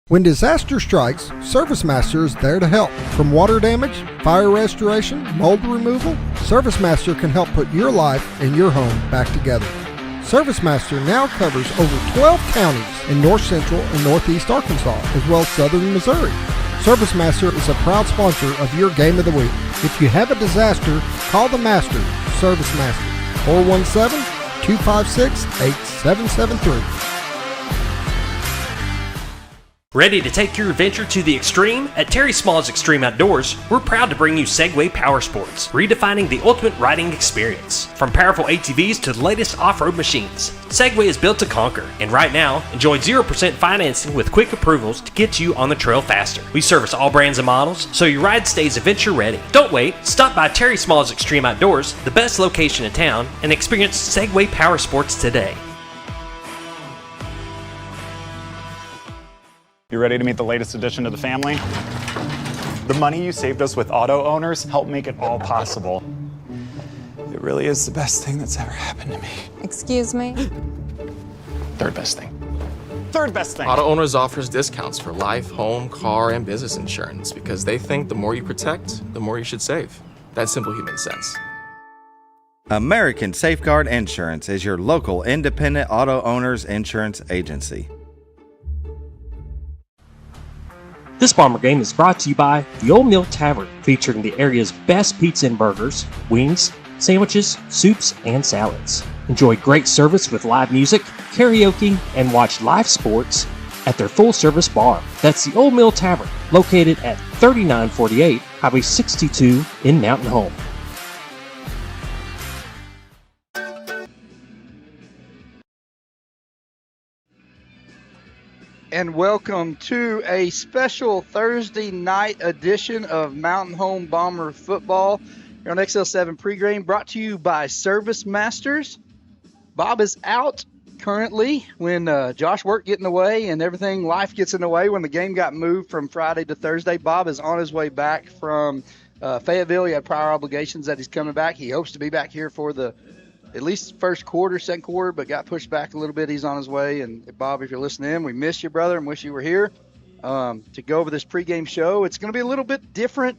When disaster strikes, ServiceMaster is there to help. From water damage, fire restoration, mold removal, ServiceMaster can help put your life and your home back together. ServiceMaster now covers over 12 counties in north central and northeast Arkansas, as well as southern Missouri. ServiceMaster is a proud sponsor of your Game of the Week. If you have a disaster, call the master, ServiceMaster, 417-256-8773. Ready to take your adventure to the extreme? At Terry Small's Extreme Outdoors, we're proud to bring you Segway Power Sports, redefining the ultimate riding experience. From powerful ATVs to the latest off-road machines, Segway is built to conquer. And right now, enjoy 0% financing with quick approvals to get you on the trail faster. We service all brands and models, so your ride stays adventure ready. Don't wait. Stop by Terry Small's Extreme Outdoors, the best location in town, and experience Segway Power Sports today. You ready to meet the latest addition to the family? The money you saved us with auto owners helped make it all possible. It really is the best thing that's ever happened to me. Excuse me? Third best thing. Third best thing. Auto Owners offers discounts for life, home, car, and business insurance because they think the more you protect, the more you should save. That's simple human sense. American Safeguard Insurance is your local independent auto owners insurance agency. This Bomber Game is brought to you by the Old Mill Tavern, featuring the area's best pizza and burgers, wings, sandwiches, soups, and salads. Enjoy great service with live music, karaoke, and watch live sports at their full-service bar. That's the Old Mill Tavern, located at 3948 Highway 62 in Mountain Home. And welcome to a special Thursday night edition of Mountain Home Bomber Football here on XL7 Pregame, brought to you by Service Masters. Bob is out currently when Josh work getting away and everything, life gets in the way. When the game got moved from Friday to Thursday, Bob is on his way back from Fayetteville. He had prior obligations that he's coming back. He hopes to be back here for the at least first quarter, second quarter, but got pushed back a little bit. He's on his way. And Bob, if you're listening in, we miss you, brother, and wish you were here to go over this pregame show. It's going to be a little bit different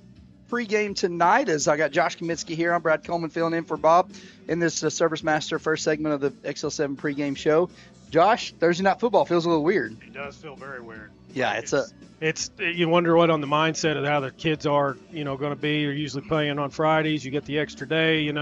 pregame tonight, as I got Josh Kaminsky here. I'm Brad Coleman filling in for Bob in this Service Master first segment of the XL7 pregame show. Josh, Thursday night football feels a little weird. It does feel very weird. Yeah, it's you wonder what on the mindset of how the kids are, going to be. You're usually playing on Fridays. You get the extra day,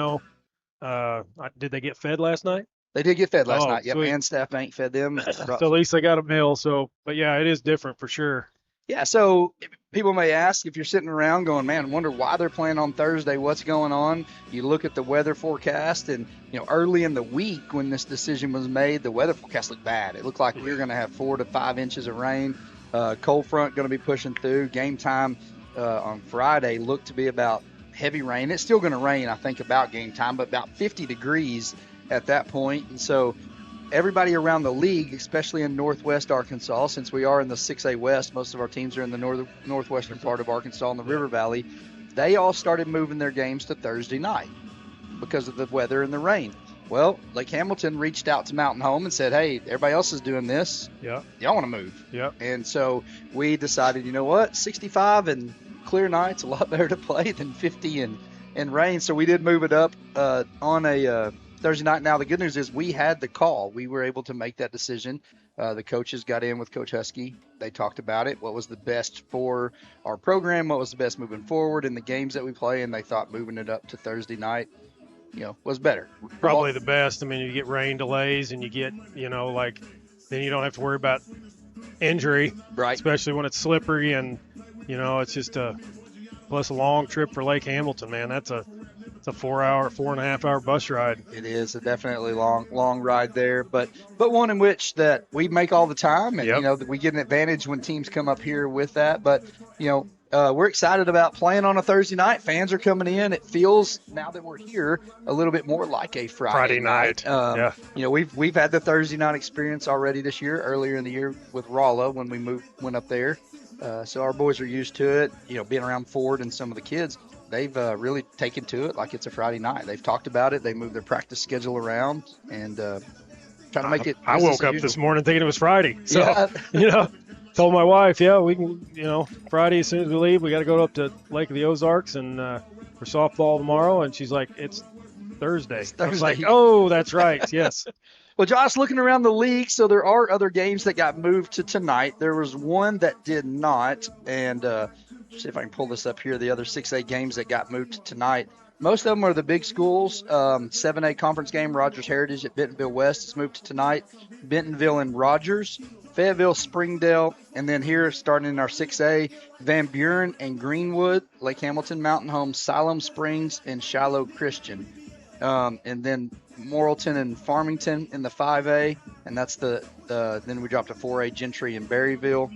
Did they get fed last night? They did get fed last night. Yep, sweet. and staff ain't fed them. So at least they got a meal. But yeah, it is different for sure. Yeah, so people may ask, if you're sitting around going, man, wonder why they're playing on Thursday, what's going on? You look at the weather forecast, and early in the week when this decision was made, the weather forecast looked bad. It looked like we were going to have 4 to 5 inches of rain. Cold front going to be pushing through. Game time on Friday looked to be about heavy rain. It's still going to rain, I think, about game time, but about 50 degrees at that point. And so everybody around the league, especially in northwest Arkansas, since we are in the 6A West, most of our teams are in the northwestern part of Arkansas in the River Valley, they all started moving their games to Thursday night because of the weather and the rain. Well, Lake Hamilton reached out to Mountain Home and said, hey, everybody else is doing this. Yeah. Y'all want to move. Yeah. And so we decided, 65 and clear nights a lot better to play than 50 and rain. So we did move it up on a Thursday night. Now, the good news is we had the call. We were able to make that decision. The coaches got in with Coach Husky. They talked about it. What was the best for our program? What was the best moving forward in the games that we play? And they thought moving it up to Thursday night, was better. Probably the best. I mean, you get rain delays and you get, then you don't have to worry about injury. Right. Especially when it's slippery and, it's just plus a long trip for Lake Hamilton, man. It's a 4.5 hour bus ride. It is a definitely long ride there, but one in which that we make all the time, and we get an advantage when teams come up here with that. But we're excited about playing on a Thursday night. Fans are coming in. It feels, now that we're here, a little bit more like a Friday night. We've had the Thursday night experience already this year, earlier in the year with Rolla when we went up there. So our boys are used to it. Being around Ford and some of the kids, they've really taken to it like it's a Friday night. They've talked about it. They moved their practice schedule around and trying to make it. I woke up this morning thinking it was Friday. So, Told my wife, yeah, we can, Friday as soon as we leave, we got to go up to Lake of the Ozarks and for softball tomorrow. And she's like, it's Thursday. I was like, oh, that's right. Yes. Well, Josh, looking around the league, so there are other games that got moved to tonight. There was one that did not, and see if I can pull this up here. The other 6A games that got moved to tonight. Most of them are the big schools. 7A conference game, Rogers Heritage at Bentonville West is moved to tonight. Bentonville and Rogers, Fayetteville, Springdale, and then here starting in our 6A, Van Buren and Greenwood, Lake Hamilton, Mountain Home, Siloam Springs, and Shiloh Christian. And then Morrilton and Farmington in the 5A, and that's then we dropped to 4A, Gentry and Berryville.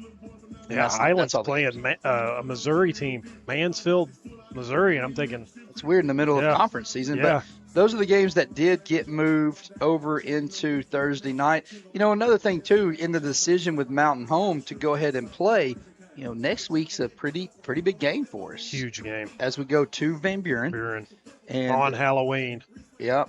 Yeah, Highland's playing a Missouri team, Mansfield, Missouri, and I'm thinking it's weird in the middle of conference season, but those are the games that did get moved over into Thursday night. Another thing too, in the decision with Mountain Home to go ahead and play, next week's a pretty big game for us. Huge game as we go to Van Buren. And on Halloween. Yeah.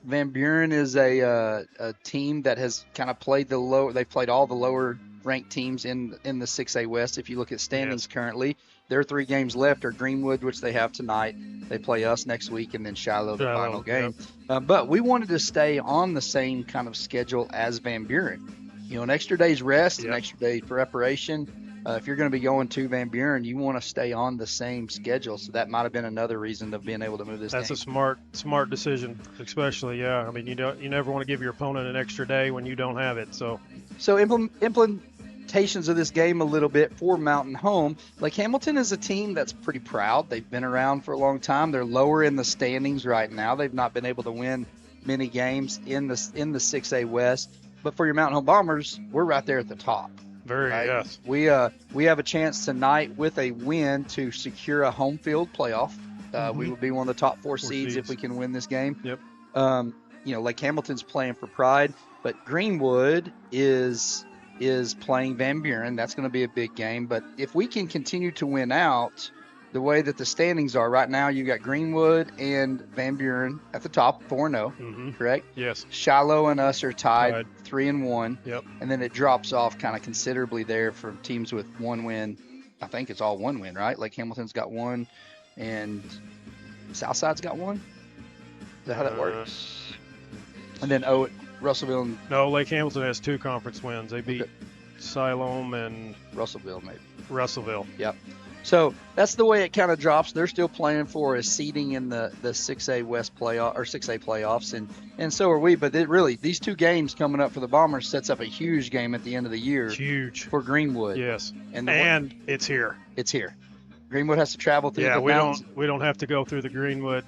Van Buren is a team that has kind of played they've played all the lower ranked teams in the 6A West. If you look at standings currently, their 3 games left are Greenwood, which they have tonight. They play us next week, and then Shiloh, the final game. But we wanted to stay on the same kind of schedule as Van Buren. An extra day's rest, an extra day preparation. If you're going to be going to Van Buren, you want to stay on the same schedule. So that might have been another reason of being able to move this game. That's a smart decision, especially, I mean, you never want to give your opponent an extra day when you don't have it. So implementations of this game a little bit for Mountain Home. Lake Hamilton is a team that's pretty proud. They've been around for a long time. They're lower in the standings right now. They've not been able to win many games in the 6A West. But for your Mountain Home Bombers, we're right there at the top. Yes. We have a chance tonight with a win to secure a home field playoff. We will be one of the top four seeds if we can win this game. Yep. Lake Hamilton's playing for pride, but Greenwood is playing Van Buren. That's going to be a big game. But if we can continue to win out the way that the standings are right now, you got Greenwood and Van Buren at the top, 4-0, correct? Yes. Shiloh and us are tied 3-1. Yep. And then it drops off kind of considerably there for teams with one win. I think it's all one win, right? Lake Hamilton's got one, and Southside's got one. Is that how that works? And then Russellville and no, Lake Hamilton has 2 conference wins. They beat Siloam and Russellville, maybe. Russellville. Yep. So that's the way it kind of drops. They're still playing for a seeding in the 6A West playoff or 6A playoffs, and so are we. But these 2 games coming up for the Bombers sets up a huge game at the end of the year. Huge for Greenwood. Yes, and it's here. It's here. Greenwood has to travel through. Yeah, we don't have to go through the Greenwood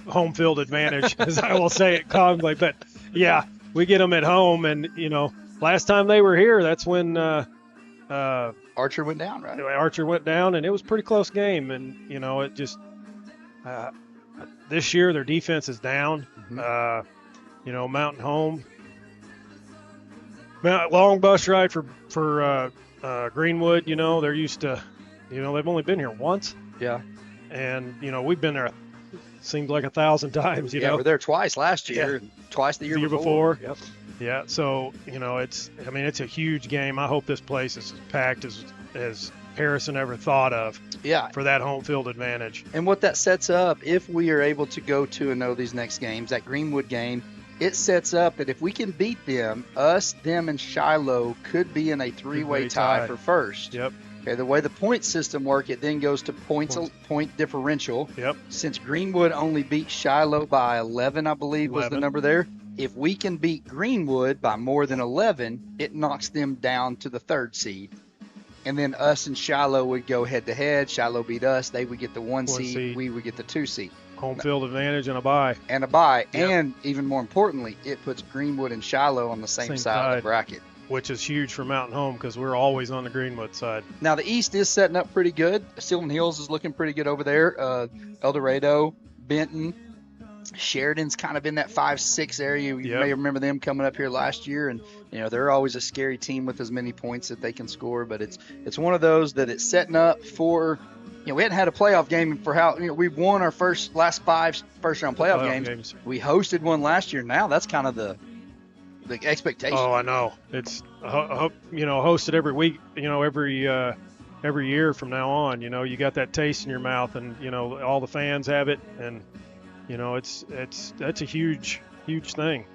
home field advantage, as I will say it calmly. But yeah, we get them at home, and last time they were here, that's when. Archer went down, right? Archer went down, and it was a pretty close game. And, it just this year their defense is down. Mountain Home. Long bus ride for Greenwood. They're used to, they've only been here once. Yeah. And, we've been there, seems like 1,000 times, we were there twice last year, twice the year before. Yep. Yeah, so it's a huge game. I hope this place is as packed as Harrison ever thought of. Yeah, for that home field advantage. And what that sets up, if we are able to go to and know these next games, that Greenwood game, it sets up that if we can beat them, them, and Shiloh could be in a 3-way tie for first. Yep. Okay, the way the point system work, it then goes to point differential. Yep. Since Greenwood only beat Shiloh by 11, I believe was the number there. If we can beat Greenwood by more than 11, it knocks them down to the 3rd seed. And then us and Shiloh would go head-to-head. Shiloh beat us. They would get the 1 seed. We would get the 2 seed. Home field advantage and a bye. Yep. And even more importantly, it puts Greenwood and Shiloh on the same side of the bracket. Which is huge for Mountain Home because we're always on the Greenwood side. Now, the East is setting up pretty good. Sylvan Hills is looking pretty good over there. El Dorado, Benton. Sheridan's kind of in that 5-6 area. You may remember them coming up here last year, and they're always a scary team with as many points that they can score. But it's one of those that it's setting up for. We hadn't had a playoff game for we've won our last 5 first round playoff games. We hosted one last year. Now that's kind of the the expectation. Oh, I know. It's hosted every week. Every year from now on. You got that taste in your mouth, and all the fans have it, and that's a huge thing.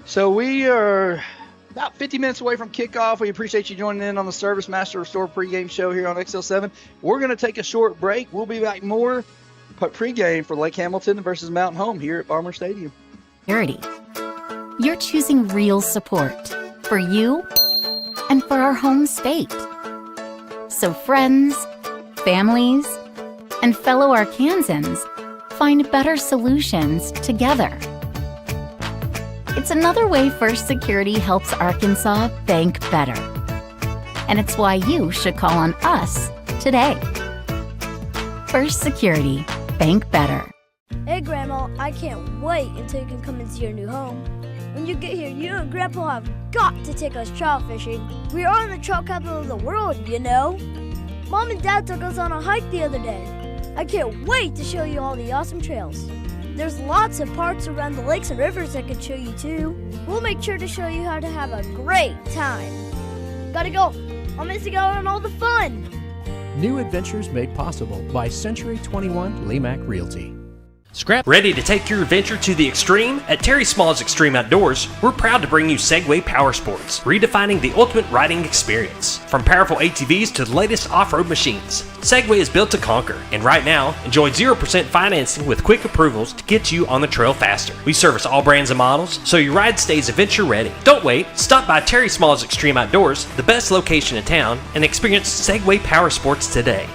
So we are about 50 minutes away from kickoff. We appreciate you joining in on the Service Master Restore pregame show here on XL7. We're going to take a short break. We'll be back more pregame for Lake Hamilton versus Mountain Home here at Bomber Stadium. Security. You're choosing real support for you and for our home state. So friends, families, and fellow Arkansans find better solutions together. It's another way First Security helps Arkansas bank better. And it's why you should call on us today. First Security, bank better. Hey Grandma, I can't wait until you can come into your new home. When you get here, you and Grandpa have got to take us trout fishing. We are in the trout capital of the world, Mom and Dad took us on a hike the other day. I can't wait to show you all the awesome trails. There's lots of parks around the lakes and rivers I can show you too. We'll make sure to show you how to have a great time. Gotta go. I'm missing out on all the fun. New adventures made possible by Century 21 Lemac Realty. Scrap. Ready to take your adventure to the extreme? At Terry Small's Extreme Outdoors, we're proud to bring you Segway Power Sports, redefining the ultimate riding experience. From powerful ATVs to the latest off-road machines, Segway is built to conquer, and right now, enjoy 0% financing with quick approvals to get you on the trail faster. We service all brands and models, so your ride stays adventure ready. Don't wait, stop by Terry Small's Extreme Outdoors, the best location in town, and experience Segway Power Sports today.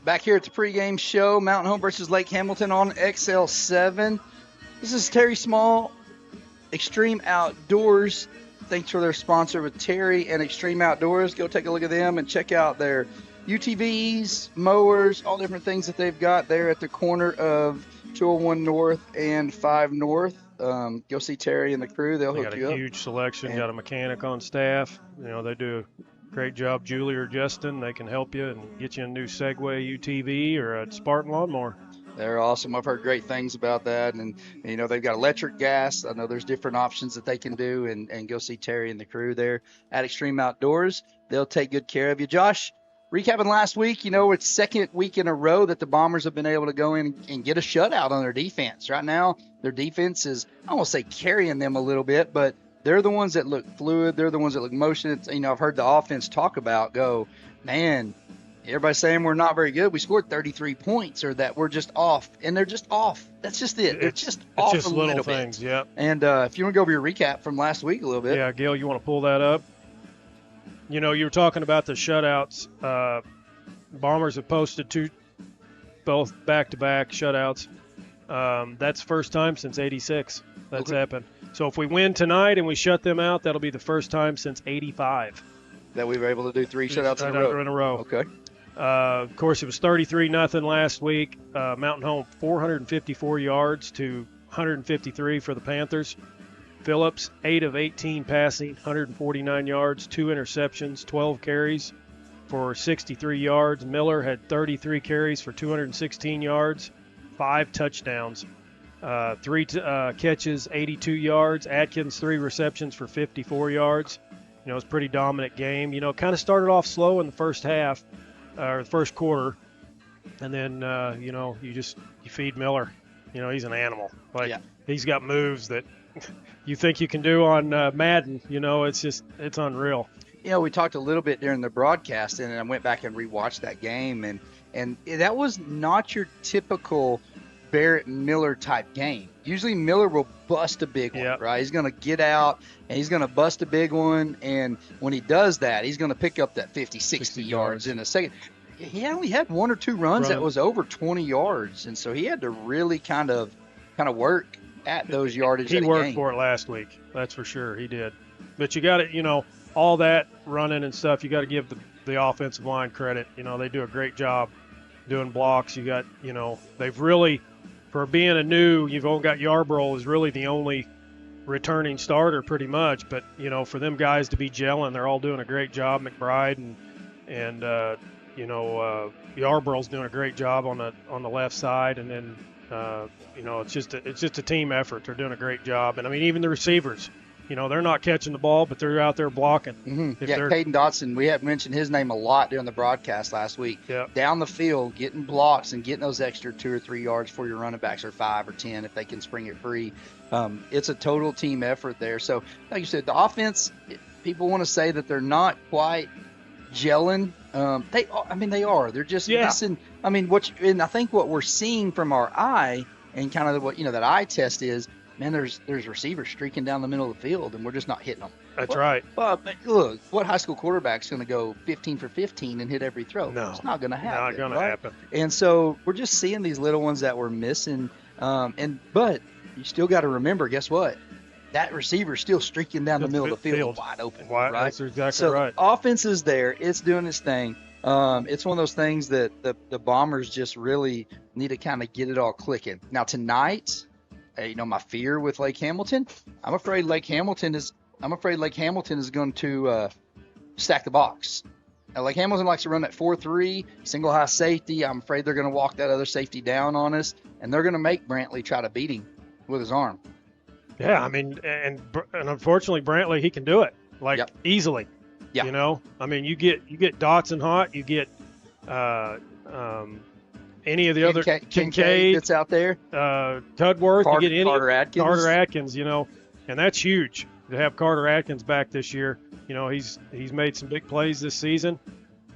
Back here at the pregame show, Mountain Home versus Lake Hamilton on XL7. This is Terry Small, Extreme Outdoors. Thanks for their sponsor with Terry and Extreme Outdoors. Go take a look at them and check out their UTVs, mowers, all different things that they've got there at the corner of 201 North and 5 North. Go see Terry and the crew. They'll hook you up. Got a huge selection. Got a mechanic on staff. They do great job. Julie or Justin, they can help you and get you a new Segway UTV or a Spartan lawnmower. They're awesome. I've heard great things about that. And they've got electric, gas. I know there's different options that they can do. And go see Terry and the crew there at Extreme Outdoors. They'll take good care of you. Josh, recapping last week, it's second week in a row that the Bombers have been able to go in and get a shutout on their defense. Right now, their defense is, I won't say carrying them a little bit, but they're the ones that look fluid. They're the ones that look motion. I've heard the offense talk about, man, everybody's saying we're not very good. We scored 33 points or that we're just off. And they're just off. That's just it. They're just off just a little little things, bit. Yep. And if you want to go over your recap from last week a little bit. Yeah, Gail, you want to pull that up? You were talking about the shutouts. Bombers have posted both back-to-back shutouts. That's first time since 86 that's happened. So if we win tonight and we shut them out, that'll be the first time since 85. That we were able to do three shutouts in a row. Okay. Of course, it was 33-0 last week. Mountain Home 454 yards to 153 for the Panthers. Phillips 8 of 18 passing, 149 yards, 2 interceptions, 12 carries for 63 yards. Miller had 33 carries for 216 yards, 5 touchdowns. 3 catches, 82 yards. Atkins, 3 receptions for 54 yards. It was a pretty dominant game. Kind of started off slow in the first half, or the first quarter. And then, you feed Miller. He's an animal. He's got moves that you think you can do on Madden. It's unreal. We talked a little bit during the broadcast, and I went back and rewatched that game. And that was not your typical Barrett Miller type game. Usually Miller will bust a big one, right? He's going to get out and he's going to bust a big one. And when he does that, he's going to pick up that 50, 60 yards in a second. He only had 1 or 2 runs that was over 20 yards. And so he had to really kind of work at those yardage. He worked for it last week. That's for sure. He did. But you got to, all that running and stuff, you got to give the offensive line credit. They do a great job doing blocks. You got, they've really, for being you've only got Yarbrough is really the only returning starter pretty much. But, for them guys to be gelling, they're all doing a great job. McBride and Yarbrough's doing a great job on the left side. And then It's just a team effort. They're doing a great job, and I mean even the receivers. They're not catching the ball, but they're out there blocking. Mm-hmm. Yeah, Caden Dotson, we have mentioned his name a lot during the broadcast last week. Yep. Down the field, getting blocks and getting those extra 2 or 3 yards for your running backs, or 5 or 10 if they can spring it free. It's a total team effort there. So, like you said, the offense, people want to say that they're not quite gelling. They are. They're just missing. I mean, and I think what we're seeing from our eye and kind of what that eye test is, man, there's receivers streaking down the middle of the field, and we're just not hitting them. That's right. Well, look, what high school quarterback's going to go 15 for 15 and hit every throw? No, it's not going to happen. Not going to happen. And so we're just seeing these little ones that we're missing. But you still got to remember, guess what? That receiver's still streaking down the middle of the field wide open. Right? That's exactly so right. The offense is there. It's doing its thing. It's one of those things that the Bombers just really need to kind of get it all clicking. Now tonight, my fear with Lake Hamilton, I'm afraid Lake Hamilton is going to stack the box. Now, Lake Hamilton likes to run that 4-3 single high safety. I'm afraid they're going to walk that other safety down on us, and they're going to make Brantley try to beat him with his arm. Yeah, I mean, and unfortunately, Brantley, he can do it easily. Yeah. I mean, you get Dotson hot, you get any of the other Kincaid that's out there, Tudworth, you get any Carter Atkins, and that's huge to have Carter Atkins back this year. He's made some big plays this season.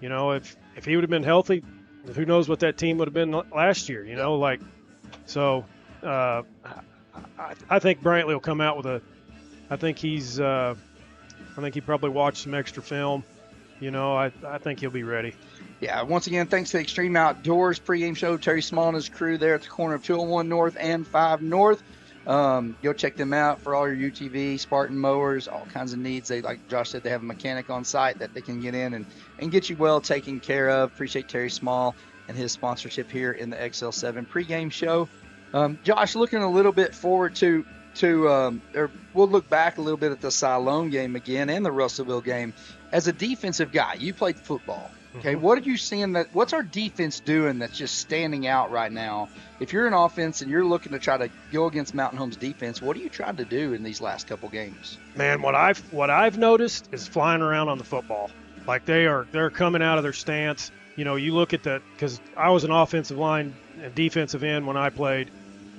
If he would have been healthy, who knows what that team would have been last year. I think Brantley will come out with I think he probably watched some extra film. I think he'll be ready. Yeah, once again, thanks to Extreme Outdoors pregame show. Terry Small and his crew there at the corner of 201 North and 5 North. Go check them out for all your UTV, Spartan mowers, all kinds of needs. They, like Josh said, they have a mechanic on site that they can get in and get you well taken care of. Appreciate Terry Small and his sponsorship here in the XL7 pregame show. Josh, looking a little bit forward to we'll look back a little bit at the Siloam game again and the Russellville game. As a defensive guy, you played football. Okay, what are you seeing what's our defense doing that's just standing out right now? If you're an offense and you're looking to try to go against Mountain Home's defense, what are you trying to do in these last couple games? Man, what I've noticed is flying around on the football. Like they're coming out of their stance. You look at because I was an offensive line and defensive end when I played,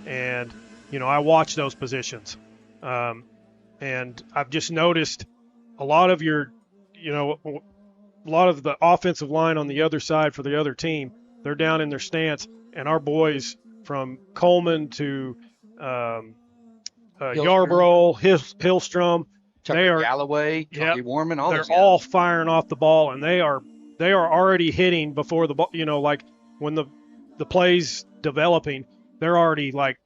and I watched those positions. And I've just noticed a lot of the offensive line on the other side for the other team, they're down in their stance, and our boys from Coleman to Yarborough, Hillstrom, they are Galloway, Warman, all they're all firing off the ball, and they are already hitting before the ball. Like when the play's developing, they're already like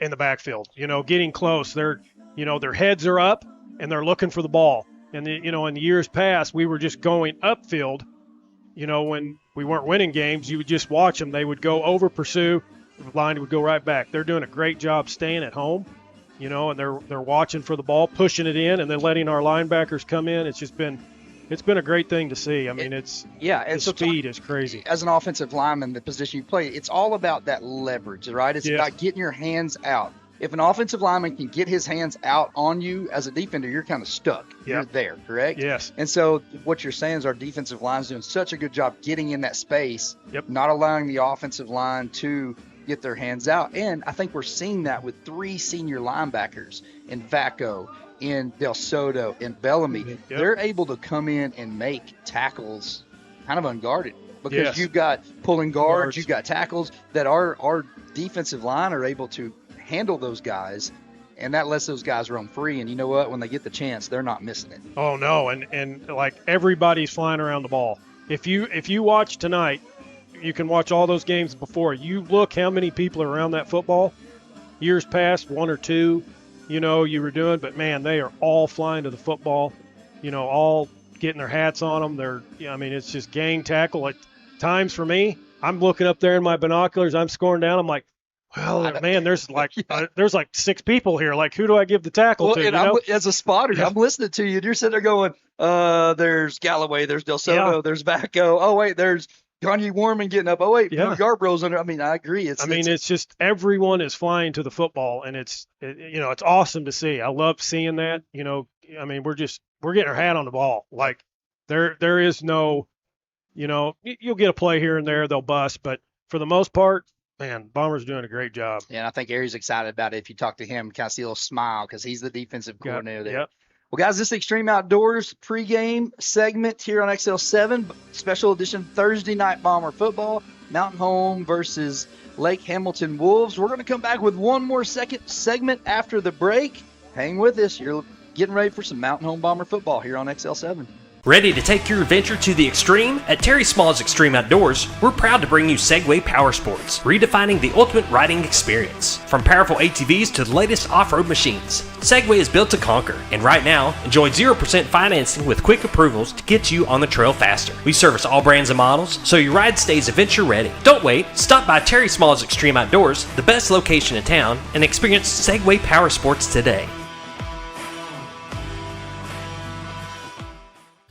in the backfield, getting close. They're their heads are up and they're looking for the ball. And in the years past, we were just going upfield. When we weren't winning games, you would just watch them. They would go over pursue, the line would go right back. They're doing a great job staying at home, and they're watching for the ball, pushing it in, and then letting our linebackers come in. It's been a great thing to see. I mean, the speed is crazy. As an offensive lineman, the position you play, it's all about that leverage, right? It's about getting your hands out. If an offensive lineman can get his hands out on you as a defender, you're kind of stuck. Yep. You're there, correct? Yes. And so what you're saying is our defensive line's doing such a good job getting in that space, not allowing the offensive line to get their hands out. And I think we're seeing that with 3 senior linebackers in Vaco, in Del Soto, in Bellamy. Yep. They're able to come in and make tackles kind of unguarded because you've got pulling guards, you've got tackles that our defensive line are able to handle those guys, and that lets those guys roam free. And you know what? When they get the chance, they're not missing it. Oh no, and like everybody's flying around the ball. If you watch tonight, you can watch all those games before. You look how many people are around that football. Years past, 1 or 2, you were doing, but man, they are all flying to the football. All getting their hats on them. It's just gang tackle. At times for me, I'm looking up there in my binoculars. I'm scoring down. I'm like, well, man, there's like 6 people here. Like, who do I give the tackle to? And as a spotter, I'm listening to you. And you're sitting there going, there's Galloway, there's Del Soto, there's Vaco. Oh, wait, there's Kanye Warman getting up. Oh wait, Yeah. Yarbrough's under. I mean, I agree. It's just everyone is flying to the football, and it's awesome to see. I love seeing that. We're getting our hat on the ball. Like there is no, you'll get a play here and there, they'll bust, but for the most part, man, Bombers doing a great job. Yeah, and I think Ari's excited about it. If you talk to him, kind of see a little smile because he's the defensive coordinator there. Yep. Well, guys, this is Extreme Outdoors pregame segment here on XL7, special edition Thursday night Bomber football, Mountain Home versus Lake Hamilton Wolves. We're going to come back with one more second segment after the break. Hang with us. You're getting ready for some Mountain Home Bomber football here on XL7. Ready to take your adventure to the extreme? At Terry Small's Extreme Outdoors, we're proud to bring you Segway Power Sports, redefining the ultimate riding experience. From powerful ATVs to the latest off-road machines, Segway is built to conquer, and right now, enjoy 0% financing with quick approvals to get you on the trail faster. We service all brands and models, so your ride stays adventure ready. Don't wait, stop by Terry Small's Extreme Outdoors, the best location in town, and experience Segway Power Sports today.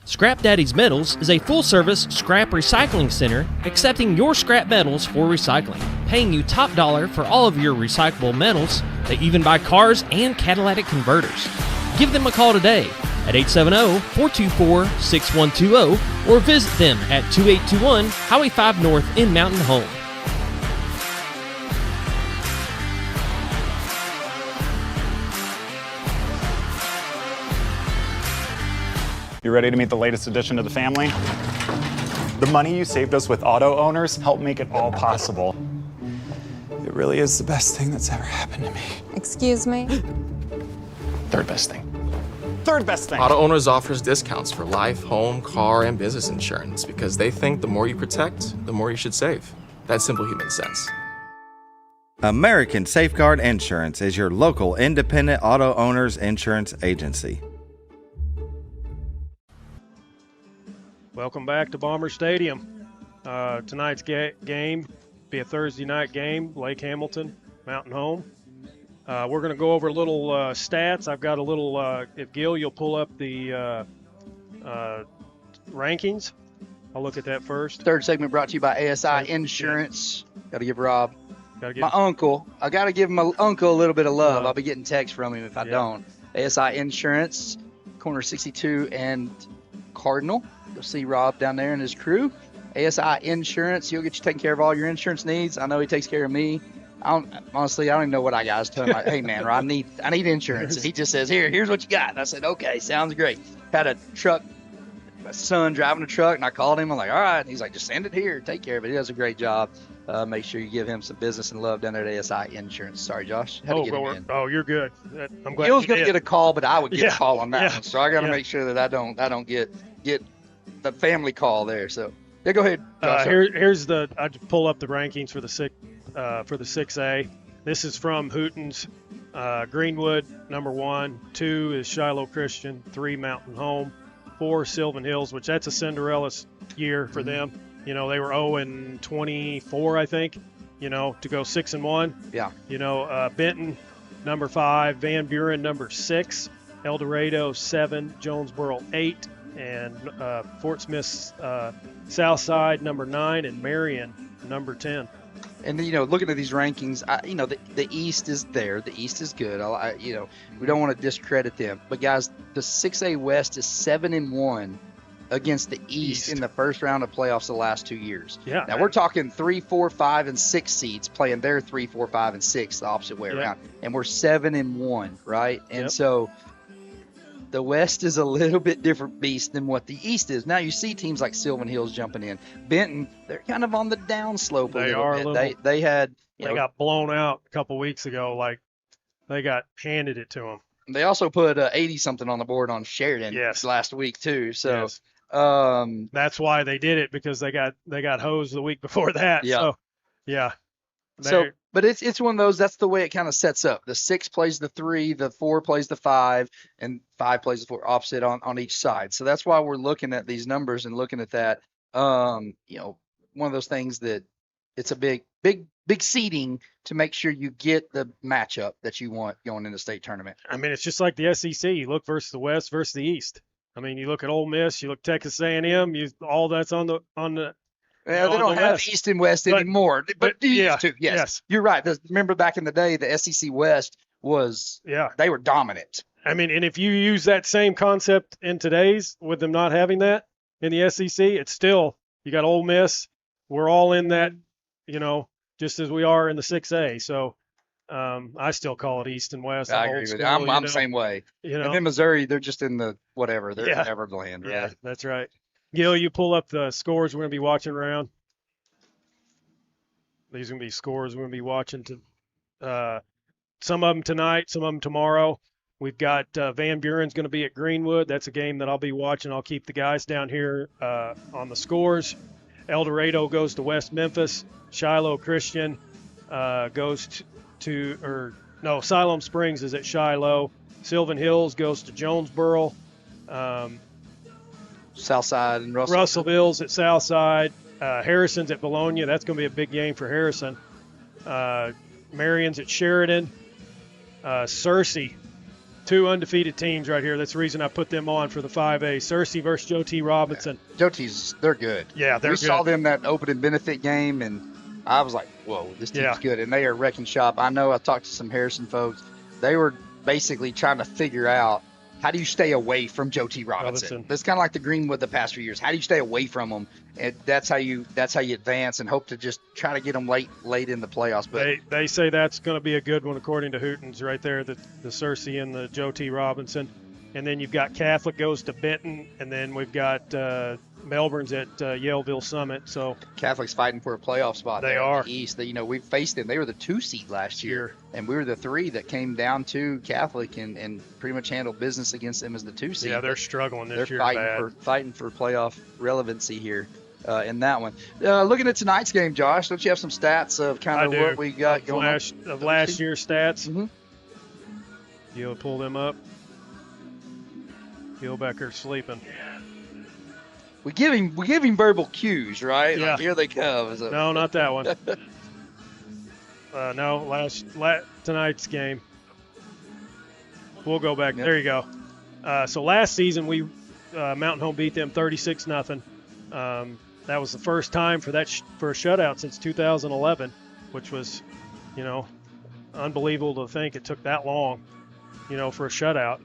Scrap Daddy's Metals is a full-service scrap recycling center accepting your scrap metals for recycling, paying you top dollar for all of your recyclable metals. They even buy cars and catalytic converters. Give them a call today at 870-424-6120 or visit them at 2821 Highway 5 North in Mountain Home. You ready to meet the latest addition to the family? The money you saved us with auto owners helped make it all possible. It really is the best thing that's ever happened to me. Excuse me? Third best thing. Third best thing. Auto Owners offers discounts for life, home, car, and business insurance because they think the more you protect, the more you should save. That's simple human sense. American Safeguard Insurance is your local independent auto owners insurance agency. Welcome back to Bomber Stadium. Tonight's game be a Thursday night game, Lake Hamilton, Mountain Home. We're going to go over a little stats. I've got a little, if Gil, you'll pull up the rankings. I'll look at that first. Third segment brought to you by ASI Insurance. Got to give Rob, my uncle, I got to give my uncle a little bit of love. I'll be getting texts from him if I don't. ASI Insurance, corner 62 and Cardinal. You'll see Rob down there and his crew. ASI Insurance, he'll get you taken care of all your insurance needs. I know he takes care of me. Honestly, I don't even know what I got. I was telling him, like, hey, man, Rob, I need insurance. And he just says, here's what you got. And I said, okay, sounds great. Had a truck, my son driving a truck, and I called him. I'm like, all right. And he's like, just send it here. Take care of it. He does a great job. Make sure you give him some business and love down there at ASI Insurance. Sorry, Josh. Had to get him in. You're good. I'm glad. He was going to get a call, but I would get a call on that Yeah. one. So I got to make sure that I don't get the family call there. So yeah, go ahead, Josh. Here's I just pull up the rankings for the 6A. This is from Hooten's. Greenwood, number 1. 2 is Shiloh Christian. 3, Mountain Home. 4, Sylvan Hills, which that's a Cinderella year for them. They were 0-24, I think. To go 6-1. Yeah. Benton, number 5. Van Buren, number 6. El Dorado, 7. Jonesboro, 8. And Fort Smith's South Side, number 9. And Marion, number 10. And looking at these rankings, the East is there. The East is good. We don't want to discredit them, but guys, the 6A West is 7-1 against the East in the first round of playoffs the last 2 years. Yeah. Now we're talking 3, 4, 5, and 6 seeds playing their 3, 4, 5, and 6 the opposite way around, and we're 7-1, right? And so the West is a little bit different beast than what the East is. Now you see teams like Sylvan Hills jumping in. Benton, they're kind of on the downslope a little bit. They got blown out a couple weeks ago. Like they got handed it to them. They also put 80-something on the board on Sheridan last week too. So that's why they did it, because they got hosed the week before that. Yeah. But it's one of those. That's the way it kind of sets up. The 6 plays the 3, the 4 plays the 5, and 5 plays the 4, opposite on each side. So that's why we're looking at these numbers and looking at that. One of those things that it's a big seeding to make sure you get the matchup that you want going into the state tournament. I mean, it's just like the SEC. You look versus the West versus the East. I mean, you look at Ole Miss, you look Texas A&M. All that's on the Yeah, they don't have East and West anymore, but they used to. Yes, you're right. Remember back in the day, the SEC West was they were dominant. I mean, and if you use that same concept in today's, with them not having that in the SEC, it's still, you got Ole Miss. We're all in that, just as we are in the 6A. So I still call it East and West. I agree with you. I'm the same way. And then Missouri, they're just in the whatever. They're in Everland. Right? Yeah, that's right. Gil, you pull up the scores we're going to be watching around. These are going to be scores we're going to be watching. Some of them tonight, some of them tomorrow. We've got Van Buren's going to be at Greenwood. That's a game that I'll be watching. I'll keep the guys down here on the scores. El Dorado goes to West Memphis. Shiloh Christian goes Siloam Springs is at Shiloh. Sylvan Hills goes to Jonesboro. Southside and Russellville's at Southside. Harrison's at Bologna. That's going to be a big game for Harrison. Marion's at Sheridan. Searcy. 2 undefeated teams right here. That's the reason I put them on for the 5A. Searcy versus Joe T. Robinson. Yeah. Joe T's, they're good. Yeah, they're good. We saw them that opening benefit game, and I was like, whoa, this team's good. And they are wrecking shop. I know I talked to some Harrison folks. They were basically trying to figure out, how do you stay away from Joe T. Robinson? That's kind of like the Greenwood the past few years. How do you stay away from them? And that's how you advance and hope to just try to get them late in the playoffs. But they say that's going to be a good one according to Hooten's right there, the Searcy and the Joe T. Robinson. And then you've got Catholic goes to Benton, and then we've got Melbourne's at Yaleville Summit. So Catholic's fighting for a playoff spot. They are. In the East. We faced them. They were the 2 seed last year, and we were the 3 that came down to Catholic and pretty much handled business against them as the 2 seed. Yeah, they're struggling this year. They're fighting for playoff relevancy here in that one. Looking at tonight's game, Josh, don't you have some stats of kind of what we got going on? Of last year's stats? Mm-hmm. You'll pull them up. Gilbecker's sleeping. We give him verbal cues, right? Yeah. Like, here they come. No, not that one. No, tonight's game. We'll go back. Yep. There you go. So last season we Mountain Home beat them 36-0. That was the first time for a shutout since 2011, which was, unbelievable to think it took that long, for a shutout.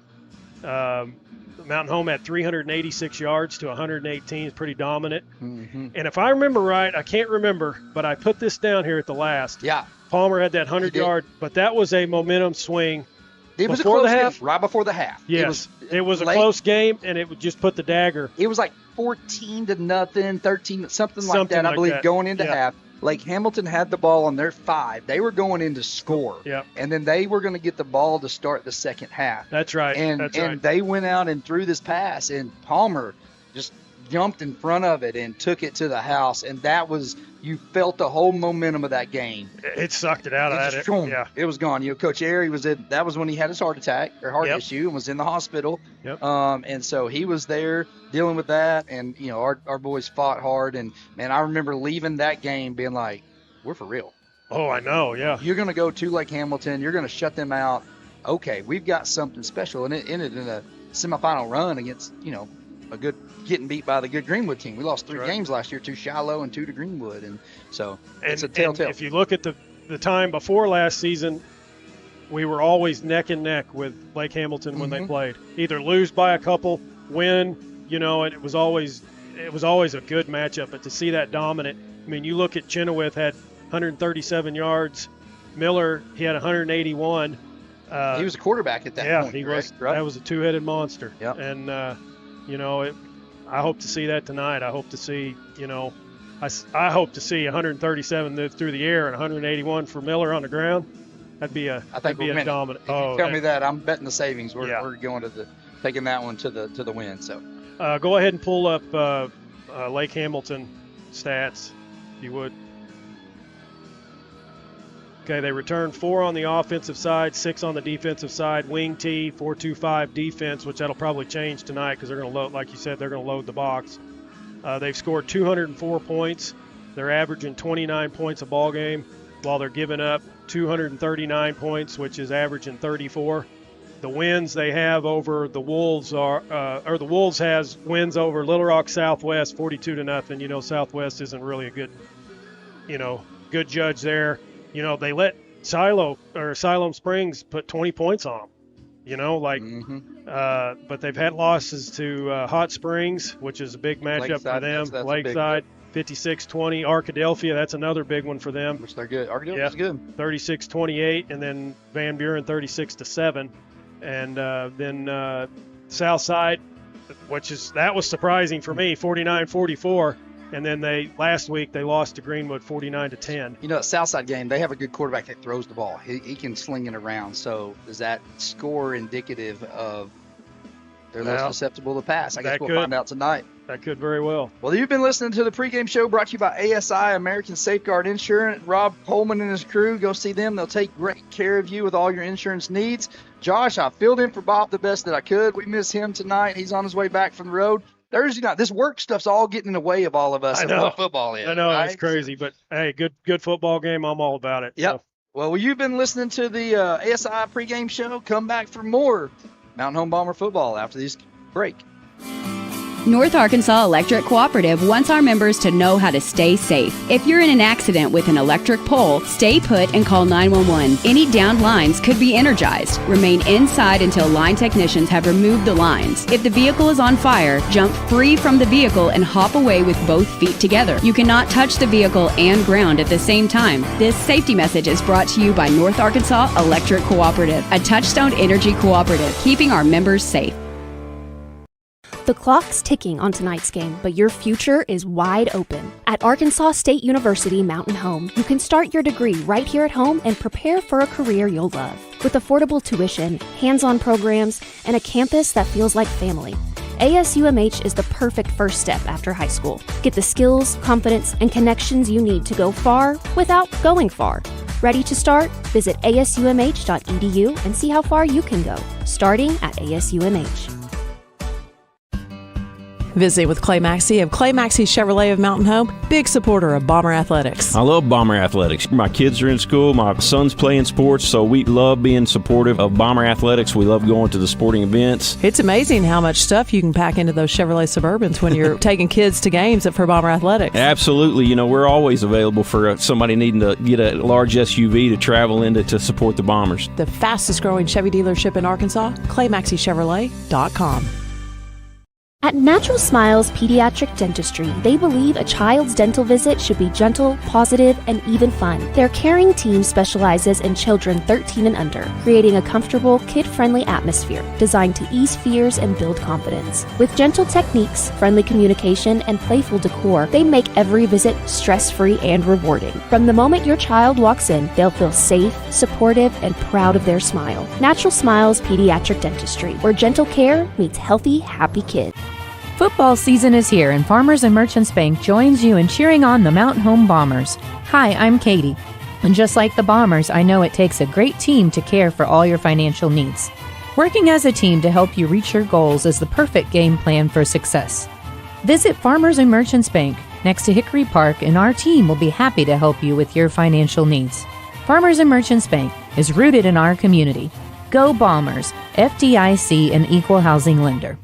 Mountain Home had 386 yards to 118. It's pretty dominant. Mm-hmm. And if I remember right, I can't remember, but I put this down here at the last. Yeah. Palmer had that 100-yard, but that was a momentum swing. It was a close game, right before the half. Yes. It was a close game, and it would just put the dagger. It was like 14-0, 13, something like that, I believe, going into half. Lake Hamilton had the ball on their 5. They were going in to score. Yep. And then they were going to get the ball to start the second half. That's right. And they went out and threw this pass, and Palmer just jumped in front of it and took it to the house. And that was, you felt the whole momentum of that game. It sucked it out of that. Yeah. It was gone. Coach Airy that was when he had his heart issue and was in the hospital. Yep. And so he was there dealing with that. And, our boys fought hard. And, man, I remember leaving that game being like, we're for real. Oh, I know. Yeah. You're going to go to Lake Hamilton. You're going to shut them out. Okay, we've got something special. And it ended in a semifinal run against, getting beat by the good Greenwood team. We lost 3 games last year, 2 Shiloh and 2 to Greenwood. And so it's a telltale. If you look at the time before last season, we were always neck and neck with Lake Hamilton when they played. Either lose by a couple, win, and it was always a good matchup. But to see that dominant, I mean, you look at Chenoweth had 137 yards. Miller, he had 181. He was a quarterback at that point. Yeah, he was. Right? That was a 2-headed monster. Yep. And I hope to see that tonight. I hope to see, I hope to see 137 through the air and 181 for Miller on the ground. That'd be a dominant. If you tell me that, I'm betting the savings. We're going to taking that one to the win. So go ahead and pull up Lake Hamilton stats, if you would. Okay, they returned 4 on the offensive side, 6 on the defensive side. Wing T, 4-2-5 defense, which that'll probably change tonight because they're going to load, like you said, they're going to load the box. They've scored 204 points. They're averaging 29 points a ball game, while they're giving up 239 points, which is averaging 34. The wins they have over the Wolves or the Wolves has wins over Little Rock Southwest 42-0. You know, Southwest isn't really a good, good judge there. You know, they let Siloam Springs put 20 points on them. But they've had losses to Hot Springs, which is a big matchup for them. That's Lakeside, 56-20. Arkadelphia, that's another big one for them. Which they're good. Arkadelphia's good. 36-28, and then Van Buren 36-7. And then Southside, that was surprising for me, 49-44. And then last week they lost to Greenwood 49-10. You know, at Southside game, they have a good quarterback that throws the ball. He can sling it around. So is that score indicative of they're less susceptible to pass? I guess we'll find out tonight. That could very well. Well, you've been listening to the pregame show brought to you by ASI, American Safeguard Insurance. Rob Coleman and his crew, go see them. They'll take great care of you with all your insurance needs. Josh, I filled in for Bob the best that I could. We miss him tonight. He's on his way back from the road. Thursday night, this work stuff's all getting in the way of all of us. I know. What football is. I know, right? It's crazy, but hey, good football game. I'm all about it. Yep. So. Well, you've been listening to the ASI pregame show. Come back for more Mountain Home Bomber football after this break. North Arkansas Electric Cooperative wants our members to know how to stay safe. If you're in an accident with an electric pole, stay put and call 911. Any downed lines could be energized. Remain inside until line technicians have removed the lines. If the vehicle is on fire, jump free from the vehicle and hop away with both feet together. You cannot touch the vehicle and ground at the same time. This safety message is brought to you by North Arkansas Electric Cooperative, a Touchstone Energy cooperative, keeping our members safe. The clock's ticking on tonight's game, but your future is wide open. At Arkansas State University Mountain Home, you can start your degree right here at home and prepare for a career you'll love. With affordable tuition, hands-on programs, and a campus that feels like family, ASUMH is the perfect first step after high school. Get the skills, confidence, and connections you need to go far without going far. Ready to start? Visit asumh.edu and see how far you can go, starting at ASUMH. Visit with Clay Maxey of Clay Maxey Chevrolet of Mountain Home, big supporter of Bomber Athletics. I love Bomber Athletics. My kids are in school, my son's playing sports, so we love being supportive of Bomber Athletics. We love going to the sporting events. It's amazing how much stuff you can pack into those Chevrolet Suburbans when you're taking kids to games for Bomber Athletics. Absolutely. You know, we're always available for somebody needing to get a large SUV to travel into to support the Bombers. The fastest growing Chevy dealership in Arkansas, ClayMaxeyChevrolet.com. At Natural Smiles Pediatric Dentistry, they believe a child's dental visit should be gentle, positive, and even fun. Their caring team specializes in children 13 and under, creating a comfortable, kid-friendly atmosphere designed to ease fears and build confidence. With gentle techniques, friendly communication, and playful decor, they make every visit stress-free and rewarding. From the moment your child walks in, they'll feel safe, supportive, and proud of their smile. Natural Smiles Pediatric Dentistry, where gentle care meets healthy, happy kids. Football season is here, and Farmers and Merchants Bank joins you in cheering on the Mountain Home Bombers. Hi, I'm Katie. And just like the Bombers, I know it takes a great team to care for all your financial needs. Working as a team to help you reach your goals is the perfect game plan for success. Visit Farmers and Merchants Bank next to Hickory Park, and our team will be happy to help you with your financial needs. Farmers and Merchants Bank is rooted in our community. Go Bombers, FDIC, an equal housing lender.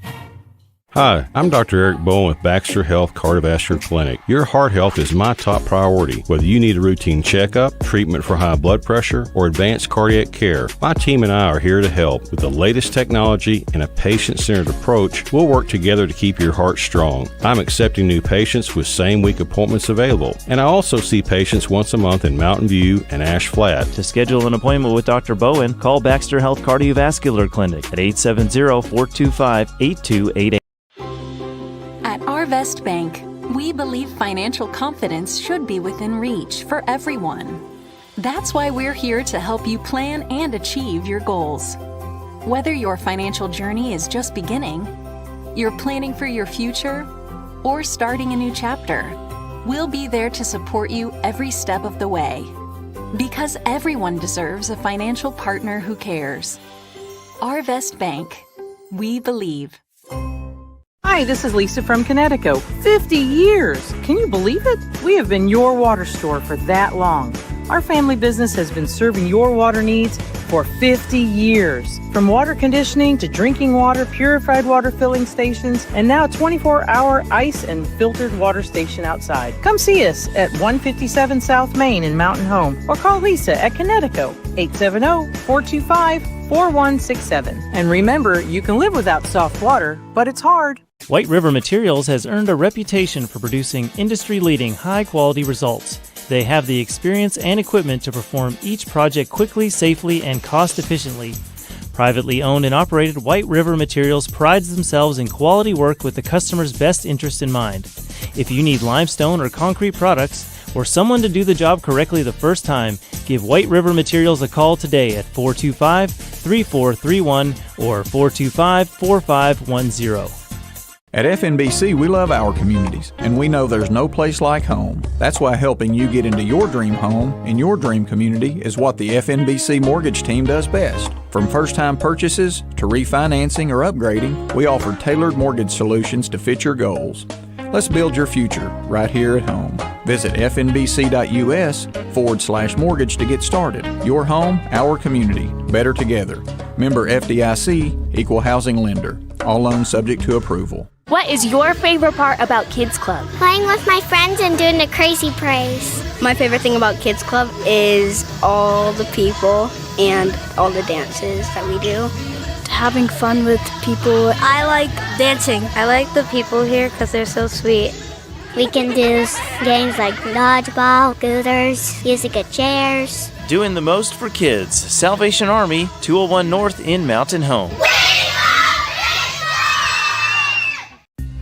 Hi, I'm Dr. Eric Bowen with Baxter Health Cardiovascular Clinic. Your heart health is my top priority. Whether you need a routine checkup, treatment for high blood pressure, or advanced cardiac care, my team and I are here to help. With the latest technology and a patient-centered approach, we'll work together to keep your heart strong. I'm accepting new patients with same-week appointments available, and I also see patients once a month in Mountain View and Ash Flat. To schedule an appointment with Dr. Bowen, call Baxter Health Cardiovascular Clinic at 870-425-8288. At Arvest Bank, we believe financial confidence should be within reach for everyone. That's why we're here to help you plan and achieve your goals. Whether your financial journey is just beginning, you're planning for your future, or starting a new chapter, we'll be there to support you every step of the way. Because everyone deserves a financial partner who cares. Arvest Bank. We believe. Hi, this is Lisa from Connecticut. 50 years! Can you believe it? We have been your water store for that long. Our family business has been serving your water needs for 50 years. From water conditioning to drinking water, purified water filling stations, and now 24-hour ice and filtered water station outside. Come see us at 157 South Main in Mountain Home or call Lisa at Connecticut 870-425-4167. And remember, you can live without soft water, but it's hard. White River Materials has earned a reputation for producing industry-leading high-quality results. They have the experience and equipment to perform each project quickly, safely, and cost-efficiently. Privately owned and operated, White River Materials prides themselves in quality work with the customer's best interest in mind. If you need limestone or concrete products, or someone to do the job correctly the first time, give White River Materials a call today at 425-3431 or 425-4510. At FNBC, we love our communities, and we know there's no place like home. That's why helping you get into your dream home in your dream community is what the FNBC mortgage team does best. From first-time purchases to refinancing or upgrading, we offer tailored mortgage solutions to fit your goals. Let's build your future right here at home. Visit fnbc.us/mortgage to get started. Your home, our community. Better together. Member FDIC, Equal Housing Lender. All loans subject to approval. What is your favorite part about Kids Club? Playing with my friends and doing the crazy praise. My favorite thing about Kids Club is all the people and all the dances that we do. Having fun with people. I like dancing. I like the people here because they're so sweet. We can do games like dodgeball, scooters, using chairs. Doing the most for kids. Salvation Army, 201 North in Mountain Home.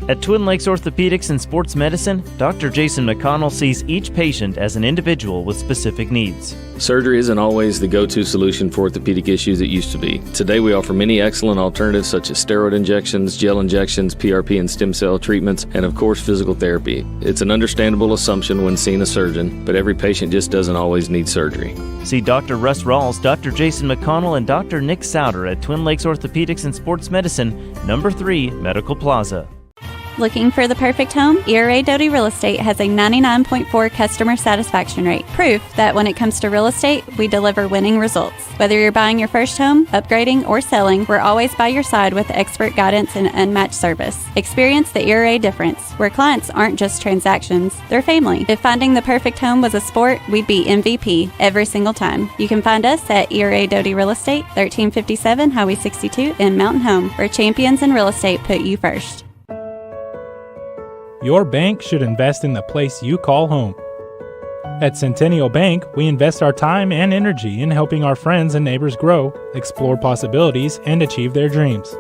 At Twin Lakes Orthopedics and Sports Medicine, Dr. Jason McConnell sees each patient as an individual with specific needs. Surgery isn't always the go-to solution for orthopedic issues it used to be. Today we offer many excellent alternatives such as steroid injections, gel injections, PRP and stem cell treatments, and of course physical therapy. It's an understandable assumption when seeing a surgeon, but every patient just doesn't always need surgery. See Dr. Russ Rawls, Dr. Jason McConnell, and Dr. Nick Souter at Twin Lakes Orthopedics and Sports Medicine, number 3, Medical Plaza. Looking for the perfect home? ERA Doty Real Estate has a 99.4 customer satisfaction rate. Proof that when it comes to real estate, we deliver winning results. Whether you're buying your first home, upgrading, or selling, we're always by your side with expert guidance and unmatched service. Experience the ERA difference, where clients aren't just transactions, they're family. If finding the perfect home was a sport, we'd be MVP every single time. You can find us at ERA Doty Real Estate, 1357 Highway 62 in Mountain Home, where champions in real estate put you first. Your bank should invest in the place you call home. At Centennial Bank, we invest our time and energy in helping our friends and neighbors grow, explore possibilities, and achieve their dreams.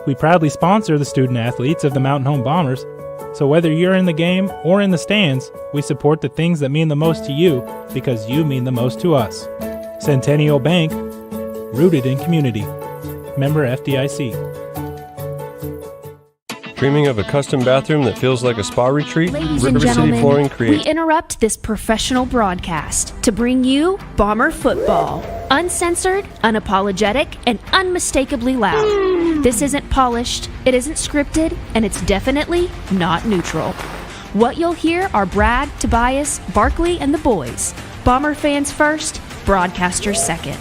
We proudly sponsor the student athletes of the Mountain Home Bombers, so whether you're in the game or in the stands, we support the things that mean the most to you because you mean the most to us. Centennial Bank, rooted in community. Member FDIC. Dreaming of a custom bathroom that feels like a spa retreat? Ladies River and gentlemen, City Flooring we creates. interrupt this professional broadcast to bring you Bomber Football. Uncensored, unapologetic, and unmistakably loud. This isn't polished, it isn't scripted, and it's definitely not neutral. What you'll hear are Brad, Tobias, Barkley, and the boys. Bomber fans first, broadcasters second.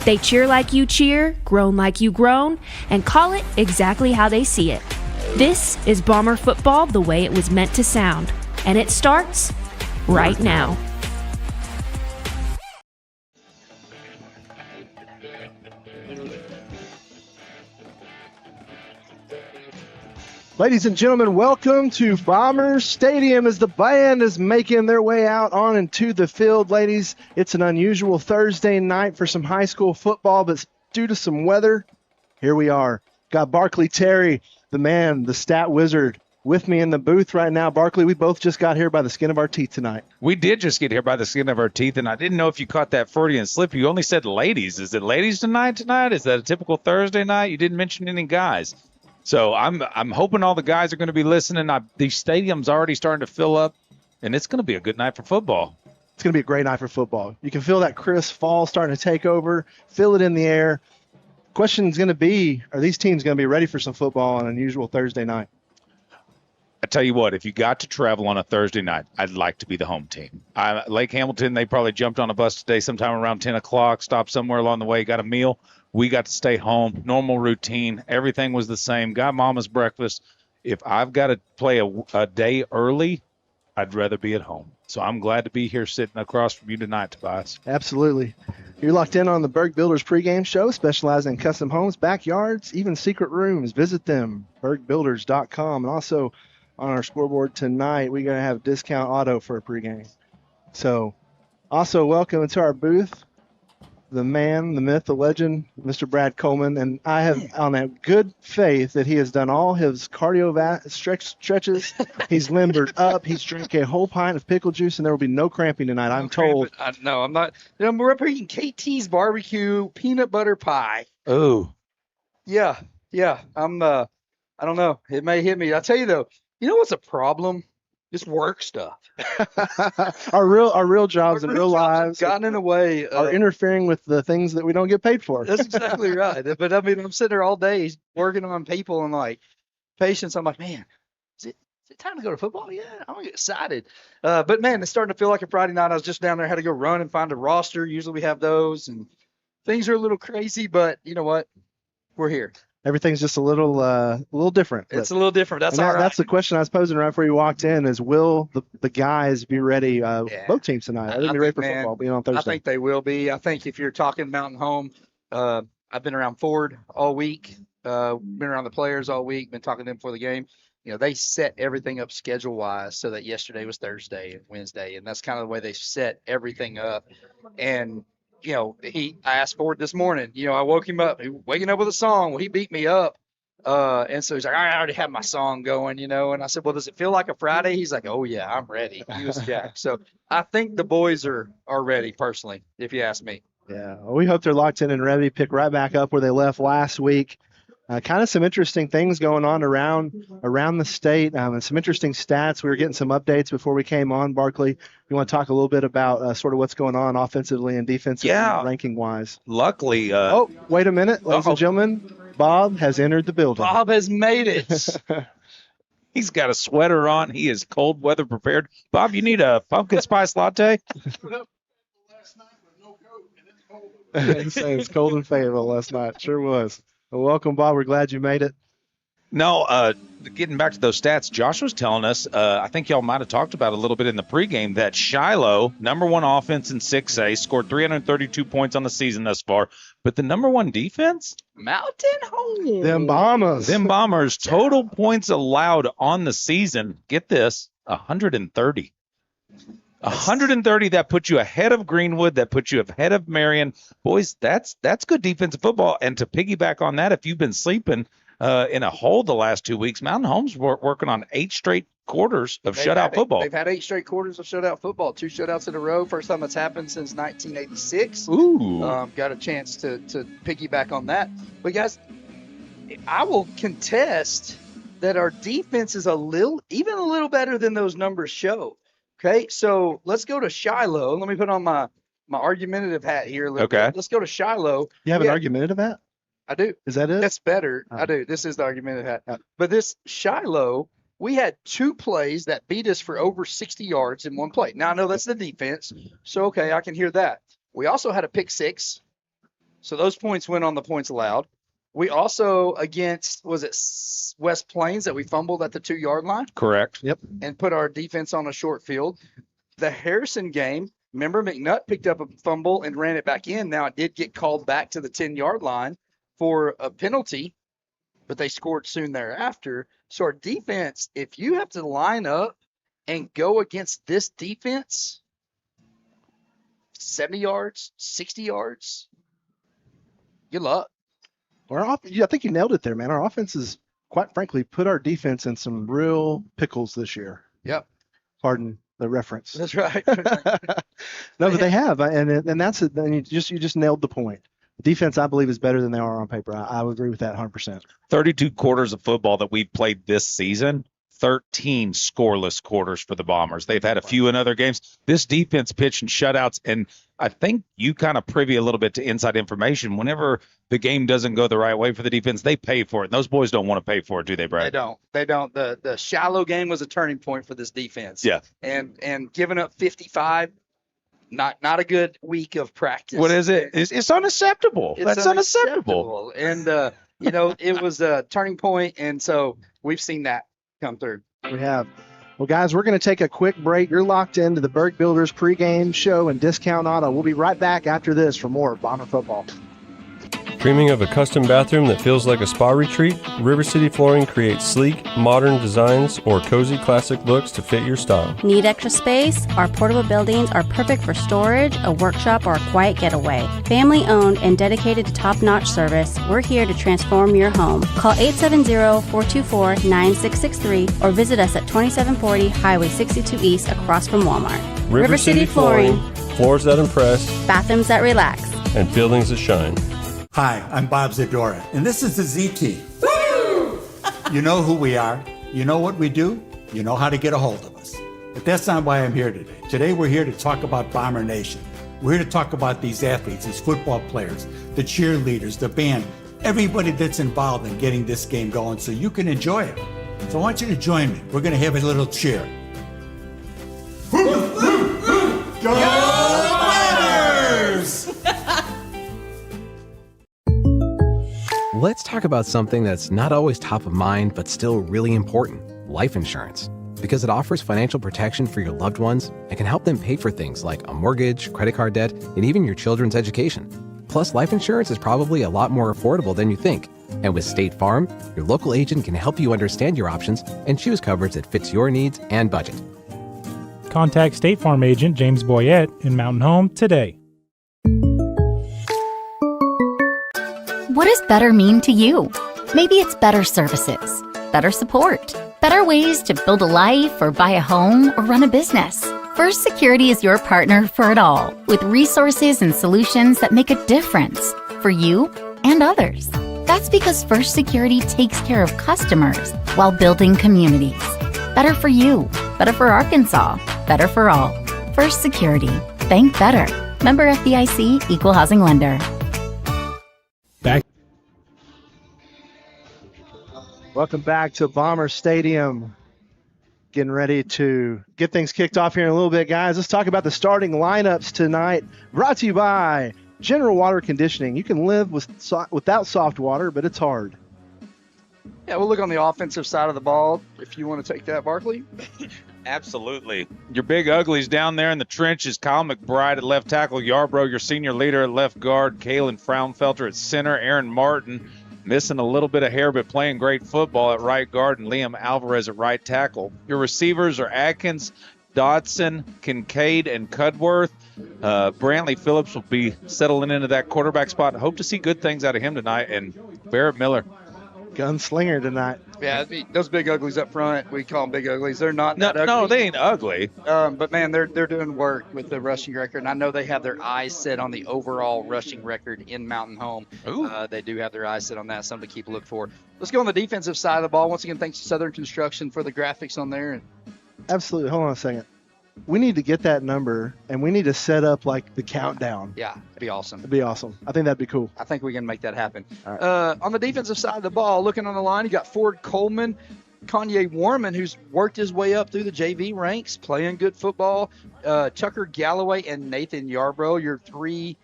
They cheer like you cheer, groan like you groan, and call it exactly how they see it. This is Bomber Football the way it was meant to sound, and it starts right now. Ladies and gentlemen, welcome to Bombers Stadium as the band is making their way out on into the field. Ladies, it's an unusual Thursday night for some high school football, but due to some weather, here we are. Got Barkley Terry, the man, the stat wizard, with me in the booth right now. Barkley, we both just got here by the skin of our teeth tonight. We did just get here by the skin of our teeth, and I didn't know if you caught that Freudian slip. You only said ladies. Is it ladies tonight? Is that a typical Thursday night? You didn't mention any guys. So I'm hoping all the guys are going to be listening. The stadium's already starting to fill up, and it's going to be a good night for football. It's going to be a great night for football. You can feel that crisp fall starting to take over, feel it in the air. Question is going to be, are these teams going to be ready for some football on an unusual Thursday night? I tell you what, if you got to travel on a Thursday night, I'd like to be the home team. Lake Hamilton, they probably jumped on a bus today sometime around 10 o'clock, stopped somewhere along the way, got a meal. We got to stay home, normal routine. Everything was the same. Got mama's breakfast. If I've got to play a day early, I'd rather be at home. So I'm glad to be here sitting across from you tonight, Tobias. Absolutely. You're locked in on the Berg Builders pregame show, specializing in custom homes, backyards, even secret rooms. Visit them, bergbuilders.com. And also on our scoreboard tonight, we're going to have discount auto for a pregame. So also welcome into our booth, the man, the myth, the legend, Mr. Brad Coleman. And I have on a good faith that he has done all his cardio stretches. He's limbered up. He's drank a whole pint of pickle juice, and there will be no cramping tonight, I'm told. No, I'm not. We're up here eating KT's barbecue peanut butter pie. Oh. Yeah. I don't know. It may hit me. I'll tell you, though, you know what's a problem? Just work stuff. our real jobs and real lives gotten in the way. Are interfering with the things that we don't get paid for. That's exactly right. But I mean, I'm sitting there all day working on people and like patience. I'm like, man, is it time to go to football? Yeah, I'm gonna get excited. But man, it's starting to feel like a Friday night. I was just down there, had to go run and find a roster. Usually we have those, and things are a little crazy. But you know what? We're here. Everything's just a little different. It's a little different. That's all right. That's the question I was posing right before you walked in: is will the guys be ready? Both teams tonight. Are they be ready for football? Being on Thursday. I think they will be. I think if you're talking Mountain Home, I've been around Ford all week. Been around the players all week. Been talking to them before the game. You know, they set everything up schedule wise so that yesterday was Thursday and Wednesday, and that's kind of the way they set everything up. And you know, I asked Ford this morning, you know, I woke him up, waking up with a song. Well, he beat me up. And so he's like, I already have my song going, you know. And I said, well, does it feel like a Friday? He's like, oh, yeah, I'm ready. He was jacked. So I think the boys are ready, personally, if you ask me. Yeah, well, we hope they're locked in and ready to pick right back up where they left last week. Kind of some interesting things going on around the state, and some interesting stats. We were getting some updates before we came on, Barkley. We want to talk a little bit about sort of what's going on offensively and defensively, ranking-wise. Luckily. Oh, wait a minute, ladies and gentlemen. Bob has entered the building. Bob has made it. He's got a sweater on. He is cold weather prepared. Bob, you need a pumpkin spice latte? He's saying it's cold in Fayetteville last night. Sure was. Well, welcome, Bob. We're glad you made it. No, getting back to those stats, Josh was telling us, I think y'all might have talked about a little bit in the pregame, that Shiloh, number one offense in 6A, scored 332 points on the season thus far. But the number one defense? Mountain Home. Them Bombers. Total points allowed on the season. Get this, 130. 130, that puts you ahead of Greenwood, that puts you ahead of Marion. Boys, that's good defensive football. And to piggyback on that, if you've been sleeping in a hole the last 2 weeks, Mountain Home's working on 8 straight quarters of shutout football. They've had 8 straight quarters of shutout football, 2 shutouts in a row. First time it's happened since 1986. Ooh. Got a chance to piggyback on that. But, guys, I will contest that our defense is even a little better than those numbers show. Okay, so let's go to Shiloh. Let me put on my argumentative hat here a little bit. Let's go to Shiloh. You have an argumentative hat? I do. Is that it? That's better. I do. This is the argumentative hat. But this Shiloh, we had 2 plays that beat us for over 60 yards in one play. Now, I know that's the defense, so, okay, I can hear that. We also had a pick 6, so those points went on the points allowed. We also, against, was it West Plains, that we fumbled at the 2-yard line? Correct. Yep. And put our defense on a short field. The Harrison game, remember McNutt picked up a fumble and ran it back in. Now, it did get called back to the 10-yard line for a penalty, but they scored soon thereafter. So our defense, if you have to line up and go against this defense, 70 yards, 60 yards, good luck. I think you nailed it there, man. Our offense has, quite frankly, put our defense in some real pickles this year. Yep. Pardon the reference. That's right. No, but they have, and that's it. And you just nailed the point. The defense, I believe, is better than they are on paper. I would agree with that 100%. 32 quarters of football that we've played this season. 13 scoreless quarters for the Bombers. They've had a few in other games. This defense pitched in shutouts, and I think you kind of privy a little bit to inside information. Whenever the game doesn't go the right way for the defense, they pay for it. And those boys don't want to pay for it, do they, Brad? They don't. The shallow game was a turning point for this defense. Yeah. And giving up 55, not a good week of practice. What is it? It's unacceptable. That's unacceptable. And, it was a turning point, and so we've seen that come through. We have. Well, guys, we're going to take a quick break. You're locked into the Berg Builders pregame show and discount auto. We'll be right back after this for more Bomber football. Dreaming of a custom bathroom that feels like a spa retreat? River City Flooring creates sleek, modern designs or cozy classic looks to fit your style. Need extra space? Our portable buildings are perfect for storage, a workshop, or a quiet getaway. Family owned and dedicated to top-notch service, we're here to transform your home. Call 870-424-9663 or visit us at 2740 Highway 62 East across from Walmart. River City Flooring, floors that impress, bathrooms that relax, and buildings that shine. Hi, I'm Bob Zadora, and this is the ZT. Woo! You know who we are. You know what we do. You know how to get a hold of us. But that's not why I'm here today. Today we're here to talk about Bomber Nation. We're here to talk about these athletes, these football players, the cheerleaders, the band, everybody that's involved in getting this game going so you can enjoy it. So I want you to join me. We're going to have a little cheer. Go Bombers! Let's talk about something that's not always top of mind, but still really important: life insurance. Because it offers financial protection for your loved ones and can help them pay for things like a mortgage, credit card debt, and even your children's education. Plus, life insurance is probably a lot more affordable than you think. And with State Farm, your local agent can help you understand your options and choose coverage that fits your needs and budget. Contact State Farm agent James Boyette in Mountain Home today. What does better mean to you? Maybe it's better services, better support, better ways to build a life or buy a home or run a business. First Security is your partner for it all, with resources and solutions that make a difference for you and others. That's because First Security takes care of customers while building communities. Better for you, better for Arkansas, better for all. First Security. Bank better. Member FDIC, Equal Housing Lender. Welcome back to Bomber Stadium. Getting ready to get things kicked off here in a little bit, guys. Let's talk about the starting lineups tonight. Brought to you by General Water Conditioning. You can live without soft water, but it's hard. Yeah, we'll look on the offensive side of the ball if you want to take that, Barkley. Absolutely. Your big uglies down there in the trenches: Kyle McBride at left tackle, Yarbrough, your senior leader, at left guard, Kalen Fraunfelter at center, Aaron Martin missing a little bit of hair but playing great football at right guard, and Liam Alvarez at right tackle. Your receivers are Atkins, Dodson, Kincaid, and Cudworth. Brantley Phillips will be settling into that quarterback spot. Hope to see good things out of him tonight. And Barrett Miller, gunslinger tonight. Yeah, those big uglies up front, we call them big uglies. They're not that ugly. No, they ain't ugly. But, man, they're doing work with the rushing record. And I know they have their eyes set on the overall rushing record in Mountain Home. They do have their eyes set on that, something to keep a look for. Let's go on the defensive side of the ball. Once again, thanks to Southern Construction for the graphics on there. Absolutely. Hold on a second. We need to get that number, and we need to set up, like, the countdown. Yeah, it'd be awesome. It'd be awesome. I think that'd be cool. I think we can make that happen. All right. On the defensive side of the ball, looking on the line, you got Ford Coleman, Kanye Warman, who's worked his way up through the JV ranks, playing good football, Tucker Galloway, and Nathan Yarbrough, your three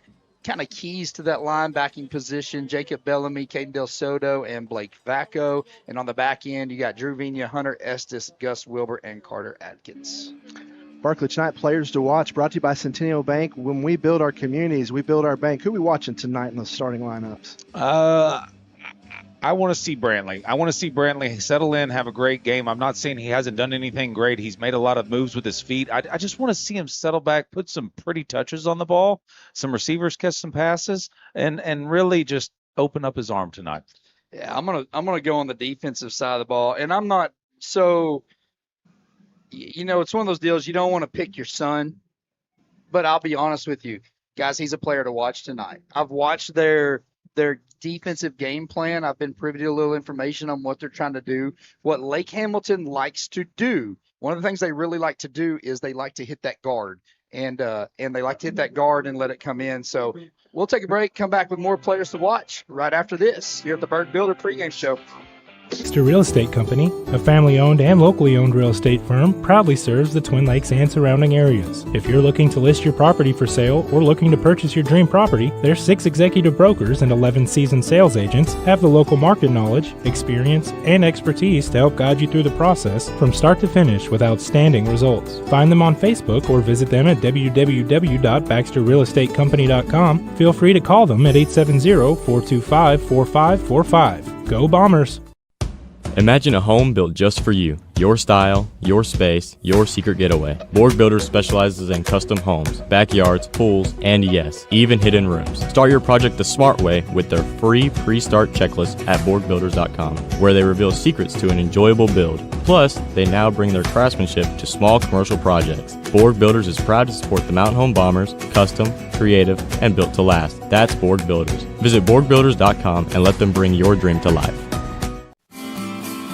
kind of keys to that linebacking position: Jacob Bellamy, Caden Del Soto, and Blake Vacco. And on the back end, you got Drew Vigna, Hunter Estes, Gus Wilbur, and Carter Atkins. Barkley, tonight, players to watch, brought to you by Centennial Bank. When we build our communities, we build our bank. Who are we watching tonight in the starting lineups? I want to see Brantley. I want to see Brantley settle in, have a great game. I'm not saying he hasn't done anything great. He's made a lot of moves with his feet. I just want to see him settle back, put some pretty touches on the ball, some receivers catch some passes, and really just open up his arm tonight. Yeah, I'm gonna go on the defensive side of the ball, and I'm not so. It's one of those deals you don't want to pick your son, but I'll be honest with you, guys. He's a player to watch tonight. I've watched their their defensive game plan. I've been privy to a little information on what they're trying to do, what Lake Hamilton likes to do. One of the things they really like to do is they like to hit that guard, and they like to hit that guard and let it come in. So we'll take a break, come back with more players to watch right after this here at the Bird Builder pregame show. Baxter Real Estate Company, a family-owned and locally owned real estate firm, proudly serves the Twin Lakes and surrounding areas. If you're looking to list your property for sale or looking to purchase your dream property, their 6 executive brokers and 11 seasoned sales agents have the local market knowledge, experience, and expertise to help guide you through the process from start to finish with outstanding results. Find them on Facebook or visit them at www.baxterrealestatecompany.com. Feel free to call them at 870-425-4545. Go Bombers! Imagine a home built just for you. Your style, your space, your secret getaway. Borg Builders specializes in custom homes, backyards, pools, and yes, even hidden rooms. Start your project the smart way with their free pre-start checklist at BorgBuilders.com, where they reveal secrets to an enjoyable build. Plus, they now bring their craftsmanship to small commercial projects. Borg Builders is proud to support the Mountain Home Bombers, custom, creative, and built to last. That's Borg Builders. Visit BorgBuilders.com and let them bring your dream to life.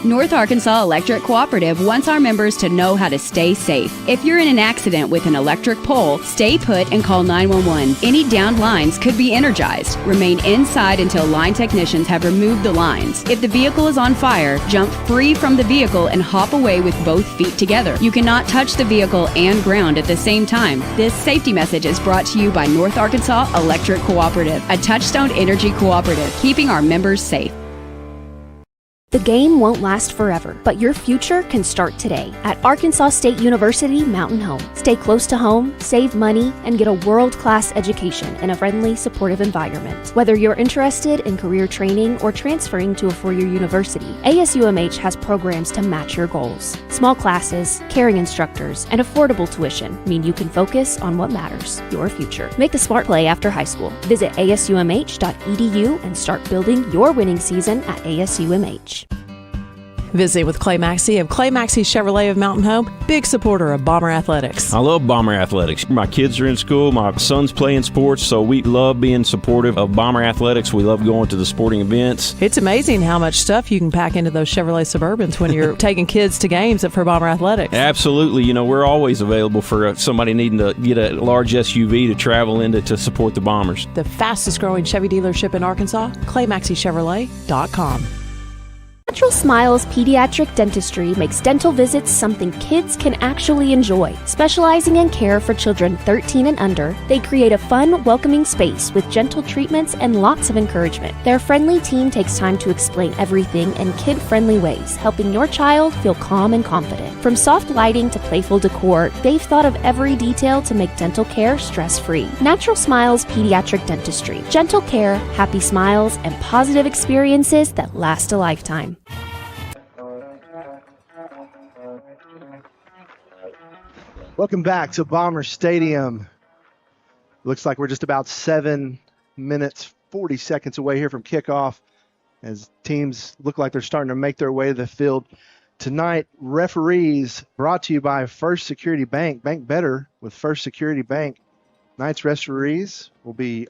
North Arkansas Electric Cooperative wants our members to know how to stay safe. If you're in an accident with an electric pole, stay put and call 911. Any downed lines could be energized. Remain inside until line technicians have removed the lines. If the vehicle is on fire, jump free from the vehicle and hop away with both feet together. You cannot touch the vehicle and ground at the same time. This safety message is brought to you by North Arkansas Electric Cooperative, a Touchstone Energy cooperative, keeping our members safe. The game won't last forever, but your future can start today at Arkansas State University Mountain Home. Stay close to home, save money, and get a world-class education in a friendly, supportive environment. Whether you're interested in career training or transferring to a four-year university, ASUMH has programs to match your goals. Small classes, caring instructors, and affordable tuition mean you can focus on what matters, your future. Make the smart play after high school. Visit asumh.edu and start building your winning season at ASUMH. Visiting with Clay Maxey of Clay Maxey Chevrolet of Mountain Home, big supporter of Bomber Athletics. I love Bomber Athletics. My kids are in school, my son's playing sports, so we love being supportive of Bomber Athletics. We love going to the sporting events. It's amazing how much stuff you can pack into those Chevrolet Suburbans when you're taking kids to games for Bomber Athletics. Absolutely. You know, we're always available for somebody needing to get a large SUV to travel into to support the Bombers. The fastest growing Chevy dealership in Arkansas, ClayMaxeyChevrolet.com. Natural Smiles Pediatric Dentistry makes dental visits something kids can actually enjoy. Specializing in care for children 13 and under, they create a fun, welcoming space with gentle treatments and lots of encouragement. Their friendly team takes time to explain everything in kid-friendly ways, helping your child feel calm and confident. From soft lighting to playful decor, they've thought of every detail to make dental care stress-free. Natural Smiles Pediatric Dentistry. Gentle care, happy smiles, and positive experiences that last a lifetime. Welcome back to Bomber Stadium. Looks like we're just about 7 minutes, 40 seconds away here from kickoff as teams look like they're starting to make their way to the field. Tonight, referees brought to you by First Security Bank. Bank better with First Security Bank. Tonight's referees will be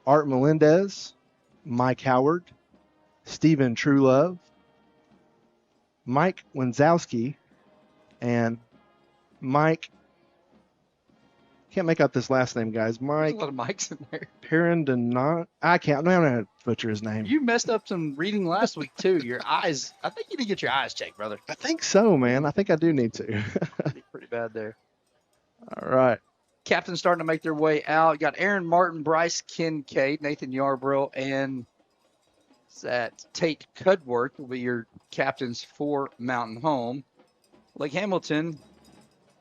Art Melendez, Mike Howard, Stephen Truelove, Mike Wenzowski, and Mike, can't make out this last name, guys. Mike. There's a lot of Mikes in there. Perrindenant. I can't. I'm going to butcher his name. You messed up some reading last week, too. Your eyes. I think you need to get your eyes checked, brother. I think so, man. I think I do need to. Pretty bad there. All right. Captains starting to make their way out. You got Aaron Martin, Bryce Kincaid, Nathan Yarbrough, and that Tate Cudworth will be your captains for Mountain Home. Lake Hamilton,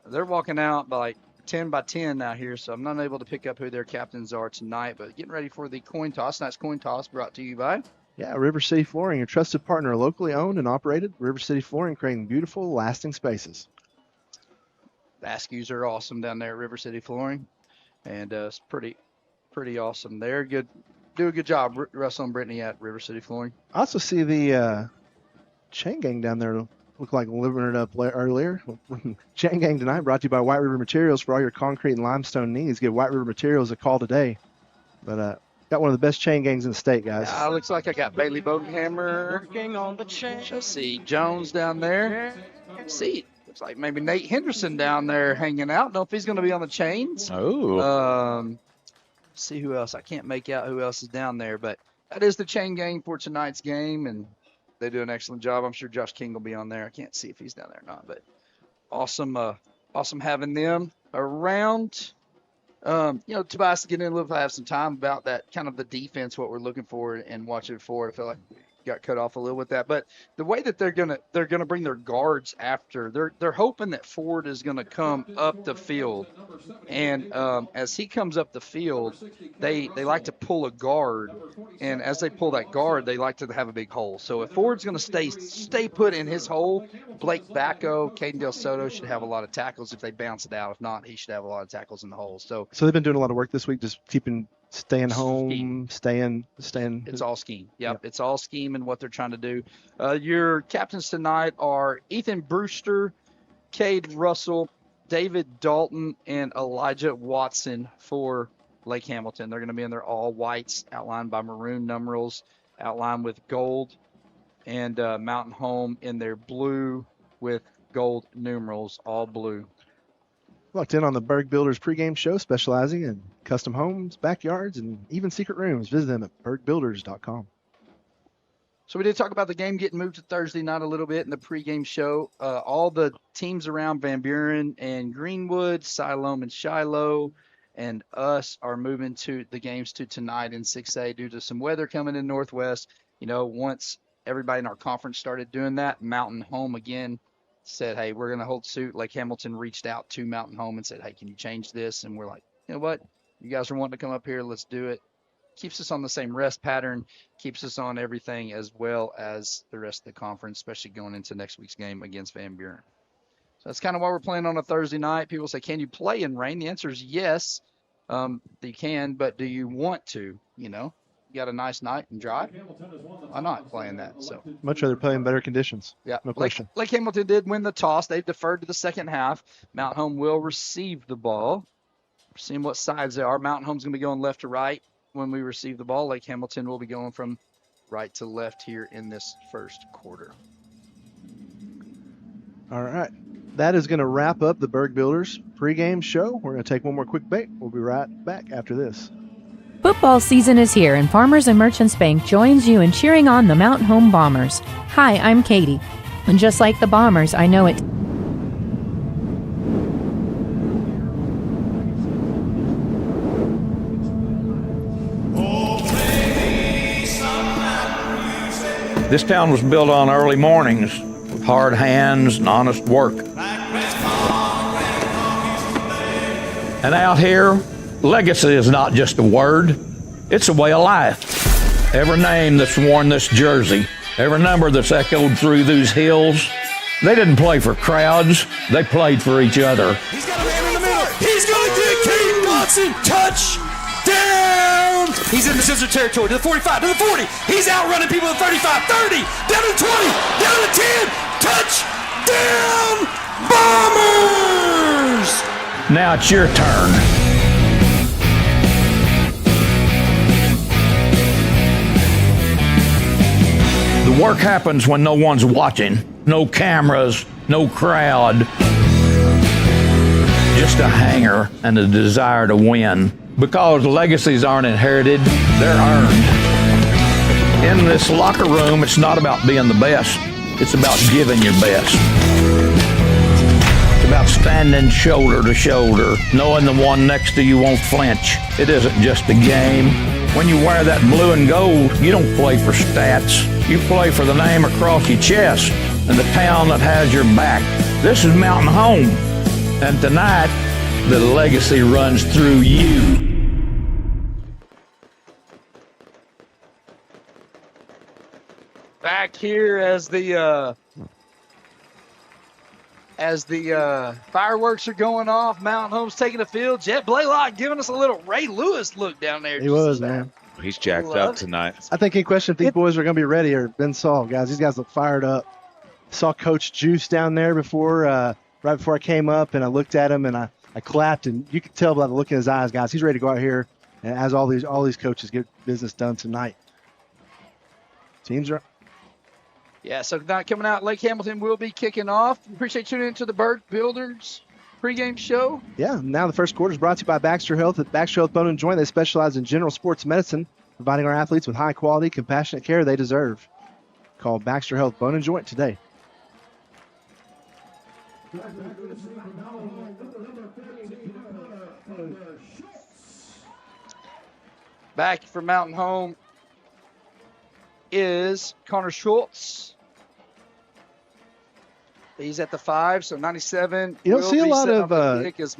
they're walking out by like 10 by 10 out here, so I'm not able to pick up who their captains are tonight, but getting ready for the coin toss. Tonight's coin toss brought to you by River City Flooring, your trusted partner, locally owned and operated. River City Flooring, creating beautiful, lasting spaces. the Askews are awesome down there at River City Flooring, and it's pretty awesome there. Do a good job, Russell and Brittany at River City Flooring. I also see the Chain Gang down there look like living it up earlier. Chain Gang tonight brought to you by White River Materials for all your concrete and limestone needs. Give White River Materials a call today. But Got one of the best chain gangs in the state, guys. Looks like I got Bailey Bodenhammer. Working on the chain. Let's see, Jones down there. Let's see, looks like maybe Nate Henderson down there hanging out. Don't know if he's going to be on the chains. Oh. See who else. I can't make out who else is down there, but that is the chain gang for tonight's game, and they do an excellent job. I'm sure Josh King will be on there. I can't see if he's down there or not, but awesome having them around. Tobias, getting in a little bit, I have some time about that, kind of the defense, what we're looking for and watching for. I feel like we got cut off a little with that, but the way that they're gonna bring their guards after, they're hoping that Ford is gonna come up the field, and as he comes up the field, they like to pull a guard, and as they pull that guard, they like to have a big hole. So if Ford's gonna stay put in his hole, Blake Bacco, Caden Del Soto should have a lot of tackles if they bounce it out. If not, he should have a lot of tackles in the hole. So they've been doing a lot of work this week, just staying home, staying. It's all scheme. Yep. It's all scheme and what they're trying to do. Your captains tonight are Ethan Brewster, Cade Russell, David Dalton, and Elijah Watson for Lake Hamilton. They're going to be in their all whites, outlined by maroon numerals, outlined with gold, and Mountain Home in their blue with gold numerals, all blue. Locked in on the Berg Builders pregame show, specializing in custom homes, backyards, and even secret rooms. Visit them at bergbuilders.com. So we did talk about the game getting moved to Thursday night a little bit in the pregame show. All the teams around Van Buren and Greenwood, Siloam and Shiloh, and us are moving to the games to tonight in 6A due to some weather coming in Northwest. Once everybody in our conference started doing that, Mountain Home again said, hey, we're going to hold suit. Lake Hamilton reached out to Mountain Home and said, hey, can you change this? And we're like, you know what? You guys are wanting to come up here. Let's do it. Keeps us on the same rest pattern, keeps us on everything as well as the rest of the conference, especially going into next week's game against Van Buren. So that's kind of why we're playing on a Thursday night. People say, can you play in rain? The answer is yes, you can, but do you want to? You got a nice night and dry. Why not playing that? So much rather play in better conditions. Yeah, no question. Lake Hamilton did win the toss. They've deferred to the second half. Mountain Home will receive the ball. We're seeing what sides they are. Mountain Home's going to be going left to right when we receive the ball. Lake Hamilton will be going from right to left here in this first quarter. All right. That is going to wrap up the Berg Builders pregame show. We're going to take one more quick break. We'll be right back after this. Football season is here, and Farmers and Merchants Bank joins you in cheering on the Mountain Home Bombers. Hi, I'm Katie, and just like the Bombers, I know it. This town was built on early mornings with hard hands and honest work. And out here, legacy is not just a word, it's a way of life. Every name that's worn this jersey, every number that's echoed through these hills, they didn't play for crowds, they played for each other. He's got a man in the middle. He's going to get Caden Watson. Touchdown! He's in the scissor territory to the 45, to the 40. He's outrunning people at 35, 30, down to 20, down to 10. Touchdown! Bombers! Now it's your turn. The work happens when no one's watching. No cameras, no crowd. Just a hanger and a desire to win. Because legacies aren't inherited, they're earned. In this locker room, it's not about being the best. It's about giving your best. It's about standing shoulder to shoulder, knowing the one next to you won't flinch. It isn't just a game. When you wear that blue and gold, you don't play for stats. You play for the name across your chest and the town that has your back. This is Mountain Home. And tonight, the legacy runs through you. Back here as the fireworks are going off, Mountain Home's taking the field. Jet Blaylock giving us a little Ray Lewis look down there. He was, man. He's jacked up tonight. I think any question if these boys are going to be ready or Ben Saul, guys. These guys look fired up. Saw Coach Juice down there before, right before I came up, and I looked at him and I clapped, and you could tell by the look in his eyes, guys, he's ready to go out here And as all these coaches get business done tonight. Teams are. Yeah, so tonight coming out, Lake Hamilton will be kicking off. Appreciate tuning into the Bird Builders pregame show. Yeah, now the first quarter is brought to you by Baxter Health. At Baxter Health Bone and Joint, they specialize in general sports medicine, providing our athletes with high quality, compassionate care they deserve. Call Baxter Health Bone and Joint today. Back for Mountain Home is Connor Schultz. He's at the 5, so 97. You don't see a lot of kick is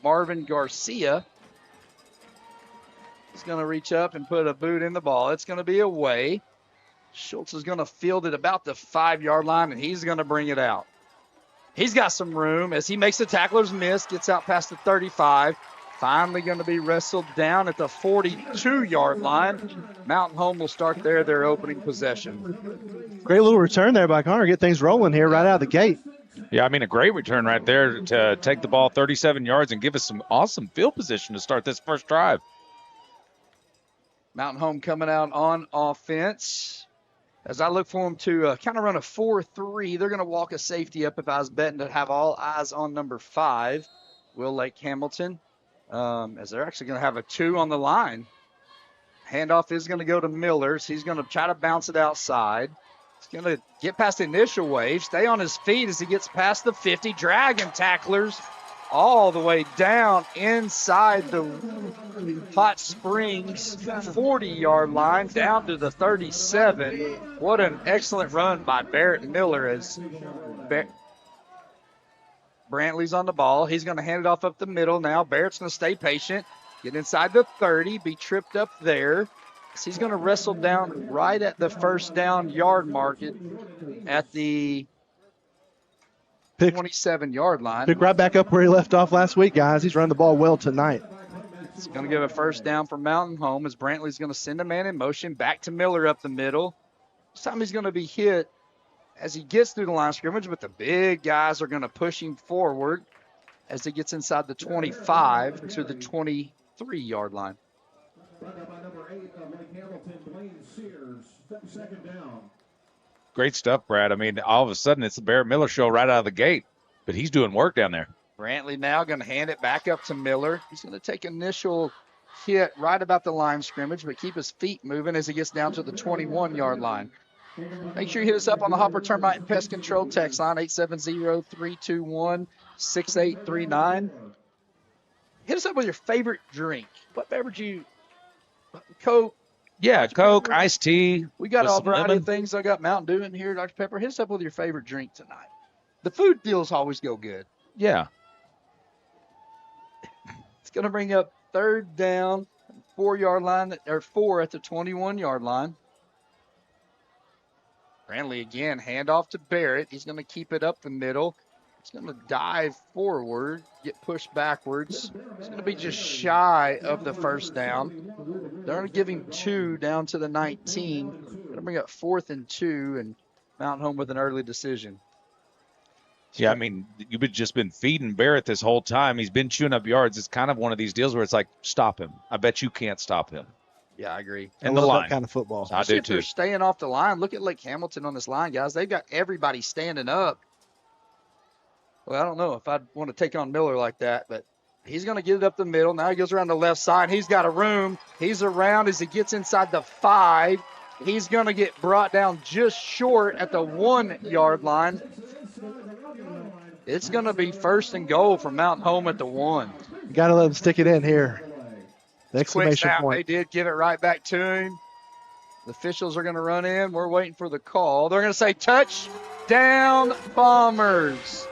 Marvin Garcia. He's going to reach up and put a boot in the ball. It's going to be away. Schultz is going to field it about the 5-yard line, and he's going to bring it out. He's got some room as he makes the tackler's miss, gets out past the 35. Finally going to be wrestled down at the 42-yard line. Mountain Home will start there, their opening possession. Great little return there by Connor. Get things rolling here right out of the gate. Yeah, I mean, a great return right there to take the ball 37 yards and give us some awesome field position to start this first drive. Mountain Home coming out on offense. As I look for them to kind of run a 4-3, they're going to walk a safety up if I was betting to have all eyes on number 5, Will Lake Hamilton. As they're actually going to have a 2 on the line. Handoff is going to go to Millers. He's going to try to bounce it outside. He's going to get past the initial wave, stay on his feet as he gets past the 50. Dragon tacklers all the way down inside the Hot Springs 40-yard line down to the 37. What an excellent run by Barrett Miller as Brantley's on the ball. He's going to hand it off up the middle now. Barrett's going to stay patient, get inside the 30, be tripped up there. So he's going to wrestle down right at the first down yard market at the 27-yard line. Pick right back up where he left off last week, guys. He's running the ball well tonight. He's going to give a first down for Mountain Home as Brantley's going to send a man in motion back to Miller up the middle. This time he's going to be hit as he gets through the line of scrimmage, but the big guys are going to push him forward as he gets inside the 25 to the 23-yard line. Great stuff, Brad. I mean, all of a sudden it's the Barrett Miller show right out of the gate, but he's doing work down there. Brantley now going to hand it back up to Miller. He's going to take initial hit right about the line of scrimmage, but keep his feet moving as he gets down to the 21-yard line. Make sure you hit us up on the Hopper Termite and Pest Control text line, 870-321-6839. Hit us up with your favorite drink. What beverage you... Coke? Yeah, Coke, iced tea. We got all some variety lemon. of things. I got Mountain Dew in here, Dr. Pepper. Hit us up with your favorite drink tonight. The food deals always go good. Yeah. It's going to bring up third down, 4-yard line, or 4 at the 21-yard line. Brantley again, handoff to Barrett. He's going to keep it up the middle. He's going to dive forward, get pushed backwards. He's going to be just shy of the first down. They're going to give him 2 down to the 19. Going to bring up 4th and 2, and Mountain Home with an early decision. Yeah, I mean, you've just been feeding Barrett this whole time. He's been chewing up yards. It's kind of one of these deals where it's like, stop him. I bet you can't stop him. Yeah, I agree. And the line. That kind of football. I do If they're too. staying off the line, look at Lake Hamilton on this line, guys. They've got everybody standing up. Well, I don't know if I'd want to take on Miller like that, but he's going to get it up the middle. Now he goes around the left side. He's got a room. He's around as he gets inside the 5. He's going to get brought down just short at the 1-yard line. It's going to be 1st and goal for Mountain Home at the 1. You got to let him stick it in here. The Quick exclamation snap. point. They did give it right back to him. The officials are going to run in. We're waiting for the call. They're going to say touchdown Bombers.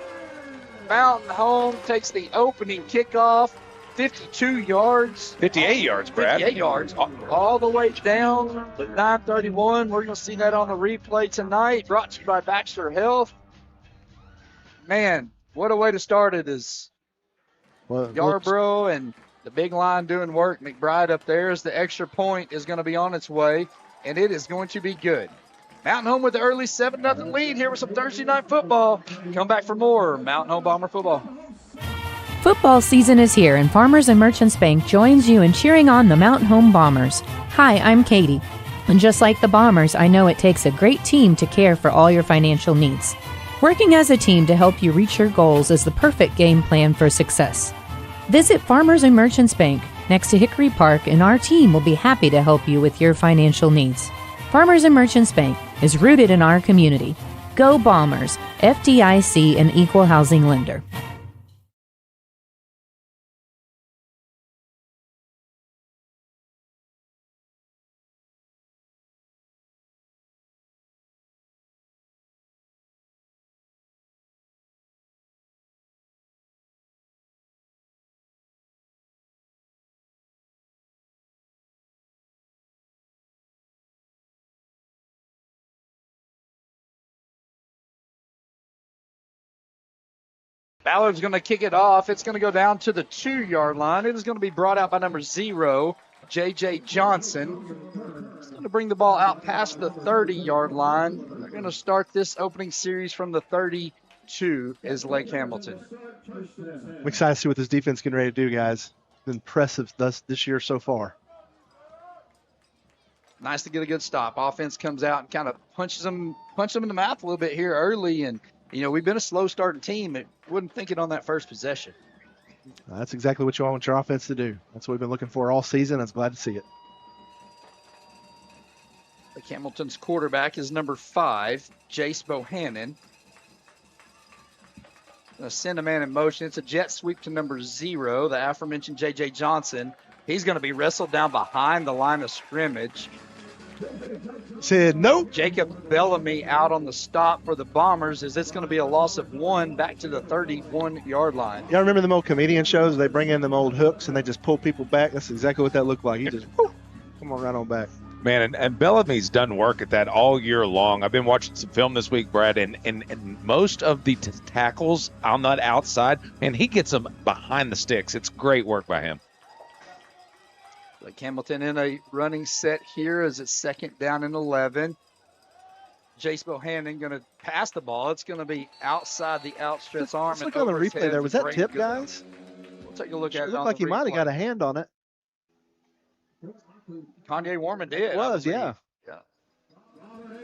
Mountain Home takes the opening kickoff, 52 yards. 58 yards, Brad. 58 yards, all the way down to 9:31. We're going to see that on the replay tonight, brought to you by Baxter Health. Man, what a way to start it is Yarborough and the big line doing work. McBride up there as the extra point is going to be on its way, and it is going to be good. Mountain Home with the early 7-0 lead here with some Thursday night football. Come back for more Mountain Home Bomber football. Football season is here, and Farmers and Merchants Bank joins you in cheering on the Mountain Home Bombers. Hi, I'm Katie. And just like the Bombers, I know it takes a great team to care for all your financial needs. Working as a team to help you reach your goals is the perfect game plan for success. Visit Farmers and Merchants Bank next to Hickory Park, and our team will be happy to help you with your financial needs. Farmers and Merchants Bank is rooted in our community. Go Bombers, FDIC, an equal housing lender. Ballard's going to kick it off. It's going to go down to the 2-yard line. It is going to be brought out by number 0, J.J. Johnson. He's going to bring the ball out past the 30-yard line. They're going to start this opening series from the 32 is Lake Hamilton. I'm excited to see what this defense is getting ready to do, guys. Been impressive this year so far. Nice to get a good stop. Offense comes out and kind of punches them in the mouth a little bit here early. And, you know, we've been a slow starting team. It wouldn't think it on that first possession. That's exactly what you want your offense to do. That's what we've been looking for all season. I was glad to see it. Lake Hamilton's quarterback is number 5, Jace Bohannon. Going to send a man in motion. It's a jet sweep to number 0, the aforementioned J.J. Johnson. He's going to be wrestled down behind the line of scrimmage. Said nope. Jacob Bellamy out on the stop for the Bombers as it's going to be a loss of 1 back to the 31-yard line. Y'all remember them old comedian shows? They bring in them old hooks and they just pull people back. That's exactly what that looked like. He just, come on, right on back. Man, and Bellamy's done work at that all year long. I've been watching some film this week, Brad, and most of the tackles on that outside, and he gets them behind the sticks. It's great work by him. Lake Hamilton in a running set here as it's 2nd down and 11. Jace Bohannon going to pass the ball. It's going to be outside the outstretched arm. Let's look on the replay there. Was that tip, guys? We'll take a look at it. It looked like he might have got a hand on it. Kanye Warman did. It was, yeah.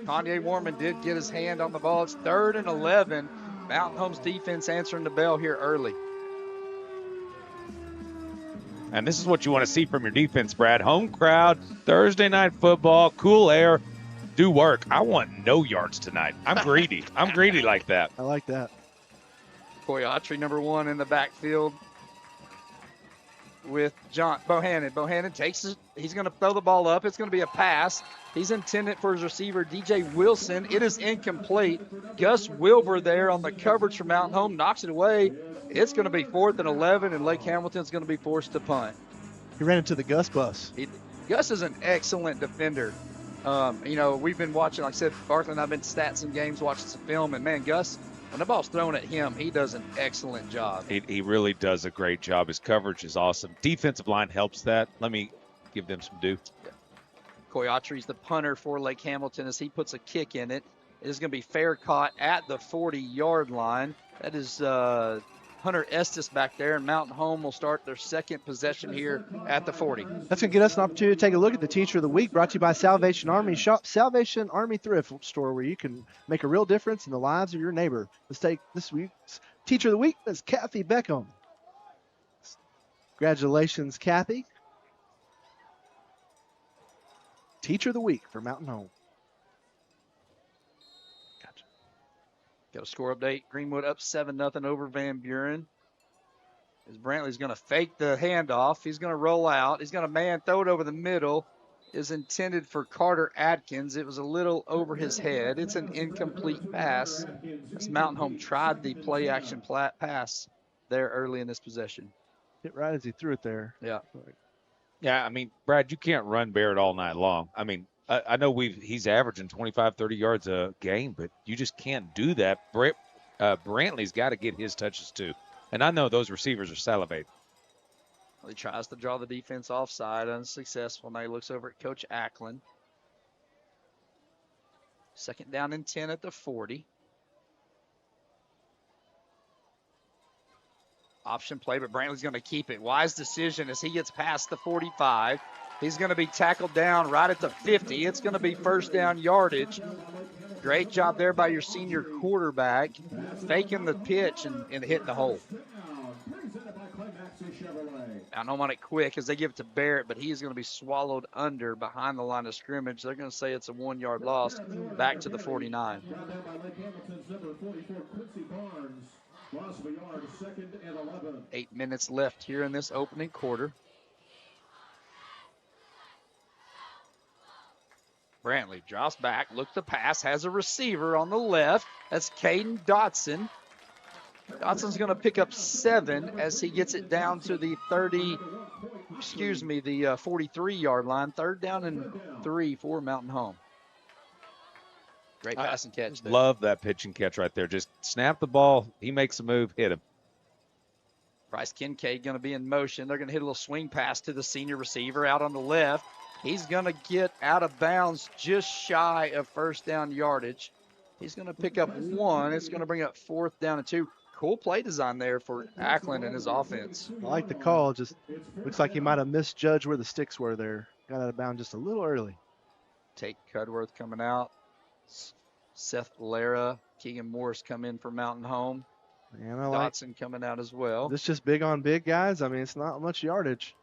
Kanye Warman did get his hand on the ball. It's 3rd and 11. Mountain Home's defense answering the bell here early. And this is what you want to see from your defense, Brad. Home crowd, Thursday night football, cool air, do work. I want no yards tonight. I'm greedy. I'm greedy like that. I like that. Coy Autry, number 1 in the backfield with John Bohannon. Bohannon takes it. He's going to throw the ball up. It's going to be a pass. He's intended for his receiver, DJ Wilson. It is incomplete. Gus Wilbur there on the coverage for Mountain Home knocks it away. It's going to be 4th and 11, and Lake Hamilton's going to be forced to punt. He ran into the Gus bus. Gus is an excellent defender. You know, we've been watching, like I said, Barkley and I have been stats some games, watching some film, and, man, Gus, when the ball's thrown at him, he does an excellent job. He really does a great job. His coverage is awesome. Defensive line helps that. Let me give them some due. Coy Autry's the punter for Lake Hamilton as he puts a kick in it. It is going to be fair caught at the 40-yard line. That is Hunter Estes back there, and Mountain Home will start their 2nd possession here at the 40. That's going to get us an opportunity to take a look at the Teacher of the Week, brought to you by Salvation Army. Shop Salvation Army Thrift Store, where you can make a real difference in the lives of your neighbor. Let's take this week's Teacher of the Week. That's Kathy Beckham. Congratulations, Kathy. Teacher of the Week for Mountain Home. Got a score update. Greenwood up 7-0 over Van Buren. As Brantley's going to fake the handoff. He's going to roll out. He's going to throw it over the middle. Is intended for Carter Atkins. It was a little over his head. It's an incomplete pass. As Mountain Home tried the play action pass there early in this possession. Hit right as he threw it there. Yeah. Yeah, I mean, Brad, you can't run Barrett all night long. I mean, I know he's averaging 25, 30 yards a game, but you just can't do that. Brantley's got to get his touches too. And I know those receivers are salivating. Well, he tries to draw the defense offside, unsuccessful. Now he looks over at Coach Ackland. 2nd down and 10 at the 40. Option play, but Brantley's going to keep it. Wise decision as he gets past the 45. He's going to be tackled down right at the 50. It's going to be first down yardage. Great job there by your senior quarterback, faking the pitch and hitting the hole. Now, home on it quick as they give it to Barrett, but he's going to be swallowed under behind the line of scrimmage. They're going to say it's a 1-yard loss back to the 49. 8 minutes left here in this opening quarter. Brantley drops back, looks to pass, has a receiver on the left. That's Caden Dotson. Dotson's going to pick up 7 as he gets it down to the 43-yard line. Third down and 3 for Mountain Home. Great pass and catch there. Love that pitch and catch right there. Just snap the ball. He makes a move, hit him. Bryce Kincaid going to be in motion. They're going to hit a little swing pass to the senior receiver out on the left. He's going to get out of bounds just shy of first down yardage. He's going to pick up 1. It's going to bring up 4th down and 2. Cool play design there for Ackland and his offense. I like the call. Just looks like he might have misjudged where the sticks were there. Got out of bounds just a little early. Tate Cudworth coming out. Seth Lara, Keegan Morris come in for Mountain Home. And Dotson coming out as well. This just big on big guys. I mean, it's not much yardage.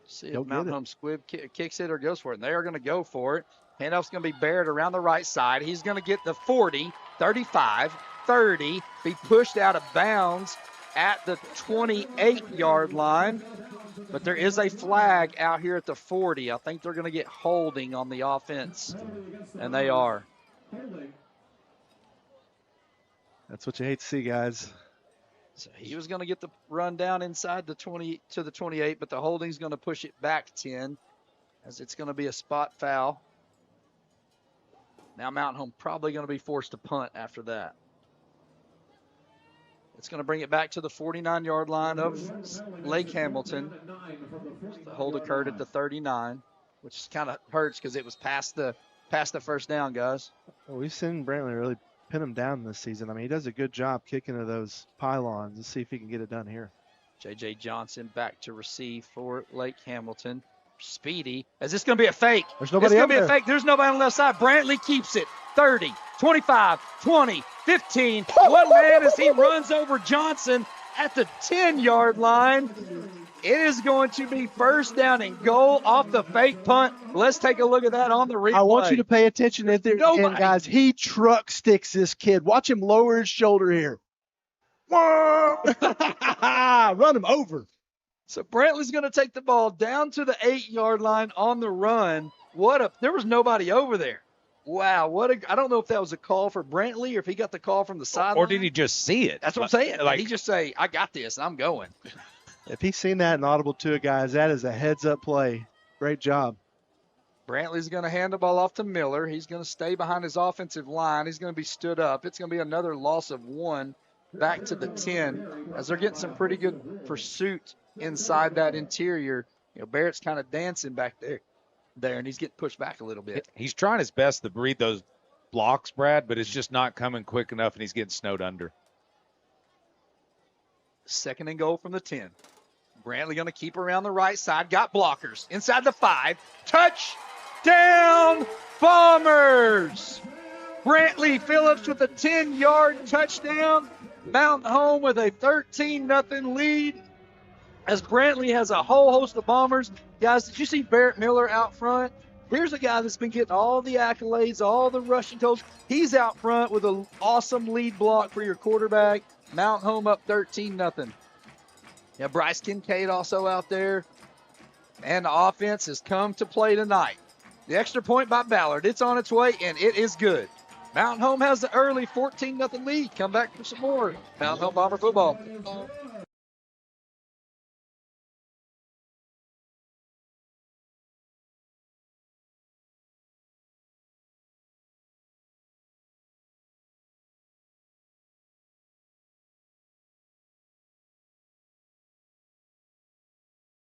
See if Mountain Home Squib kicks it or goes for it. And they are going to go for it. Handoff's going to be Barrett around the right side. He's going to get the 40, 35, 30, be pushed out of bounds at the 28-yard line. But there is a flag out here at the 40. I think they're going to get holding on the offense. And they are. That's what you hate to see, guys. So he was going to get the run down inside the 20 to the 28, but the holding's going to push it back 10 as it's going to be a spot foul. Now Mountain Home probably going to be forced to punt after that. It's going to bring it back to the 49-yard line of Lake Hamilton. The hold occurred at the 39, which kind of hurts because it was past the first down, guys. Well, we've seen Brantley really pin him down this season. I mean, he does a good job kicking to those pylons. Let's see if he can get it done here. J.J. Johnson back to receive for Lake Hamilton. Speedy. Is this going to be a fake? There's nobody It's going up to be there. a fake. There's nobody on the left side. Brantley keeps it. 30, 25, 20, 15. One man as he runs over Johnson at the 10-yard line. It is going to be first down and goal off the fake punt. Let's take a look at that on the replay. I want you to pay attention if there again, guys. He truck sticks this kid. Watch him lower his shoulder here. Run him over. So Brantley's going to take the ball down to the 8-yard line on the run. There was nobody over there. Wow, I don't know if that was a call for Brantley or if he got the call from the sideline. Or did he just see it? That's what I'm saying. Like he just say, I got this, and I'm going. If he's seen that and audible to it, guys, that is a heads-up play. Great job. Brantley's going to hand the ball off to Miller. He's going to stay behind his offensive line. He's going to be stood up. It's going to be another loss of 1 back to the 10 as they're getting some pretty good pursuit inside that interior. You know, Barrett's kind of dancing back there, and he's getting pushed back a little bit. He's trying his best to read those blocks, Brad, but it's just not coming quick enough, and he's getting snowed under. Second and goal from the 10. Brantley going to keep around the right side. Got blockers. Inside the 5. Touchdown, Bombers! Brantley Phillips with a 10-yard touchdown. Mountain Home with a 13-0 lead. As Brantley has a whole host of Bombers. Guys, did you see Barrett Miller out front? Here's a guy that's been getting all the accolades, all the rushing totals. He's out front with an awesome lead block for your quarterback. Mountain Home up 13-0. Yeah, Bryce Kincaid also out there. And the offense has come to play tonight. The extra point by Ballard. It's on its way, and it is good. Mountain Home has the early 14-0 lead. Come back for some more Mountain Home Bomber football.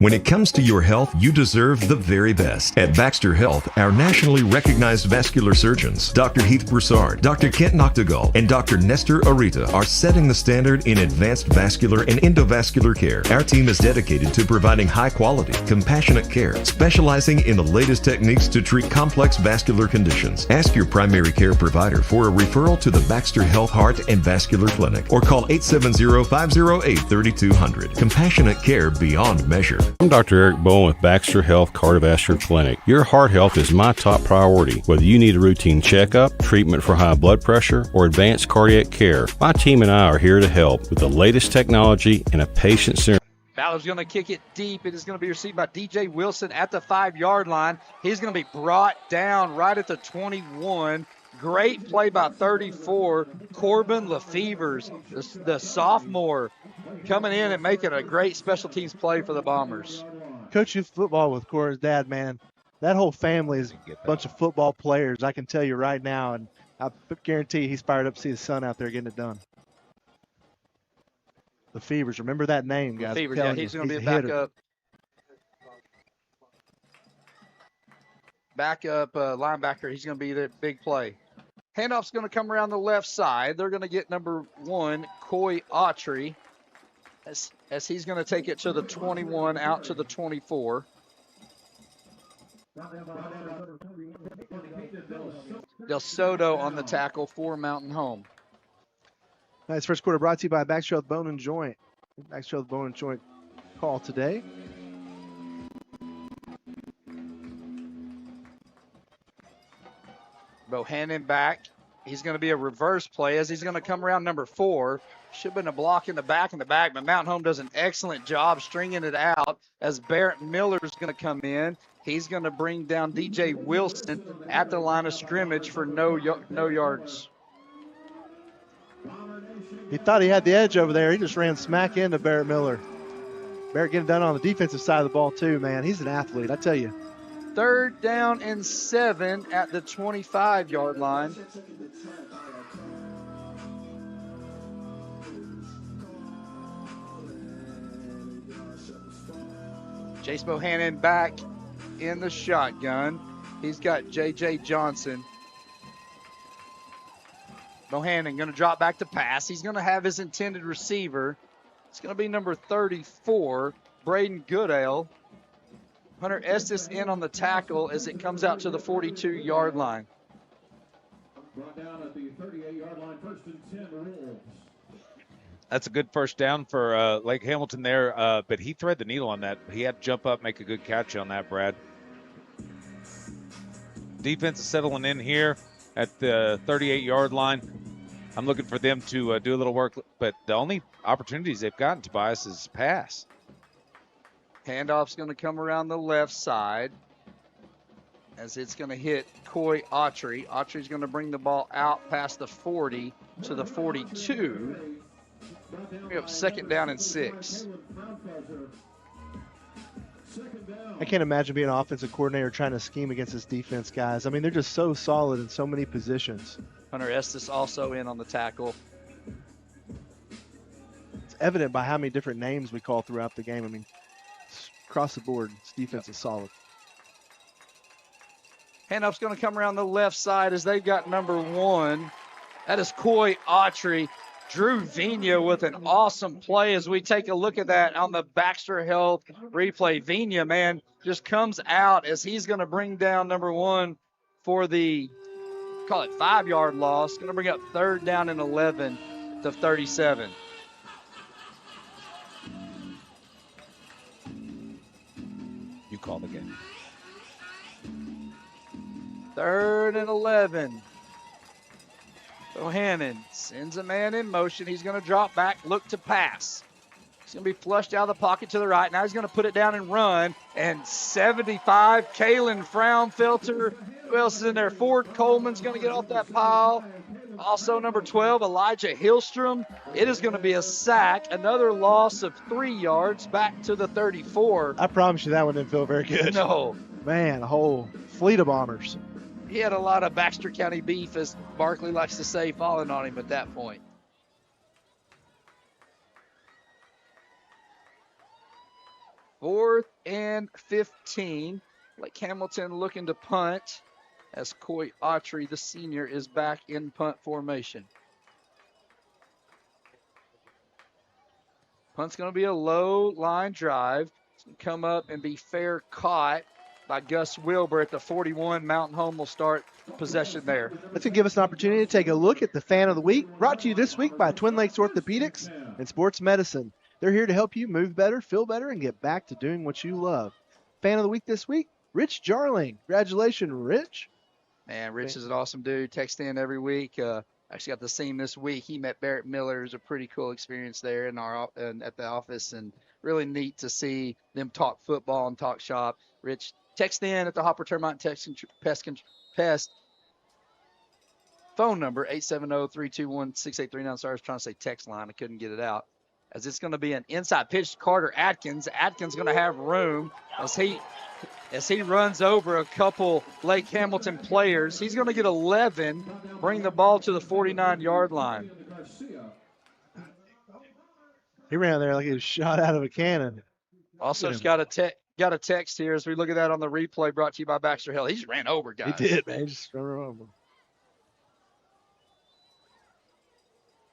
When it comes to your health, you deserve the very best. At Baxter Health, our nationally recognized vascular surgeons, Dr. Heath Broussard, Dr. Kent Noctegal, and Dr. Nestor Arita, are setting the standard in advanced vascular and endovascular care. Our team is dedicated to providing high-quality, compassionate care, specializing in the latest techniques to treat complex vascular conditions. Ask your primary care provider for a referral to the Baxter Health Heart and Vascular Clinic or call 870-508-3200. Compassionate care beyond measure. I'm Dr. Eric Bowen with Baxter Health Cardiovascular Clinic. Your heart health is my top priority. Whether you need a routine checkup, treatment for high blood pressure, or advanced cardiac care, my team and I are here to help with the latest technology and a patient-centered. Ballard's going to kick it deep. It is going to be received by DJ Wilson at the 5-yard line. He's going to be brought down right at the 21. Great play by 34, Corbin Lefevers, the sophomore, coming in and making a great special teams play for the Bombers. Coaching football with Cora's dad, man, that whole family is a bunch of football players, I can tell you right now, and I guarantee he's fired up to see his son out there getting it done. Lefevers, remember that name, guys. Lefevers, yeah, he's going to be a backup. Backup linebacker, he's going to be the big play. Handoff's going to come around the left side. They're going to get number 1, Coy Autry, as he's going to take it to the 21, out to the 24. Del Soto on the tackle for Mountain Home. Nice first quarter brought to you by Baxter Health Bone and Joint. Baxter Health Bone and Joint call today. Bohannon back. He's going to be a reverse play as he's going to come around number 4. Should have been a block in the back, but Mountain Home does an excellent job stringing it out as Barrett Miller's going to come in. He's going to bring down DJ Wilson at the line of scrimmage for no yards. He thought he had the edge over there. He just ran smack into Barrett Miller. Barrett getting done on the defensive side of the ball too, man. He's an athlete, I tell you. 3rd down and 7 at the 25-yard line. Chase Bohannon back in the shotgun. He's got J.J. Johnson. Bohannon going to drop back to pass. He's going to have his intended receiver. It's going to be number 34, Braden Goodale. Hunter Estes in on the tackle as it comes out to the 42-yard line. Brought down at the 38-yard line, 1st and 10 Wolves. That's a good first down for Lake Hamilton there, but he threaded the needle on that. He had to jump up, make a good catch on that, Brad. Defense is settling in here at the 38-yard line. I'm looking for them to do a little work, but the only opportunities they've gotten, Tobias, is pass. Handoff's going to come around the left side as it's going to hit Coy Autry. Autry's going to bring the ball out past the 40 to the 42. We have 2nd down and 6. I can't imagine being an offensive coordinator trying to scheme against this defense, guys. I mean, they're just so solid in so many positions. Hunter Estes also in on the tackle. It's evident by how many different names we call throughout the game. I mean, across the board, this defense is solid. Handoff's going to come around the left side as they've got number 1. That is Coy Autry. Drew Vigna with an awesome play as we take a look at that on the Baxter Health replay. Vigna, man, just comes out as he's going to bring down number 1 for the, call it 5-yard loss. Going to bring up 3rd down and 11 to 37. You call the game. 3rd and 11. Bohannon sends a man in motion. He's going to drop back, look to pass. He's going to be flushed out of the pocket to the right. Now he's going to put it down and run. And 75, Kalen Fraunfelter. Who else is in there? Ford Coleman's going to get off that pile. Also number 12, Elijah Hillstrom. It is going to be a sack. Another loss of 3 yards back to the 34. I promise you that one didn't feel very good. No. Man, a whole fleet of Bombers. He had a lot of Baxter County beef, as Barkley likes to say, falling on him at that point. 4th and 15. Lake Hamilton looking to punt as Coy Autry, the senior, is back in punt formation. Punt's going to be a low line drive. It's going to come up and be fair caught by Gus Wilbur at the 41. Mountain Home will start possession there. That's going to give us an opportunity to take a look at the Fan of the Week, brought to you this week by Twin Lakes Orthopedics and Sports Medicine. They're here to help you move better, feel better, and get back to doing what you love. Fan of the Week this week, Rich Jarling. Congratulations, Rich. Man, Rich is an awesome dude. Text in every week. Actually got to see him this week. He met Barrett Miller. It was a pretty cool experience there at the office, and really neat to see them talk football and talk shop. Rich, text in at the Hopper Termite Pest phone number, 870-321-6839. Sorry, I was trying to say text line. I couldn't get it out. As it's going to be an inside pitch to Carter Atkins. Atkins going to have room as he runs over a couple Lake Hamilton players. He's going to get 11, bring the ball to the 49-yard line. He ran there like he was shot out of a cannon. Also, got a text here as we look at that on the replay brought to you by Baxter Hill. He just ran over, guys. He did, man. He just ran over.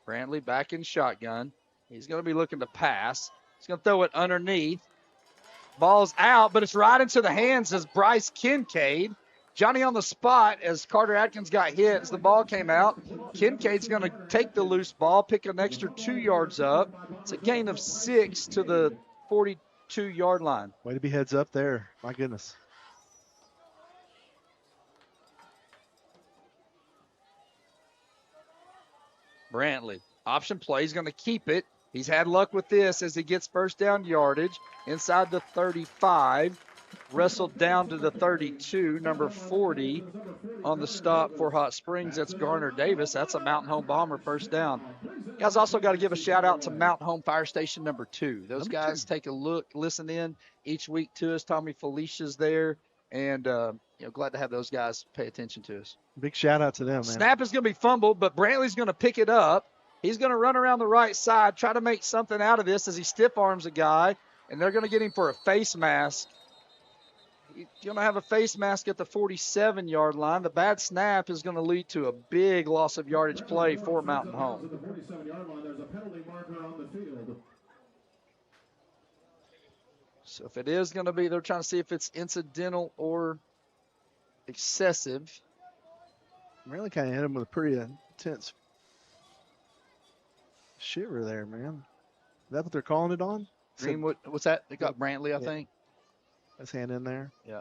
Brantley back in shotgun. He's going to be looking to pass. He's going to throw it underneath. Ball's out, but it's right into the hands of Bryce Kincaid. Johnny on the spot as Carter Atkins got hit as the ball came out. Kincaid's going to take the loose ball, pick an extra 2 yards up. It's a gain of 6 to the 42-yard line. Way to be heads up there. My goodness. Brantley, option play. He's going to keep it. He's had luck with this as he gets first down yardage inside the 35. Wrestled down to the 32, number 40 on the stop for Hot Springs. That's Garner Davis. That's a Mountain Home Bomber first down. Guys, also got to give a shout out to Mountain Home Fire Station number 2. Those guys take a look, listen in each week to us. Tommy Felicia's there, and glad to have those guys pay attention to us. Big shout out to them, man. Snap is going to be fumbled, but Brantley's going to pick it up. He's going to run around the right side, try to make something out of this as he stiff arms a guy, and they're going to get him for a face mask. You're going to have a face mask at the 47-yard line. The bad snap is going to lead to a big loss of yardage play for Mountain Home. At the 47-yard line, there's a penalty marker on the field. So if it is going to be, they're trying to see if it's incidental or excessive. Really kind of hit him with a pretty intense shiver there, man. Is that what they're calling it on? Greenwood, what's that? They got Brantley, I think. His hand in there. Yeah.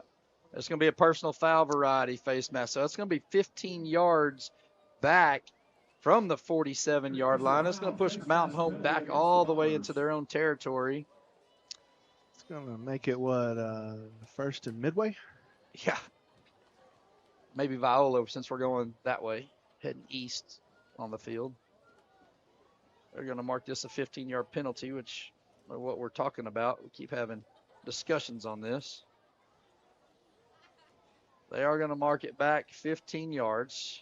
It's going to be a personal foul variety face mask. So it's going to be 15 yards back from the 47-yard line. It's going to push Mountain Home back all the way into their own territory. It's going to make it, first and midway? Yeah. Maybe Viola, since we're going that way, heading east on the field. They're going to mark this a 15-yard penalty, which is what we're talking about. We keep having discussions on this. They are going to mark it back 15 yards.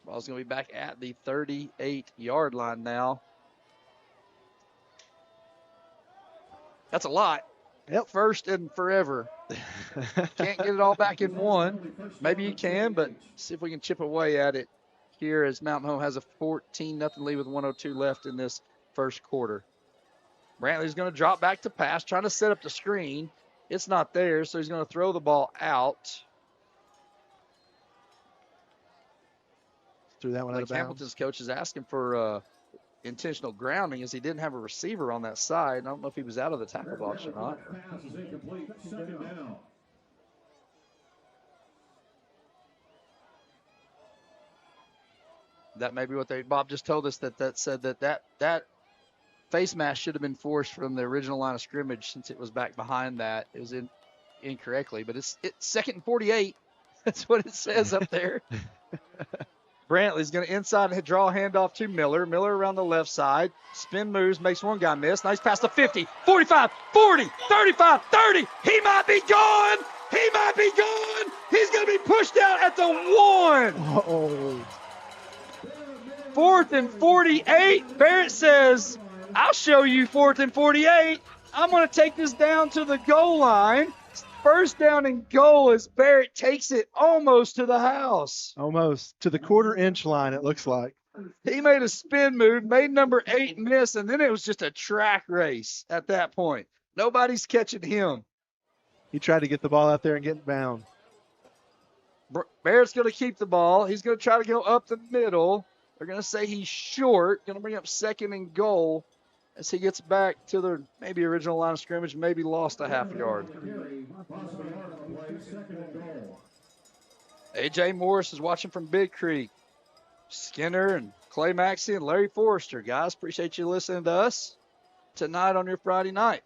Ball's going to be back at the 38-yard line now. That's a lot. Yep. First and forever. Can't get it all back in one. Maybe you can, but see if we can chip away at it here as Mountain Home has a 14-0 lead with 1:02 left in this first quarter. Brantley's going to drop back to pass, trying to set up the screen. It's not there, so he's going to throw the ball out. Threw that one out of bounds. Hamilton's coach is asking for intentional grounding as he didn't have a receiver on that side. I don't know if he was out of the tackle box or not. Pass is incomplete. Second down. That may be what Bob just told us, that said that face mask should have been forced from the original line of scrimmage since it was back behind that. It was incorrectly, but it's second and 48. That's what it says up there. Brantley's going to inside and draw a handoff to Miller. Miller around the left side. Spin moves, makes one guy miss. Nice pass to 50, 45, 40, 35, 30. He might be gone. He might be gone. He's going to be pushed out at the 1. Uh-oh. 4th and 48. Barrett says I'll show you 4th and 48. I'm going to take this down to the goal line. First down and goal as Barrett takes it almost to the house. Almost to the quarter-inch line, it looks like. He made a spin move, made number 8 miss, and then it was just a track race at that point. Nobody's catching him. He tried to get the ball out there and get bound. Barrett's going to keep the ball. He's going to try to go up the middle. They're going to say he's short. Going to bring up 2nd and goal as he gets back to the maybe original line of scrimmage, maybe lost a half yard. A.J. Morris is watching from Big Creek. Skinner and Clay Maxey and Larry Forrester. Guys, appreciate you listening to us tonight on your Friday night.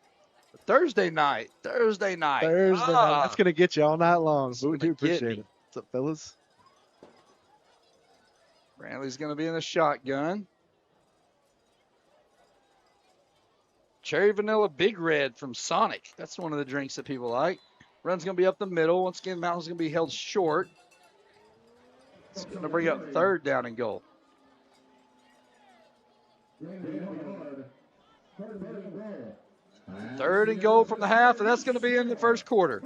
Thursday night. Thursday night. That's going to get you all night long, but we do appreciate it. What's up, fellas? Brantley's going to be in the shotgun. Cherry Vanilla Big Red from Sonic. That's one of the drinks that people like. Run's going to be up the middle. Once again, Mountain's going to be held short. It's going to bring up 3rd down and goal. Third and goal from the half, and that's going to be in the first quarter.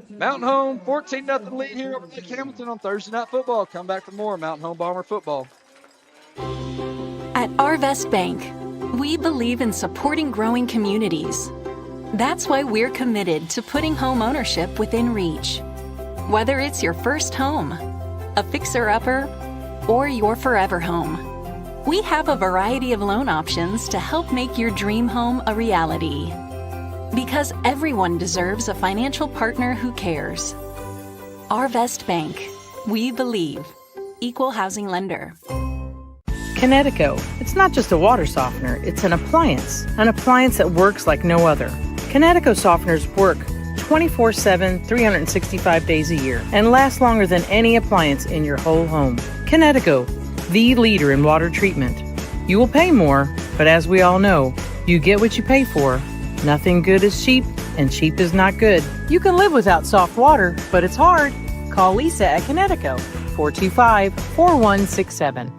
Mountain Home, 14-0 lead here over Lake Hamilton on Thursday Night Football. Come back for more Mountain Home Bomber football. At Arvest Bank, we believe in supporting growing communities. That's why we're committed to putting home ownership within reach. Whether it's your first home, a fixer-upper, or your forever home, we have a variety of loan options to help make your dream home a reality. Because everyone deserves a financial partner who cares. Arvest Bank, we believe. Equal housing lender. Kinetico. It's not just a water softener, it's an appliance that works like no other. Kinetico softeners work 24/7, 365 days a year, and last longer than any appliance in your whole home. Kinetico, the leader in water treatment. You will pay more, but as we all know, you get what you pay for. Nothing good is cheap, and cheap is not good. You can live without soft water, but it's hard. Call Lisa at Kinetico, 425-4167.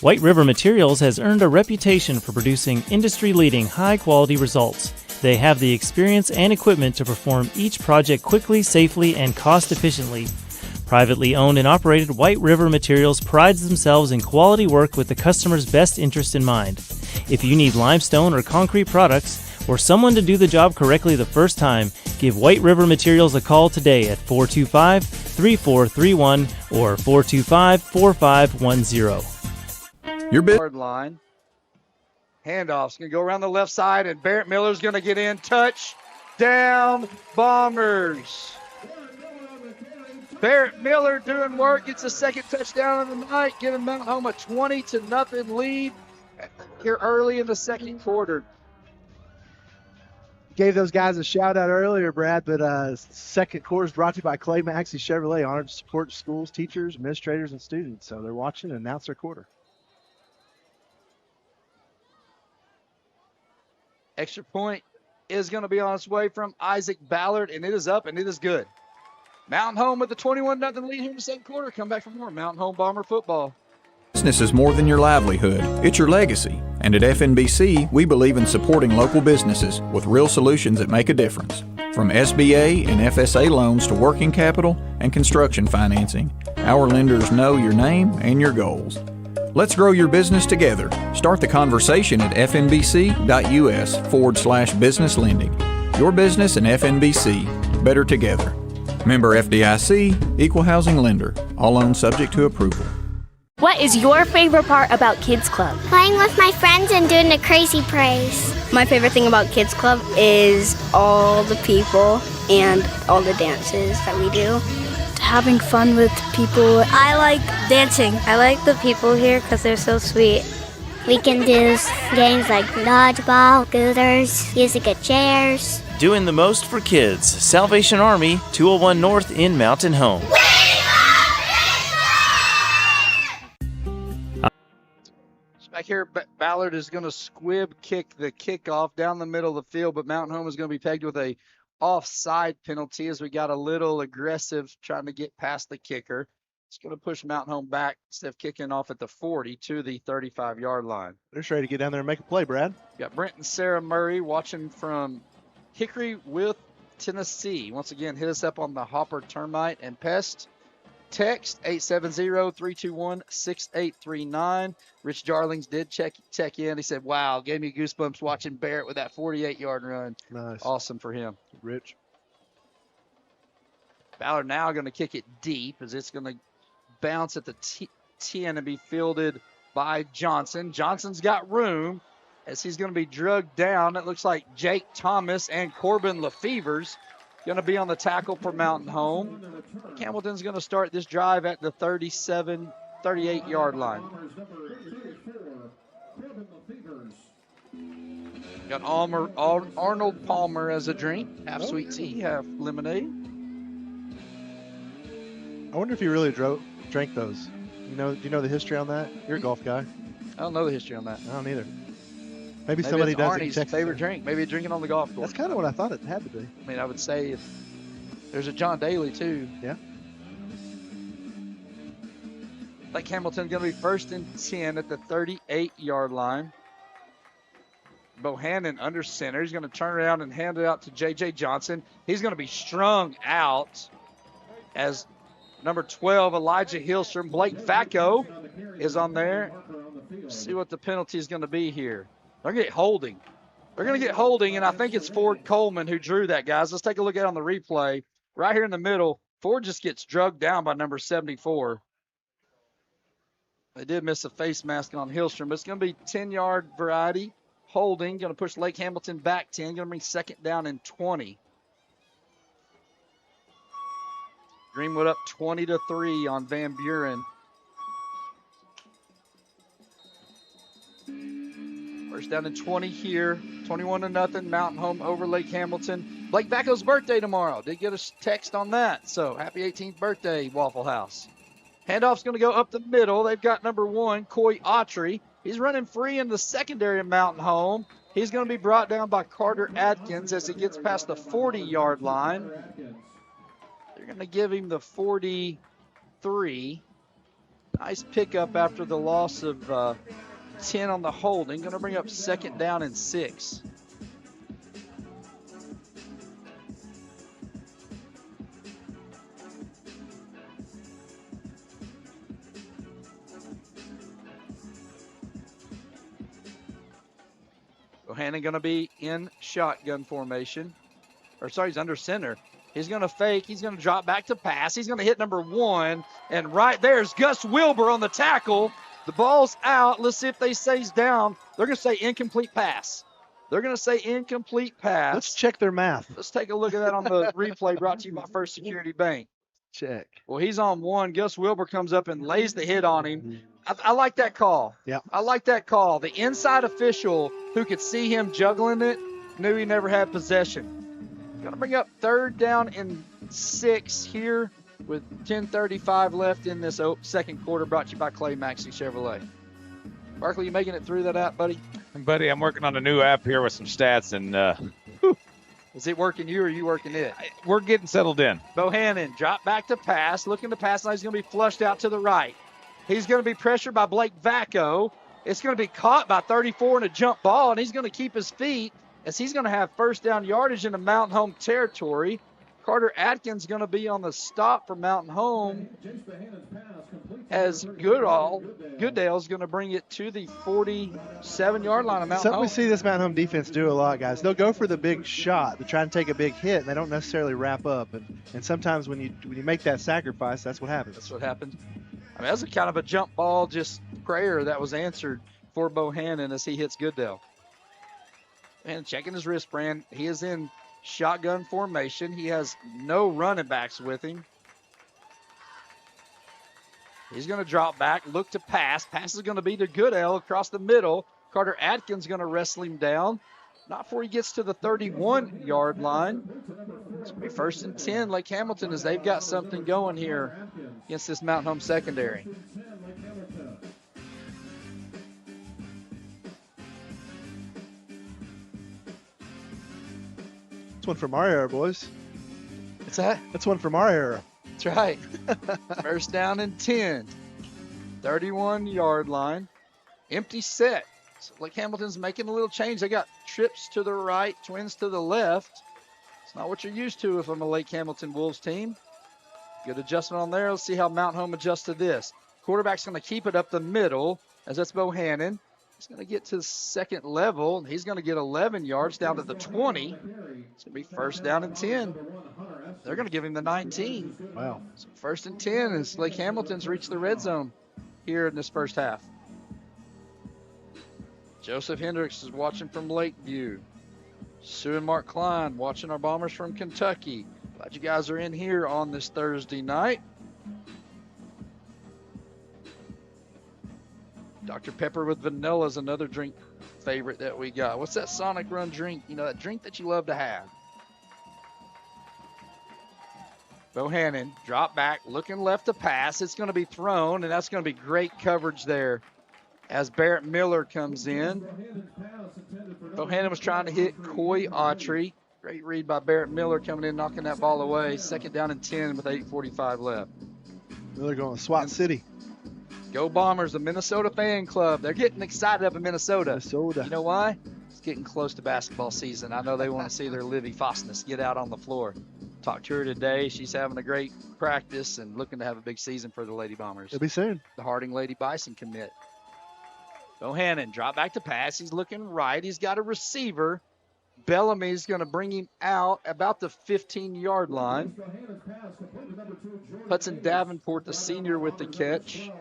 White River Materials has earned a reputation for producing industry-leading high-quality results. They have the experience and equipment to perform each project quickly, safely, and cost-efficiently. Privately owned and operated, White River Materials prides themselves in quality work with the customer's best interest in mind. If you need limestone or concrete products, or someone to do the job correctly the first time, give White River Materials a call today at 425-3431 or 425-4510. Your yard line. Handoff's going to go around the left side, and Barrett Miller's going to get in. Touchdown, Bombers. Barrett Miller doing work. Gets a 2nd touchdown of the night, giving Mountain Home a 20-0 lead here early in the 2nd quarter. Gave those guys a shout-out earlier, Brad, but 2nd quarter is brought to you by Clay Maxey Chevrolet, honored to support schools, teachers, administrators, and students. So they're watching and announce their quarter. Extra point is going to be on its way from Isaac Ballard, and it is up, and it is good. Mountain Home with the 21-0 lead here in the 2nd quarter. Come back for more Mountain Home Bomber football. Business is more than your livelihood, it's your legacy. And at FNBC, we believe in supporting local businesses with real solutions that make a difference. From SBA and FSA loans to working capital and construction financing, our lenders know your name and your goals. Let's grow your business together. Start the conversation at fnbc.us/business lending. Your business and FNBC, better together. Member FDIC, Equal Housing Lender. All loans subject to approval. What is your favorite part about Kids Club? Playing with my friends and doing the crazy praise. My favorite thing about Kids Club is all the people and all the dances that we do. Having fun with people. I like dancing. I like the people here because they're so sweet. We can do games like dodgeball, scooters, using chairs. Doing the most for kids. Salvation Army, 201 North in Mountain Home. Back here, Ballard is going to squib kick the kickoff down the middle of the field, but Mountain Home is going to be pegged with a offside penalty as we got a little aggressive trying to get past the kicker. It's going to push Mountain Home back instead of kicking off at the 40 to the 35-yard line. They're just ready to get down there and make a play, Brad. Got Brent and Sarah Murray watching from Hickory with Tennessee. Once again, hit us up on the Hopper Termite and Pest. Text 870-321-6839. Rich Jarlings did check in. He said, wow, gave me goosebumps watching Barrett with that 48-yard run. Nice. Awesome for him. Rich. Ballard now going to kick it deep as it's going to bounce at the 10 and be fielded by Johnson. Johnson's got room as he's going to be drugged down. It looks like Jake Thomas and Corbin Lefevers going to be on the tackle for Mountain Home. Hamilton's going to start this drive at the 38-yard line. Got Arnold Palmer as a drink. Half sweet tea, half lemonade. I wonder if he really drank those. Do you know the history on that? You're a golf guy. I don't know the history on that. I don't either. Maybe somebody it's does. Arnie's favorite drink. Maybe drinking on the golf course. That's kind of what I thought it had to be. I mean, I would say if there's a John Daly too. Yeah. Like Hamilton's going to be first and 10 at the 38-yard line. Bohannon under center. He's going to turn around and hand it out to J.J. Johnson. He's going to be strung out as number 12, Elijah Hillstrom. Blake Vacco is on there. See what the penalty is going to be here. They're going to get holding. They're going to get holding, and I think it's Ford Coleman who drew that, guys. Let's take a look at it on the replay. Right here in the middle, Ford just gets drugged down by number 74. They did miss a face mask on Hillstrom, but it's going to be 10-yard variety. Holding, going to push Lake Hamilton back 10, going to bring second down and 20. Greenwood up 20-3 on Van Buren. First down and 20 here, 21-0, Mountain Home over Lake Hamilton. Blake Vacco's birthday tomorrow. Did get a text on that, so happy 18th birthday, Waffle House. Handoff's going to go up the middle. They've got number 1, Coy Autry. He's running free in the secondary of Mountain Home. He's going to be brought down by Carter Atkins as he gets past the 40-yard line. They're going to give him the 43. Nice pickup after the loss of 10 on the holding. Going to bring up second down and 6. Bohannon going to be in shotgun formation. He's under center. He's going to fake. He's going to drop back to pass. He's going to hit number 1. And right there's Gus Wilbur on the tackle. The ball's out. Let's see if they say he's down. They're going to say incomplete pass. Let's check their math. Let's take a look at that on the replay brought to you by First Security Bank. Check. Well, he's on 1. Gus Wilbur comes up and lays the hit on him. I like that call. Yeah. I like that call. The inside official who could see him juggling it knew he never had possession. Going to bring up third down and 6 here with 10:35 left in this second quarter, brought to you by Clay Maxey Chevrolet. Barkley, you making it through that app, buddy? Buddy, I'm working on a new app here with some stats, and is it working you or are you working it? We're getting settled in. Bohannon, drop back to pass, looking to pass. Now he's going to be flushed out to the right. He's going to be pressured by Blake Vacco. It's going to be caught by 34 in a jump ball, and he's going to keep his feet as he's going to have first down yardage in the Mountain Home territory. Carter Atkins going to be on the stop for Mountain Home as Goodale's going to bring it to the 47-yard line of Mountain Something Home. we see this Mountain Home defense do a lot, guys. They'll go for the big shot to try and take a big hit, and they don't necessarily wrap up. And sometimes when you make that sacrifice, that's what happens. That's what happens. I mean, that's a kind of a jump ball, just prayer that was answered for Bohannon as he hits Goodale. And checking his wristband, he is in shotgun formation. He has no running backs with him. He's going to drop back, look to pass. Pass is going to be to Goodale across the middle. Carter Atkins going to wrestle him down. Not before he gets to the 31-yard line. It's going to be first and 10, Lake Hamilton, as they've got something going here against this Mountain Home secondary. That's one from our era, boys. What's that? That's one from our era. That's right. First down and 10. 31-yard line. Empty set. So Lake Hamilton's making a little change. They got trips to the right, twins to the left. It's not what you're used to from a Lake Hamilton Wolves team. Good adjustment on there. Let's see how Mount Home adjusts to this. Quarterback's going to keep it up the middle, as that's Bohannon. He's going to get to the second level, and he's going to get 11 yards down to the 20. It's going to be first down and 10. They're going to give him the 19. Wow. So first and 10 as Lake Hamilton's reached the red zone here in this first half. Joseph Hendricks is watching from Lakeview. Sue and Mark Klein watching our Bombers from Kentucky. Glad you guys are in here on this Thursday night. Dr. Pepper with vanilla is another drink favorite that we got. What's that Sonic Run drink? You know, that drink that you love to have. Bohannon, drop back, looking left to pass. It's going to be thrown, and that's going to be great coverage there as Barrett Miller comes in. Bohannon was trying to hit Coy Autry. Great read by Barrett Miller coming in, knocking that ball away. Second down and 10 with 8:45 left. Miller going to SWAT City. Go Bombers, the Minnesota fan club. They're getting excited up in Minnesota. You know why? It's getting close to basketball season. I know they want to see their Livy Fosness get out on the floor. Talked to her today. She's having a great practice and looking to have a big season for the Lady Bombers. It'll be soon. The Harding Lady Bison commit. Bohannon, drop back to pass. He's looking right. He's got a receiver. Bellamy's going to bring him out about the 15-yard line. Hudson Davenport, the senior, with the catch.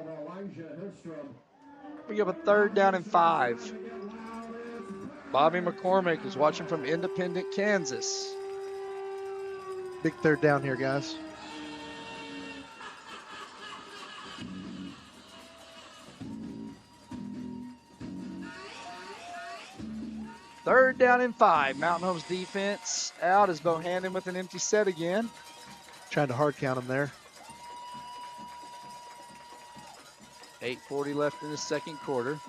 We have a third down and 5. Bobby McCormick is watching from Independent, Kansas. Big third down here, guys. Third down and 5. Mountain Home's defense out as Bohannon with an empty set again. Trying to hard count him there. 8:40 left in the second quarter.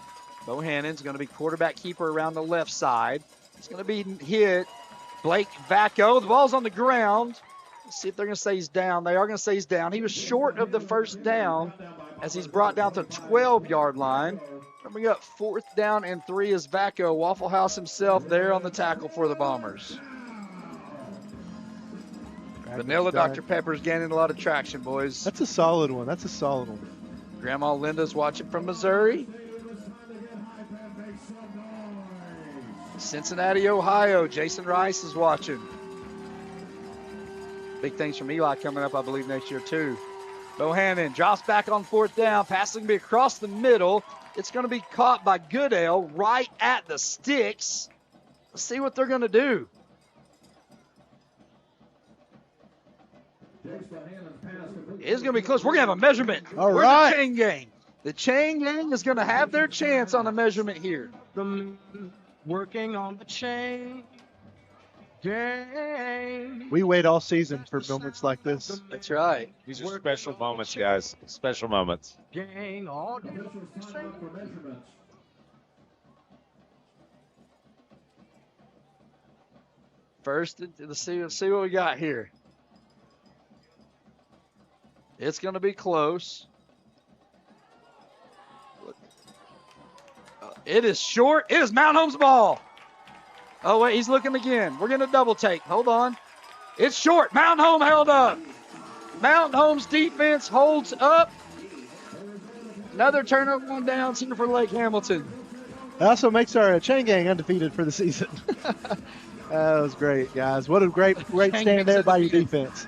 Bohannon's going to be quarterback keeper around the left side. It's going to be hit. Blake Vacco. The ball's on the ground. Let's see if they're going to say he's down. They are going to say he's down. He was short of the first down as he's brought down to 12-yard line. Coming up, 4th down and 3 is Vacco. Waffle House himself there on the tackle for the Bombers. Vanilla Dr. Pepper's gaining a lot of traction, boys. That's a solid one. That's a solid one. Grandma Linda's watching from Missouri. Cincinnati, Ohio. Jason Rice is watching. Big things from Eli coming up, I believe, next year, too. Bohannon drops back on 4th down. Passing to be across the middle. It's going to be caught by Goodale right at the sticks. Let's see what they're going to do. It's going to be close. We're going to have a measurement. All Where's right. the chain gang? The chain gang is going to have their chance on the measurement here. Working on the chain gang. We wait all season for moments like this. That's right. These are special moments, guys. Special moments. Gang on the chain. First, let's see what we got here. It's going to be close. It is short. It is Mount Home's ball. Oh, wait, he's looking again. We're going to double take. Hold on. It's short. Mount Home held up. Mount Home's defense holds up. Another turnover on downs here for Lake Hamilton. That also makes our chain gang undefeated for the season. That was great, guys. What a great stand there by your defense.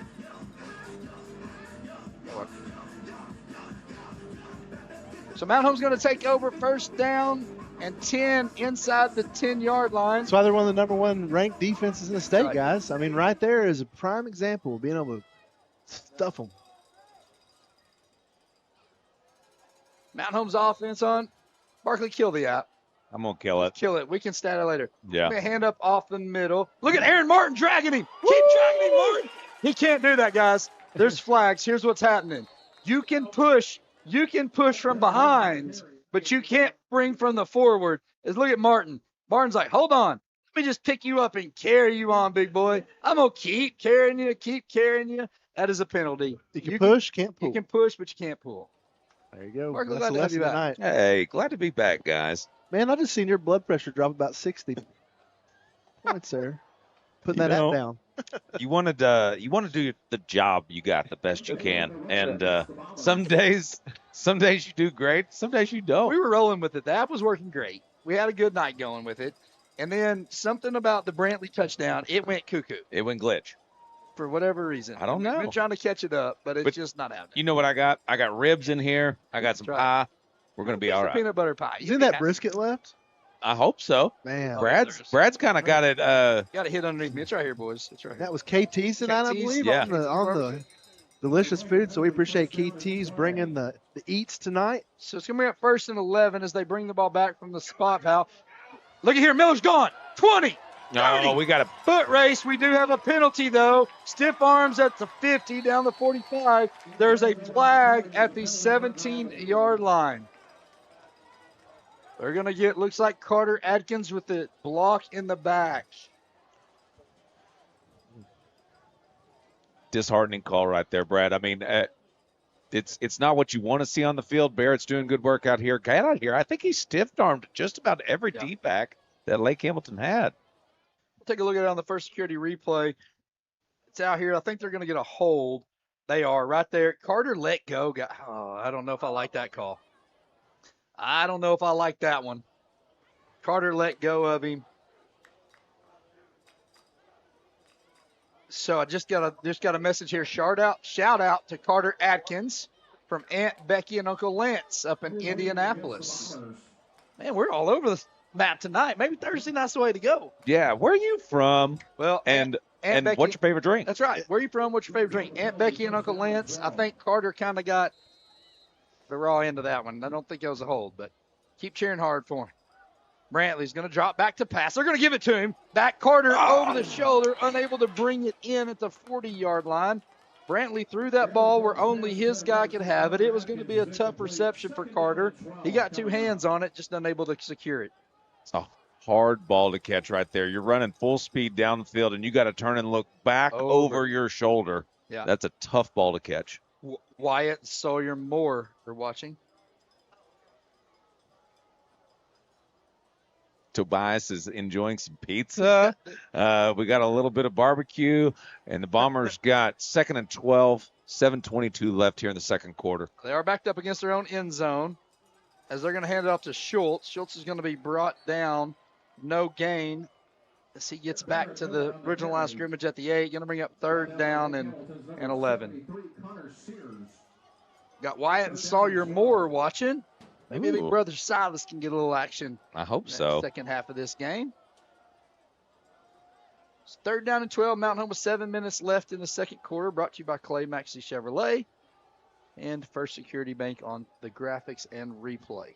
So Mount Home's going to take over first down and 10 inside the 10-yard line. That's why they're one of the number 1 ranked defenses in the state, Right. guys. I mean, right there is a prime example of being able to stuff them. Mount Home's offense on. Barkley, kill the app. I'm going to kill it. Kill it. We can stat it later. Yeah. Hand up off the middle. Look at Aaron Martin dragging him. Keep dragging him, Martin. He can't do that, guys. There's flags. Here's what's happening. You can push from behind, but you can't bring from the forward. Look at Martin. Martin's like, hold on. Let me just pick you up and carry you on, big boy. I'm going to keep carrying you. That is a penalty. You can push, can't pull. You can push, but you can't pull. There you go. Barkley, That's glad the to have you lesson back. tonight. Hey, glad to be back, guys. Man, I just seen your blood pressure drop about 60 points there. Putting that app down. You want to do the job you got the best you can, and some days you do great, some days you don't. We were rolling with it. The app was working great. We had a good night going with it. And then something about the Brantley touchdown, it went cuckoo. It went glitch. For whatever reason. I don't know. We've been trying to catch it up, but it's just not happening. You know what I got? I got ribs in here. I got some pie. We're going to be all right. Peanut butter pie. Isn't that brisket left? I hope so. Man. Brad's kind of got it. Got it hit underneath me. It's right here, boys. It's right here. That was KT's tonight, I believe, yeah. on the delicious food. So we appreciate KT's bringing the eats tonight. So it's going to be at 1st and 11 as they bring the ball back from the spot foul. Look at here. Miller's gone. 20. No, we got a foot race. We do have a penalty, though. Stiff arms at the 50, down the 45. There's a flag at the 17-yard line. They're going to get, looks like Carter Adkins with the block in the back. disheartening call right there, Brad. I mean, it's not what you want to see on the field. Barrett's doing good work out here. Guy out here, I think he stiff-armed just about every D-back that Lake Hamilton had. We'll take a look at it on the first security replay. It's out here. I think they're going to get a hold. They are right there. Carter let go. I don't know if I like that call. I don't know if I like that one. Carter let go of him. So I just got a message here. Shout out to Carter Adkins from Aunt Becky and Uncle Lance up in Indianapolis. Man, we're all over the map tonight. Maybe Thursday night's the way to go. Yeah, where are you from? Well, and Becky, what's your favorite drink? That's right. Where are you from? What's your favorite drink? Aunt Becky and Uncle Lance. I think Carter kind of got the raw end of that one. I don't think it was a hold, but keep cheering hard for him. Brantley's going to drop back to pass. They're going to give it to him. Back Carter over the shoulder, unable to bring it in at the 40-yard line. Brantley threw that ball where only his guy could have it. It was going to be a tough reception for Carter. He got two hands on it, just unable to secure it. It's a hard ball to catch right there. You're running full speed down the field, and you got to turn and look back over your shoulder. Yeah. That's a tough ball to catch. Wyatt and Sawyer Moore are watching. Tobias is enjoying some pizza. We got a little bit of barbecue, and the Bombers got 2nd and 12, 7:22 left here in the second quarter. They are backed up against their own end zone as they're going to hand it off to Schultz. Schultz is going to be brought down, no gain, as he gets back to the original line of scrimmage at the 8. Going to bring up 3rd down and 11. Got Wyatt and Sawyer Moore watching. Maybe big brother Silas can get a little action. I hope so. Second half of this game. It's 3rd down and 12. Mountain Home with 7 minutes left in the second quarter. Brought to you by Clay Maxey Chevrolet and First Security Bank on the graphics and replay.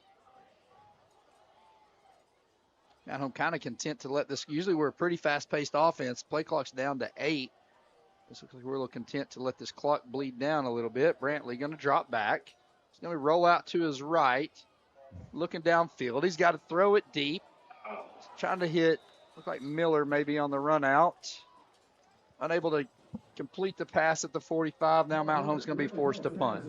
Mountain Home kind of content to let this. Usually we're a pretty fast-paced offense. Play clock's down to 8. This looks like we're a little content to let this clock bleed down a little bit. Brantley going to drop back. He's going to roll out to his right, looking downfield. He's got to throw it deep. He's trying to hit, look like Miller maybe on the run out. Unable to complete the pass at the 45. Now Mount Home's going to be forced to punt.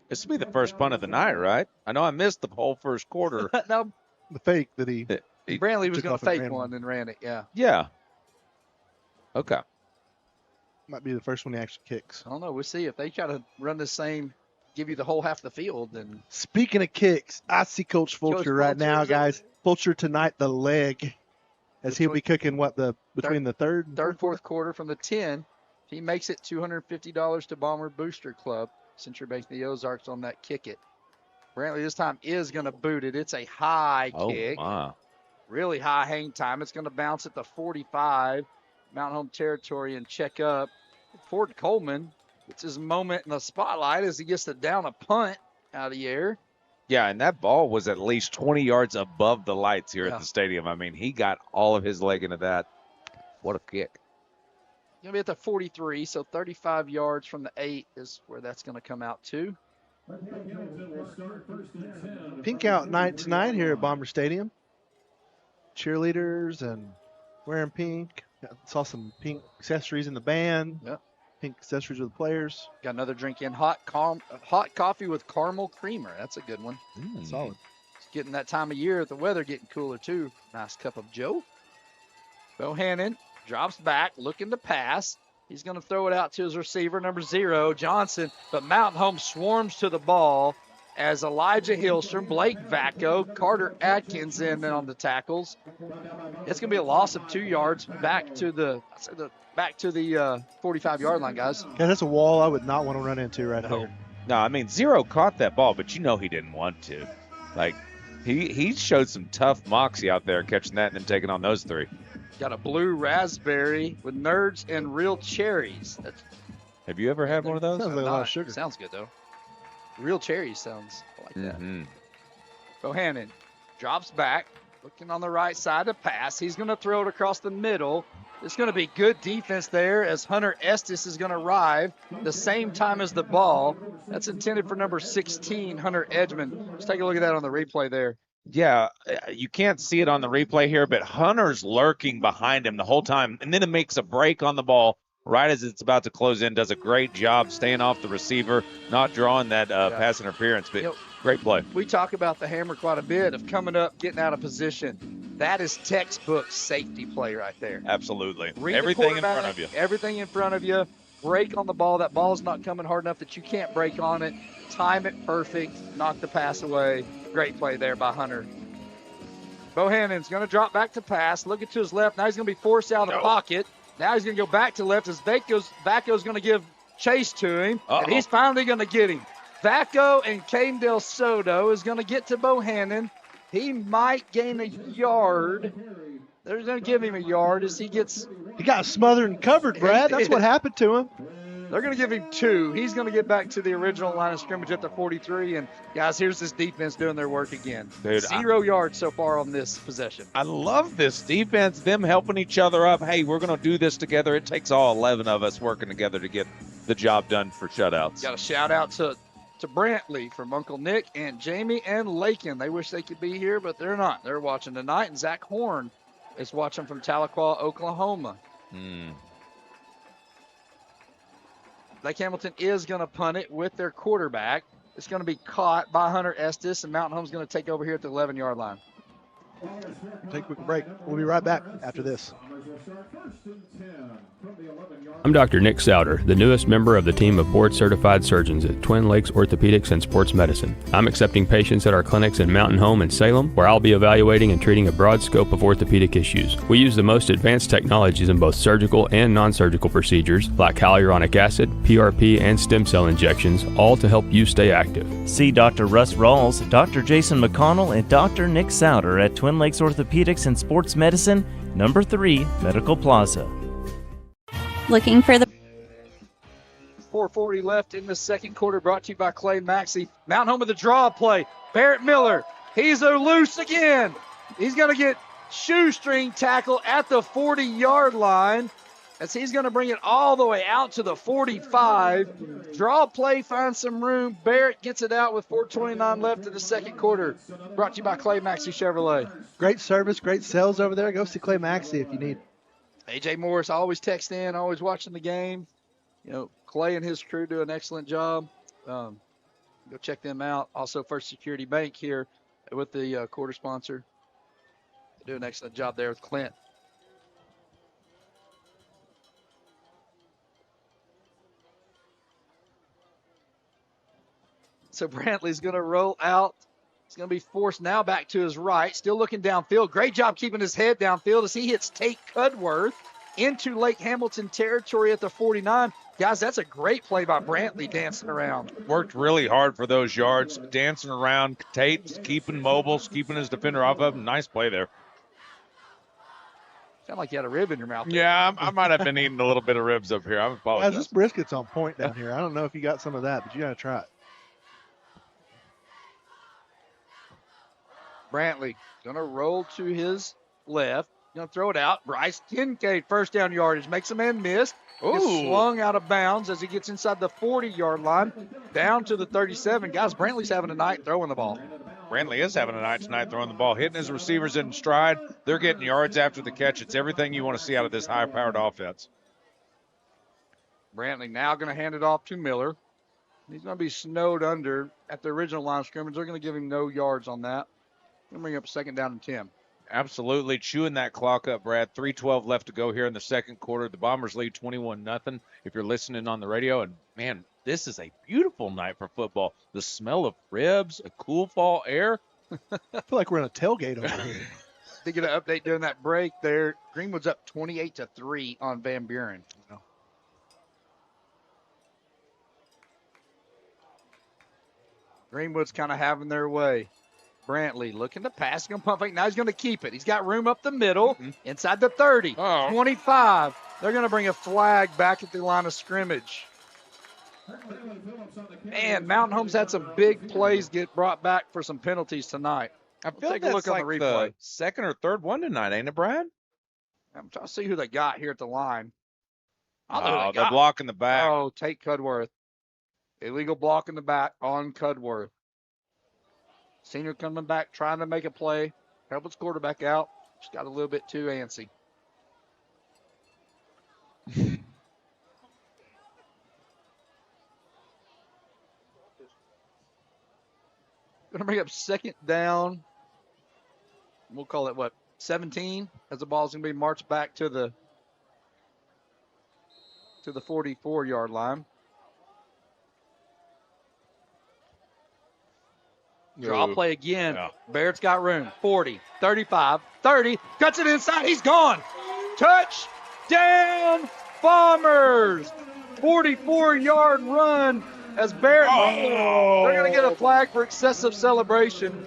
This will be the first punt of the night, right? I know I missed the whole first quarter. No, the fake that he Brantley was going to fake and one and ran it, yeah. Yeah. Okay. Might be the first one he actually kicks. I don't know. We'll see. If they try to run the same, give you the whole half the field, then. Speaking of kicks, I see Coach Fulcher right now, guys. Fulcher tonight, the leg, as he'll be cooking between the third, fourth quarter from the 10. If he makes it $250 to Bomber Booster Club. Century Bank the Ozarks on that kick it. Brantley this time is going to boot it. It's a high kick. Wow. Really high hang time. It's going to bounce at the 45. Mount Home territory and check up. Ford Coleman, it's his moment in the spotlight as he gets to down a punt out of the air. Yeah, and that ball was at least 20 yards above the lights here at the stadium. I mean, he got all of his leg into that. What a kick. Going to be at the 43, so 35 yards from the 8 is where that's going to come out to. Pink out night tonight here at Bomber Stadium. Cheerleaders and wearing pink. Saw some pink accessories in the band. Yep. Pink accessories with the players. Got another drink in, hot coffee with caramel creamer. That's a good one. Solid. It's getting that time of year, the weather getting cooler too. Nice cup of Joe. Bohannon drops back, looking to pass. He's going to throw it out to his receiver, number 0, Johnson. But Mountain Home swarms to the ball as Elijah Hillstrom, Blake Vacco, Carter Atkins in on the tackles. It's going to be a loss of 2 yards back to the 45-yard line, guys. Yeah, that's a wall I would not want to run into right there. No, I mean, 0 caught that ball, but you know he didn't want to. Like, he showed some tough moxie out there catching that and then taking on those 3. Got a blue raspberry with nerds and real cherries. Have you ever had one of those? Sounds like a lot of sugar. Sounds good, though. Real cherries sounds like that. Bohannon drops back, looking on the right side to pass. He's going to throw it across the middle. It's going to be good defense there as Hunter Estes is going to arrive the same time as the ball. That's intended for number 16, Hunter Edgman. Let's take a look at that on the replay there. Yeah, you can't see it on the replay here, but Hunter's lurking behind him the whole time, and then it makes a break on the ball right as it's about to close in. Does a great job staying off the receiver, not drawing that pass interference, but great play. We talk about the hammer quite a bit of coming up, getting out of position. That is textbook safety play right there. Absolutely. Read everything in front of you. Everything in front of you. Break on the ball. That ball's not coming hard enough that you can't break on it. Time it perfect. Knock the pass away. Great play there by Hunter. Bohannon's going to drop back to pass. Looking to his left. Now he's going to be forced out of the pocket. Now he's going to go back to left as Vacco's going to give chase to him. And he's finally going to get him. Vacco and Caden Del Soto is going to get to Bohannon. He might gain a yard. They're going to give him a yard as he gets. He got smothered and covered, Brad. That's what happened to him. They're going to give him 2. He's going to get back to the original line of scrimmage at the 43. And, guys, here's this defense doing their work again. Dude, 0 yards so far on this possession. I love this defense, them helping each other up. Hey, we're going to do this together. It takes all 11 of us working together to get the job done for shutouts. Got a shout-out to Brantley from Uncle Nick and Jamie and Lakin. They wish they could be here, but they're not. They're watching tonight. And Zach Horn is watching from Tahlequah, Oklahoma. Lake Hamilton is going to punt it with their quarterback. It's going to be caught by Hunter Estes, and Mountain Home's going to take over here at the 11-yard line. Take a quick break. We'll be right back after this. I'm Dr. Nick Souter, the newest member of the team of board-certified surgeons at Twin Lakes Orthopedics and Sports Medicine. I'm accepting patients at our clinics in Mountain Home and Salem, where I'll be evaluating and treating a broad scope of orthopedic issues. We use the most advanced technologies in both surgical and non-surgical procedures, like hyaluronic acid, PRP, and stem cell injections, all to help you stay active. See Dr. Russ Rawls, Dr. Jason McConnell, and Dr. Nick Souter at Twin Lakes Orthopedics and Sports Medicine, number 3, Medical Plaza. Looking for the 4:40 left in the second quarter, brought to you by Clay Maxey. Mountain Home with the draw play. Barrett Miller, he's loose again. He's going to get shoestring tackle at the 40-yard line as he's going to bring it all the way out to the 45. Draw play, finds some room. Barrett gets it out with 4:29 left in the second quarter. Brought to you by Clay Maxey Chevrolet. Great service, great sales over there. Go see Clay Maxey if you need. A.J. Morris always texting in, always watching the game. You know, Clay and his crew do an excellent job. Go check them out. Also, First Security Bank here with the quarter sponsor. They do an excellent job there with Clint. So Brantley's going to roll out. He's going to be forced now back to his right. Still looking downfield. Great job keeping his head downfield as he hits Tate Cudworth into Lake Hamilton territory at the 49. Guys, that's a great play by Brantley dancing around. Worked really hard for those yards, dancing around. Tate's keeping mobile, keeping his defender off of him. Nice play there. Sound like you had a rib in your mouth. Yeah, I might have been eating a little bit of ribs up here. I apologize. This brisket's on point down here. I don't know if you got some of that, but you got to try it. Brantley going to roll to his left. Going to throw it out. Bryce Kincaid, first down yardage. Makes a man miss. Gets swung out of bounds as he gets inside the 40-yard line. Down to the 37. Guys, Brantley's having a night throwing the ball. Brantley is having a night tonight throwing the ball, hitting his receivers in stride. They're getting yards after the catch. It's everything you want to see out of this high-powered offense. Brantley now going to hand it off to Miller. He's going to be snowed under at the original line of scrimmage. They're going to give him no yards on that. Going to bring up 2nd down and 10. Absolutely chewing that clock up, Brad. 3:12 left to go here in the second quarter. The Bombers lead 21-0 if you're listening on the radio. And, man, this is a beautiful night for football. The smell of ribs, a cool fall air. I feel like we're in a tailgate over here. They get an update during that break there. Greenwood's up 28-3 on Van Buren. Greenwood's kind of having their way. Brantley looking to pass. Going to pump fake. Now he's going to keep it. He's got room up the middle, inside the 30, 25. They're going to bring a flag back at the line of scrimmage. Man, Mountain Home's had some big plays get brought back for some penalties tonight. I feel take like a look that's on like the replay. the second or third one tonight, ain't it, Brad? I'm trying to see who they got here at the line. Oh, they're blocking the back. Oh, Tate Cudworth. Illegal block in the back on Cudworth. Senior coming back, trying to make a play. Help his quarterback out. Just got a little bit too antsy. Going to bring up 2nd down. We'll call it, 17? As the ball's going to be marched back to the 44-yard line. Draw play again. Yeah. Barrett's got room. 40, 35, 30. Cuts it inside. He's gone. Touchdown, Bombers. 44-yard run as Barrett. Oh, they're going to get a flag for excessive celebration.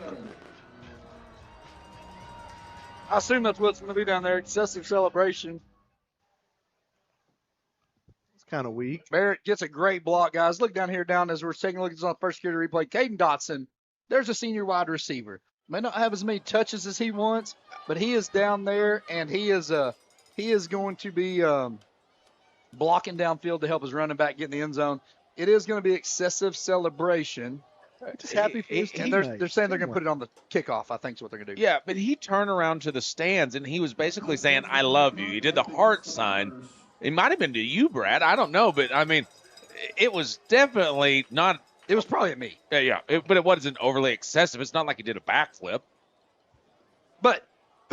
I assume that's what's going to be down there, excessive celebration. It's kind of weak. Barrett gets a great block, guys. Look down here as we're taking a look at this on the first security replay. Caden Dotson. There's a senior wide receiver. May not have as many touches as he wants, but he is down there, and he is going to be blocking downfield to help his running back get in the end zone. It is going to be excessive celebration. Just happy for his and they're saying they're going to put it on the kickoff, I think is what they're going to do. Yeah, but he turned around to the stands, and he was basically saying, I love you. He did the heart sign. It might have been to you, Brad. I don't know, but, I mean, it was definitely not – it was probably at me. Yeah, but it wasn't overly excessive. It's not like he did a backflip. But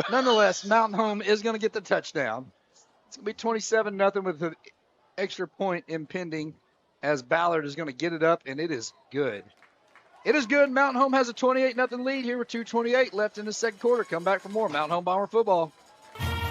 nonetheless, Mountain Home is going to get the touchdown. It's going to be 27-0 with an extra point impending as Ballard is going to get it up, and it is good. It is good. Mountain Home has a 28-0 lead here with 2:28 left in the second quarter. Come back for more Mountain Home Bomber football.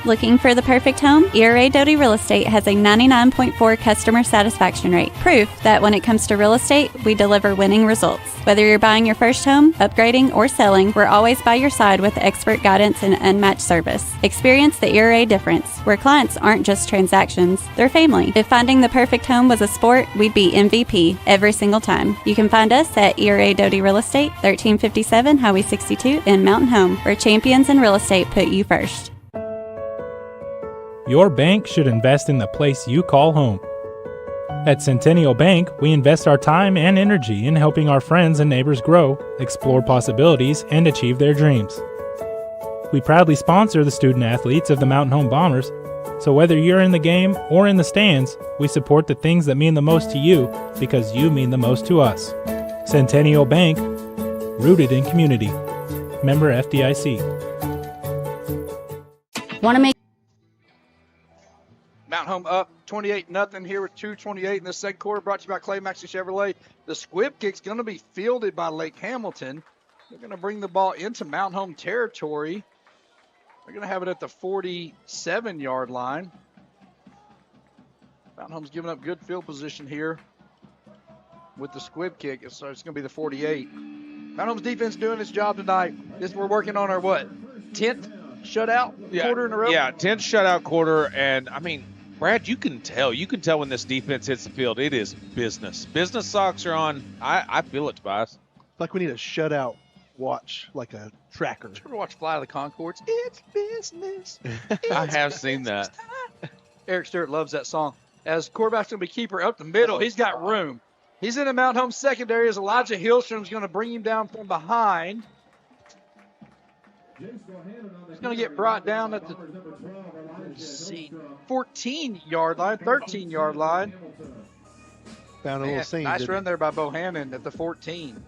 Looking for the perfect home? ERA Doty Real Estate has a 99.4 customer satisfaction rate. Proof that when it comes to real estate, we deliver winning results. Whether you're buying your first home, upgrading, or selling, we're always by your side with expert guidance and unmatched service. Experience the ERA difference, where clients aren't just transactions, they're family. If finding the perfect home was a sport, we'd be MVP every single time. You can find us at ERA Doty Real Estate, 1357 Highway 62 in Mountain Home, where champions in real estate put you first. Your bank should invest in the place you call home. At Centennial Bank, we invest our time and energy in helping our friends and neighbors grow, explore possibilities, and achieve their dreams. We proudly sponsor the student athletes of the Mountain Home Bombers, so whether you're in the game or in the stands, we support the things that mean the most to you because you mean the most to us. Centennial Bank, rooted in community. Member FDIC. Want to make Mountain Home up 28-0 here with 2:28 in the second quarter. Brought to you by Clay Maxey Chevrolet. The squib kick's going to be fielded by Lake Hamilton. They're going to bring the ball into Mountain Home territory. They're going to have it at the 47-yard line. Mountain Home's giving up good field position here with the squib kick. So it's going to be the 48. Mountain Home's defense doing its job tonight. We're working on our 10th shutout quarter in a row? Yeah, 10th shutout quarter. And, I mean, Brad, you can tell when this defense hits the field. It is business. Business socks are on. I feel it, Tobias. Like we need a shutout watch, like a tracker. Did you ever watch Fly of the Conchords? It's business. I have seen that. Eric Stewart loves that song. As quarterback's going to be keeper up the middle, he's got room. He's in the Mountain Home secondary as Elijah Hillstrom's going to bring him down from behind. It's going to get brought down at the 14-yard line, 13-yard line. Found a little seam. Nice run there by Bohannon at the 14.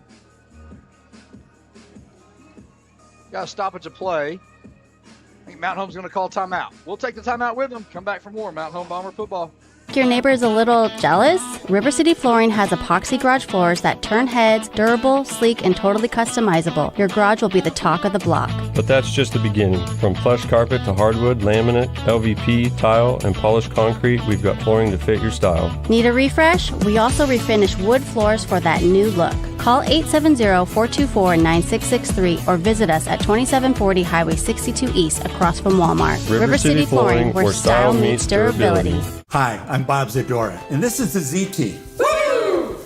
Got a stoppage of play. I think Mountain Home's going to call timeout. We'll take the timeout with them. Come back for more Mountain Home Bomber football. Your neighbor is a little jealous? River City Flooring has epoxy garage floors that turn heads, durable, sleek, and totally customizable. Your garage will be the talk of the block. But that's just the beginning. From plush carpet to hardwood, laminate, LVP, tile, and polished concrete, we've got flooring to fit your style. Need a refresh? We also refinish wood floors for that new look. Call 870-424-9663 or visit us at 2740 Highway 62 East across from Walmart. River City Flooring, where style meets durability. Hi, I'm Bob Zadora, and this is the ZT. Woo!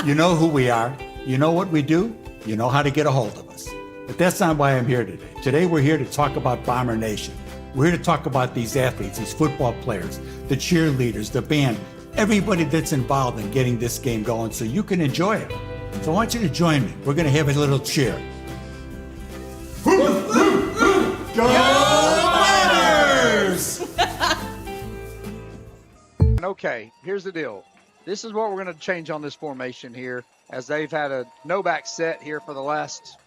You know who we are. You know what we do. You know how to get a hold of us. But that's not why I'm here today. Today we're here to talk about Bomber Nation. We're here to talk about these athletes, these football players, the cheerleaders, the band, everybody that's involved in getting this game going so you can enjoy it. So I want you to join me. We're going to have a little cheer. Go Bombers! Okay, here's the deal. This is what we're going to change on this formation here, as they've had a no-back set here for the last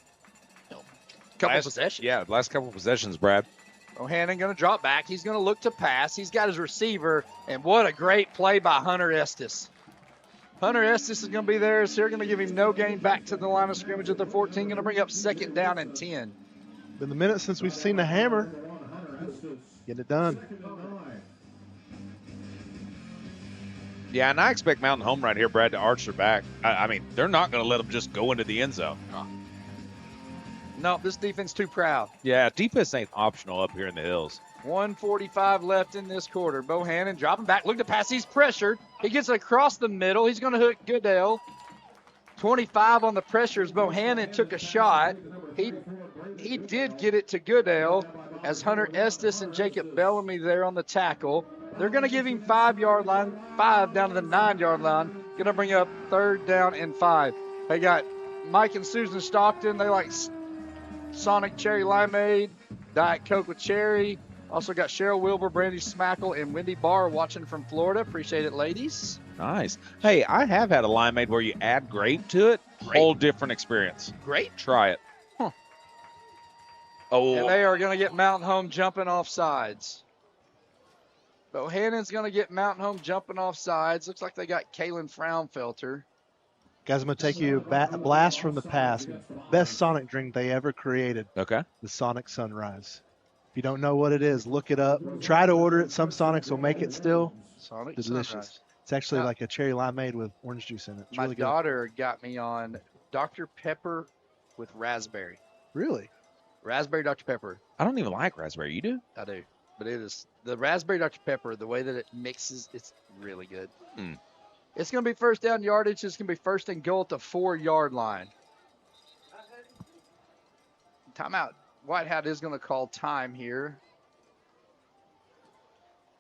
couple possessions. Yeah, last couple possessions, Brad. Bohannon going to drop back. He's going to look to pass. He's got his receiver, and what a great play by Hunter Estes. Hunter Estes is going to be there, so they're going to give him no gain back to the line of scrimmage at the 14, going to bring up 2nd down and 10. Been a minute since we've seen the hammer. Get it done. Yeah, and I expect Mountain Home right here, Brad, to arch their back. I mean, they're not going to let them just go into the end zone. No, this defense too proud. Yeah, defense ain't optional up here in the hills. 1:45 left in this quarter. Bohannon dropping back. Look to pass. He's pressured. He gets across the middle. He's going to hook Goodale. 25 on the pressure as Bohannon took a shot. He did get it to Goodale as Hunter Estes and Jacob Bellamy there on the tackle. They're going to give him 5-yard line, 5 down to the 9-yard line. Going to bring up 3rd down and 5. They got Mike and Susan Stockton. They like Sonic Cherry Limeade, Diet Coke with cherry. Also got Cheryl Wilbur, Brandy Smackle, and Wendy Barr watching from Florida. Appreciate it, ladies. Nice. Hey, I have had a limeade where you add grape to it. Whole different experience. Grape? Try it. Huh. Oh. And they are going to get Mountain Home jumping off sides. Bohannon's going to get Mountain Home jumping off sides. Looks like they got Kalen Fraunfelter. Guys, I'm going to take you a blast from the past. Best Sonic drink they ever created. Okay. The Sonic Sunrise. If you don't know what it is, look it up. Try to order it. Some Sonics will make it still. Sonic delicious. Sunrise. It's actually like a cherry limeade with orange juice in it. It's My really good. daughter got me on Dr. Pepper with raspberry. Really? Raspberry Dr. Pepper. I don't even like raspberry. You do? I do. But it is the raspberry Dr. Pepper, the way that it mixes, it's really good. Mm. It's going to be 1st down yardage. It's going to be 1st and goal at the 4-yard line. Timeout. Whitehat is going to call time here.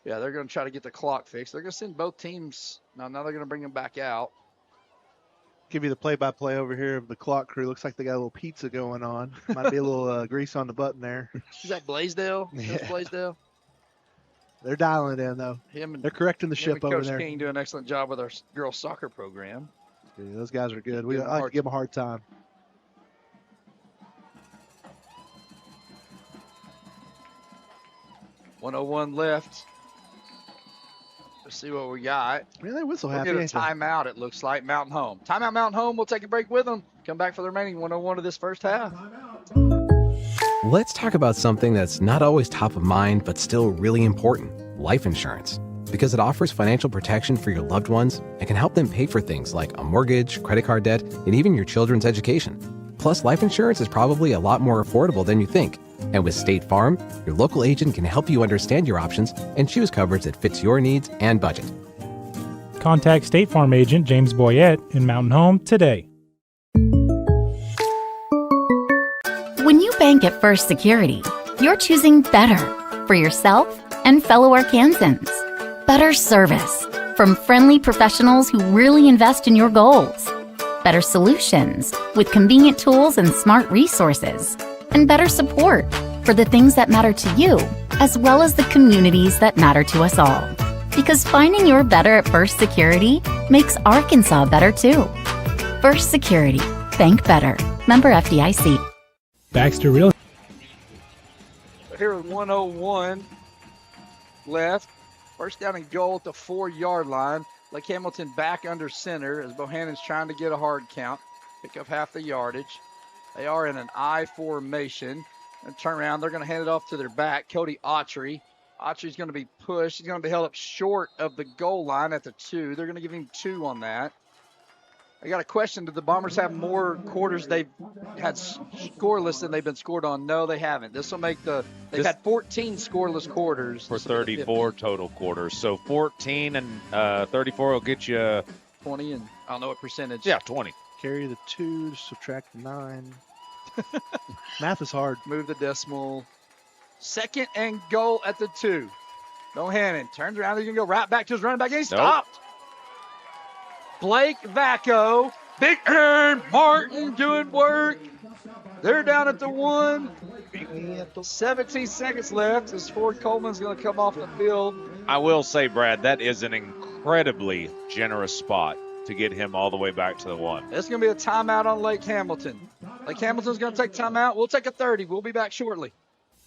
Yeah, they're going to try to get the clock fixed. They're going to send both teams. Now they're going to bring them back out. Give you the play-by-play over here of the clock crew. Looks like they got a little pizza going on. Might be a little grease on the button there. Is that Blaisdell? Yeah. That's Blaisdell? They're dialing it in, though. They're correcting the ship over Coach there. King do an excellent job with our girls soccer program. Yeah, those guys are good. I like to give them a hard time. .101 left. Let's see what we got. Man, they whistle We'll happy. get a ain't they? timeout, it looks like. Mountain Home. Timeout, Mountain Home. We'll take a break with them. Come back for the remaining 101 of this first half. Let's talk about something that's not always top of mind, but still really important: life insurance. Because it offers financial protection for your loved ones and can help them pay for things like a mortgage, credit card debt, and even your children's education. Plus, life insurance is probably a lot more affordable than you think. And with State Farm, your local agent can help you understand your options and choose coverage that fits your needs and budget. Contact State Farm agent James Boyette in Mountain Home today. When you bank at First Security, you're choosing better for yourself and fellow Arkansans. Better service from friendly professionals who really invest in your goals. Better solutions with convenient tools and smart resources. And better support for the things that matter to you, as well as the communities that matter to us all. Because finding your better at First Security makes Arkansas better too. First Security. Bank better. Member FDIC. Baxter Real. Here with 1:01 left. First down and goal at the 4-yard line. Lake Hamilton back under center as Bohannon's trying to get a hard count. Pick up half the yardage. They are in an I formation. And turn around. They're going to hand it off to their back, Cody Autry. Autry's going to be pushed. He's going to be held up short of the goal line at the 2. They're going to give him 2 on that. I got a question. Did the Bombers have more quarters they've had scoreless than they've been scored on? No, they haven't. This will make they've had 14 scoreless quarters. For 34 total quarters. So 14 and 34 will get you 20, and I don't know what percentage. Yeah, 20. Carry the 2, subtract the 9. Math is hard. Move the decimal. Second and goal at the 2. Bohannon turns around. He's going to go right back to his running back. And he stopped. Blake Vacco. Big Aaron Martin doing work. They're down at the 1. 17 seconds left as Ford Coleman's going to come off the field. I will say, Brad, that is an incredibly generous spot to get him all the way back to the 1. It's going to be a timeout on Lake Hamilton. Lake Hamilton's going to take timeout. We'll take a 30. We'll be back shortly.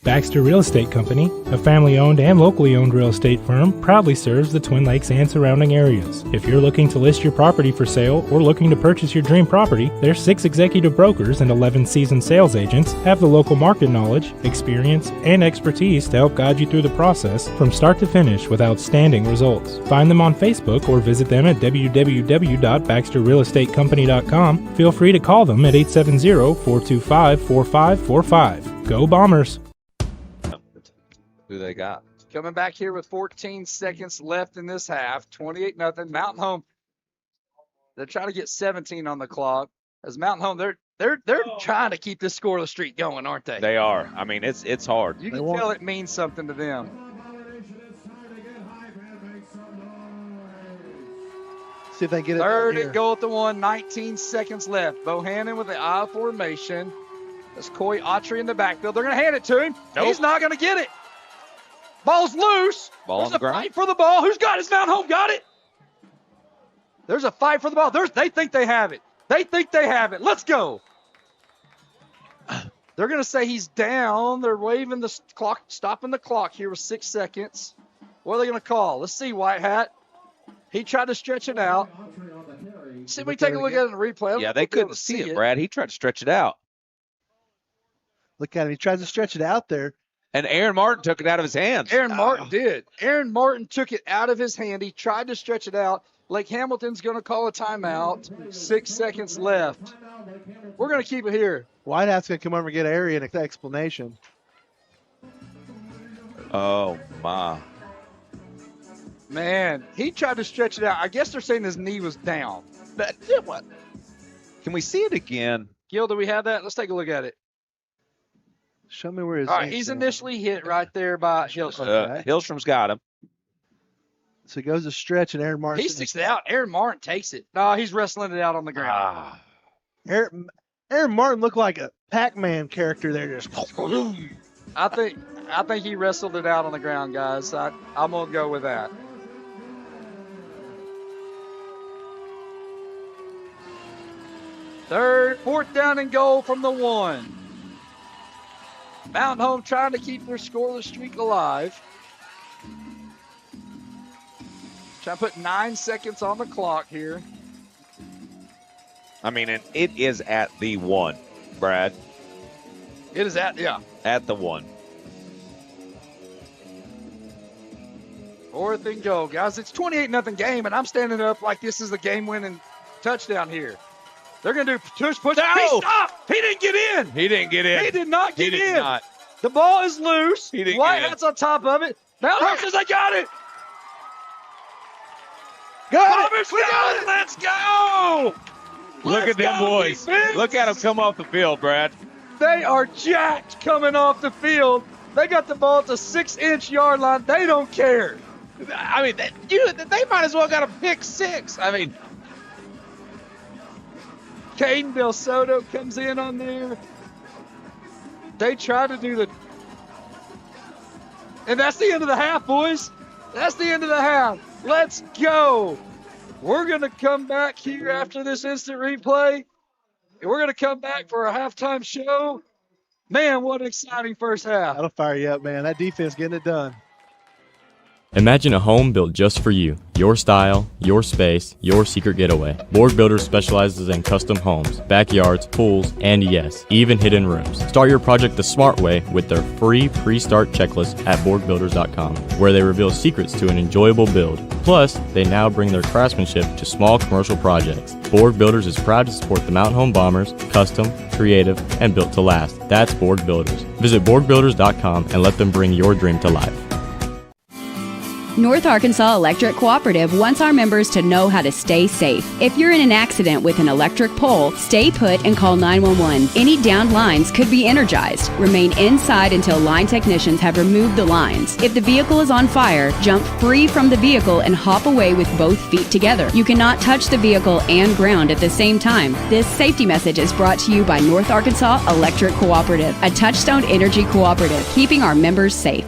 Baxter Real Estate Company, a family-owned and locally owned real estate firm, proudly serves the Twin Lakes and surrounding areas. If you're looking to list your property for sale or looking to purchase your dream property, their 6 executive brokers and 11 seasoned sales agents have the local market knowledge, experience, and expertise to help guide you through the process from start to finish with outstanding results. Find them on Facebook or visit them at www.baxterrealestatecompany.com. Feel free to call them at 870-425-4545. Go Bombers! Who they got? Coming back here with 14 seconds left in this half. 28-0. Mountain Home. They're trying to get 17 on the clock. As Mountain Home, they're trying to keep this scoreless streak going, aren't they? They are. I mean, it's hard. You can tell it means something to them. See if they get it. Third and goal at the 1. 19 seconds left. Bohannon with the I formation. That's Coy Autry in the backfield. They're going to hand it to him. Nope. He's not going to get it. Ball's loose. Ball on the ground. Fight for the ball. Who's got it? Is Mountain Home got it? There's a fight for the ball. They think they have it. They think they have it. Let's go. They're going to say he's down. They're waving the clock, stopping the clock here with 6 seconds. What are they going to call? Let's see, White Hat. He tried to stretch it out. See, we take a look at it in the replay. Yeah, they couldn't see it, Brad. He tried to stretch it out. Look at him. He tries to stretch it out there. And Aaron Martin took it out of his hands. Aaron Martin did. Aaron Martin took it out of his hand. He tried to stretch it out. Lake Hamilton's going to call a timeout. 6 seconds left. We're going to keep it here. White Hat's going to come over and get Ari an explanation. Oh, my. Man, he tried to stretch it out. I guess they're saying his knee was down. But what? Can we see it again? Gil, do we have that? Let's take a look at it. Show me where his. All right, he's initially hit right there by Hillstrom. Hillstrom's got him. So he goes to stretch, and Aaron Martin. He sticks it out. Aaron Martin takes it. No, he's wrestling it out on the ground. Aaron Martin looked like a Pac-Man character there. Just. I think he wrestled it out on the ground, guys. I'm gonna go with that. Fourth down and goal from the 1. Mountain Home trying to keep their scoreless streak alive. Trying to put 9 seconds on the clock here. I mean, and it is at the 1, Brad. It is at the 1. Fourth and goal, guys. It's 28-0 game, and I'm standing up like this is the game-winning touchdown here. They're going to do push. No! He stopped. He didn't get in. He didn't get in. He did not get in. He did not. The ball is loose. He didn't White get Hat's on top of it. Mountain Home says, I got it. Got it. We got it. Let's go. Look at them boys. Defense. Look at them come off the field, Brad. They are jacked coming off the field. They got the ball at the 6-inch yard line. They don't care. I mean, they might as well got a pick 6. I mean, Caden Del Soto comes in on there. They try to do the And that's the end of the half, boys. That's the end of the half. Let's go. We're going to come back here after this instant replay. And we're going to come back for a halftime show. Man, what an exciting first half. That'll fire you up, man. That defense getting it done. Imagine a home built just for you. Your style, your space, your secret getaway. Borg Builders specializes in custom homes, backyards, pools, and yes, even hidden rooms. Start your project the smart way with their free pre-start checklist at BorgBuilders.com, where they reveal secrets to an enjoyable build. Plus, they now bring their craftsmanship to small commercial projects. Borg Builders is proud to support the Mountain Home Bombers, custom, creative, and built to last. That's Borg Builders. Visit BorgBuilders.com and let them bring your dream to life. North Arkansas Electric Cooperative wants our members to know how to stay safe. If you're in an accident with an electric pole, stay put and call 911. Any downed lines could be energized. Remain inside until line technicians have removed the lines. If the vehicle is on fire, jump free from the vehicle and hop away with both feet together. You cannot touch the vehicle and ground at the same time. This safety message is brought to you by North Arkansas Electric Cooperative, a Touchstone Energy cooperative, keeping our members safe.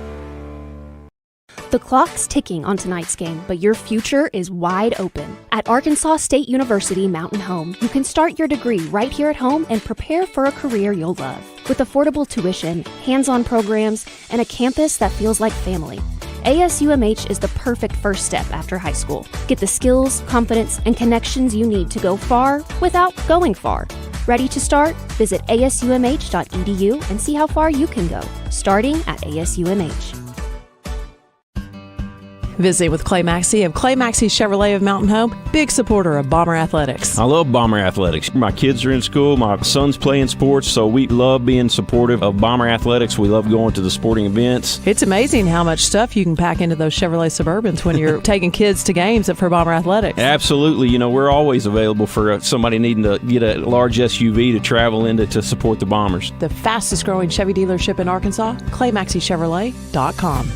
The clock's ticking on tonight's game, but your future is wide open. At Arkansas State University Mountain Home, you can start your degree right here at home and prepare for a career you'll love. With affordable tuition, hands-on programs, and a campus that feels like family, ASUMH is the perfect first step after high school. Get the skills, confidence, and connections you need to go far without going far. Ready to start? Visit asumh.edu and see how far you can go, starting at ASUMH. Visiting with Clay Maxey of Clay Maxey Chevrolet of Mountain Home, big supporter of Bomber Athletics. I love Bomber Athletics. My kids are in school, my son's playing sports, so we love being supportive of Bomber Athletics. We love going to the sporting events. It's amazing how much stuff you can pack into those Chevrolet Suburbans when you're taking kids to games for Bomber Athletics. Absolutely. You know, we're always available for somebody needing to get a large SUV to travel into to support the Bombers. The fastest growing Chevy dealership in Arkansas, ClayMaxeyChevrolet.com.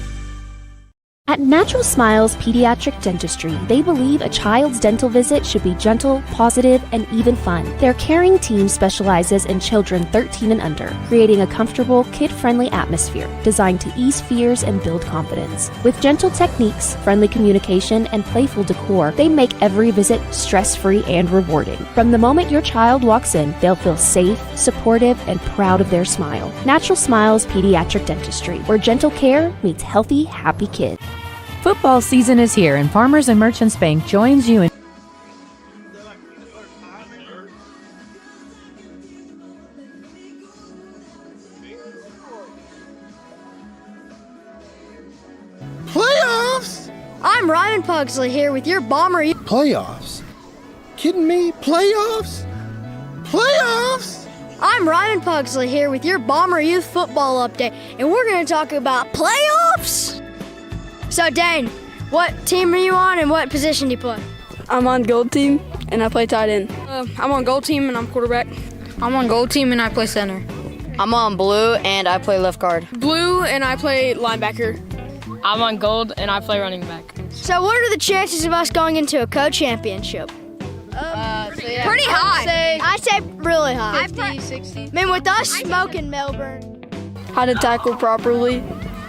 At Natural Smiles Pediatric Dentistry, they believe a child's dental visit should be gentle, positive, and even fun. Their caring team specializes in children 13 and under, creating a comfortable, kid-friendly atmosphere designed to ease fears and build confidence. With gentle techniques, friendly communication, and playful decor, they make every visit stress-free and rewarding. From the moment your child walks in, they'll feel safe, supportive, and proud of their smile. Natural Smiles Pediatric Dentistry, where gentle care meets healthy, happy kids. Football season is here, and Farmers and Merchants Bank joins you in Playoffs! I'm Ryan Pugsley here with your Bomber. Playoffs? Kidding me? Playoffs? Playoffs? I'm Ryan Pugsley here with your Bomber Youth Football Update, and we're going to talk about playoffs! So, Dane, what team are you on and what position do you play? I'm on gold team and I play tight end. I'm on gold team and I'm quarterback. I'm on gold team and I play center. I'm on blue and I play left guard. Blue and I play linebacker. I'm on gold and I play running back. So what are the chances of us going into a co-championship? Pretty high. I say really high. 50, 60. I mean, with us smoking Melbourne. How to tackle properly.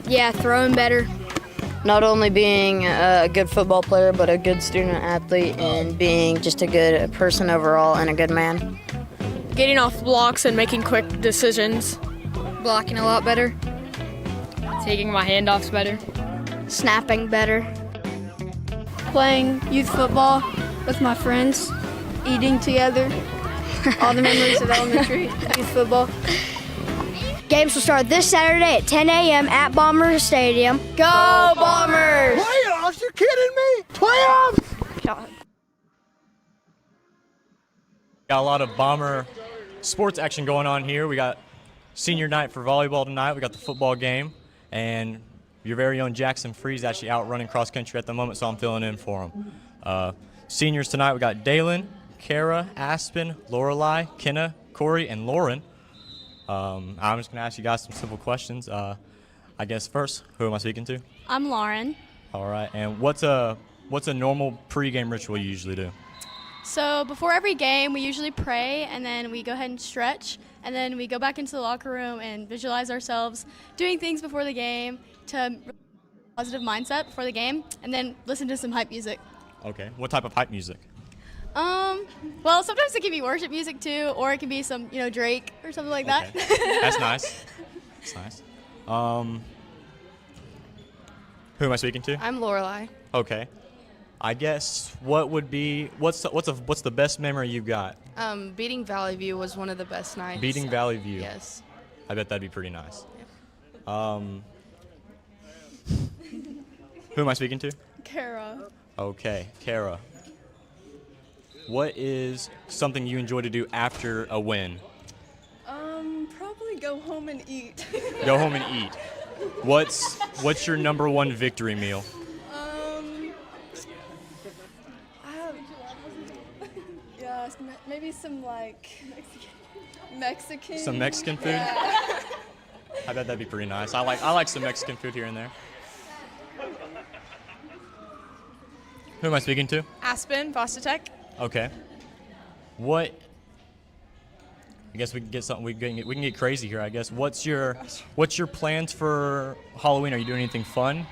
Yeah, throwing better. Not only being a good football player, but a good student athlete and being just a good person overall and a good man. Getting off blocks and making quick decisions. Blocking a lot better. Taking my handoffs better. Snapping better. Playing youth football with my friends. Eating together. All the memories of elementary youth football. Games will start this Saturday at 10 a.m. at Bombers Stadium. Go Bombers! Playoffs? You kidding me? Playoffs? God. Got a lot of Bomber sports action going on here. We got senior night for volleyball tonight. We got the football game. And your very own Jackson Free's actually out running cross country at the moment, so I'm filling in for him. Seniors tonight, we got Dalen, Kara, Aspen, Lorelei, Kenna, Corey, and Lauren. I'm just going to ask you guys some simple questions. I guess first, who am I speaking to? I'm Lauren. All right, and what's a normal pregame ritual you usually do? So before every game, we usually pray, and then we go ahead and stretch, and then we go back into the locker room and visualize ourselves doing things before the game to positive mindset before the game, and then listen to some hype music. Okay. What type of hype music? Well, sometimes it can be worship music too, or it can be some, Drake or something like that. That's nice. That's nice. Who am I speaking to? I'm Lorelai. Okay. I guess what's the best memory you got? Beating Valley View was one of the best nights. Beating Valley View. Yes. I bet that'd be pretty nice. Yeah. Who am I speaking to? Kara. Okay, Kara. What is something you enjoy to do after a win? Probably go home and eat. Go home and eat. What's your number one victory meal? Maybe some Mexican. Some Mexican food? Yeah. I bet that'd be pretty nice. I like some Mexican food here and there. Who am I speaking to? Aspen, Boston Tech. Okay. I guess we can get something. We can get crazy here. I guess. What's your plans for Halloween? Are you doing anything fun?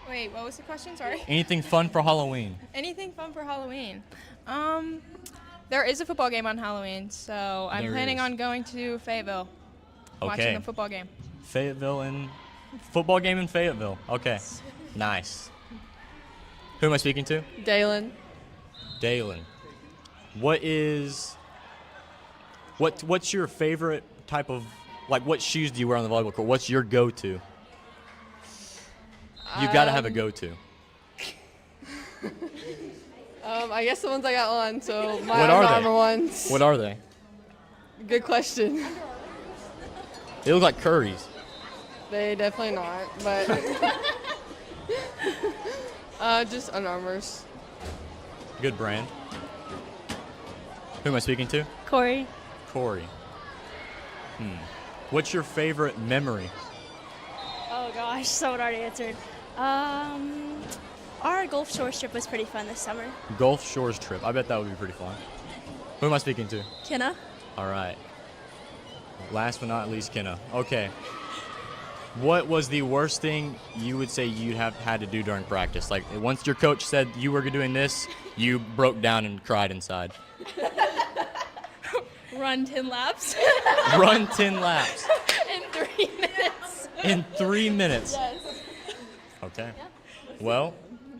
Wait, what was the question? Sorry. Anything fun for Halloween? Anything fun for Halloween? There is a football game on Halloween, so I'm planning on going to Fayetteville. Okay. Watching a football game. Football game in Fayetteville. Okay. Nice. Who am I speaking to? Dalen. Dalen. What's your favorite type of, what shoes do you wear on the volleyball court? What's your go-to? You've got to have a go-to. I guess the ones I got on, so my What are Under they? Armour ones. What are they? Good question. They look like Curry's. They definitely not, but just Under Armour's. Good brand. Who am I speaking to? Corey. Corey. What's your favorite memory? Oh gosh, someone already answered. Our Gulf Shores trip was pretty fun this summer. Gulf Shores trip. I bet that would be pretty fun. Who am I speaking to? Kenna. All right. Last but not least, Kenna. Okay. What was the worst thing you would say you'd have had to do during practice? Like, once your coach said you were doing this, you broke down and cried inside. Run 10 laps. Run 10 laps. In 3 minutes. In 3 minutes. Yes. Okay. Well,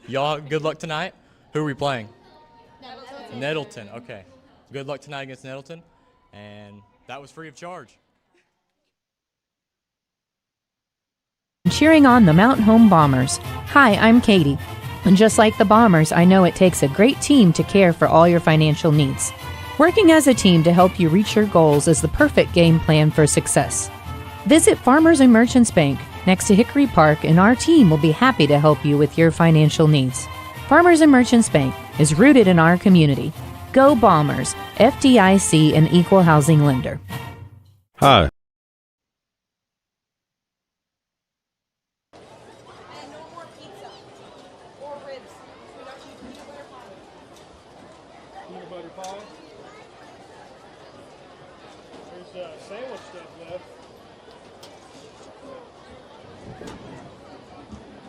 y'all, good luck tonight. Who are we playing? Nettleton. Okay. Good luck tonight against Nettleton. And that was free of charge. Cheering on the Mountain Home Bombers. Hi, I'm Katie. And just like the Bombers, I know it takes a great team to care for all your financial needs. Working as a team to help you reach your goals is the perfect game plan for success. Visit Farmers and Merchants Bank next to Hickory Park, and our team will be happy to help you with your financial needs. Farmers and Merchants Bank is rooted in our community. Go Bombers, FDIC and Equal Housing Lender. Hi.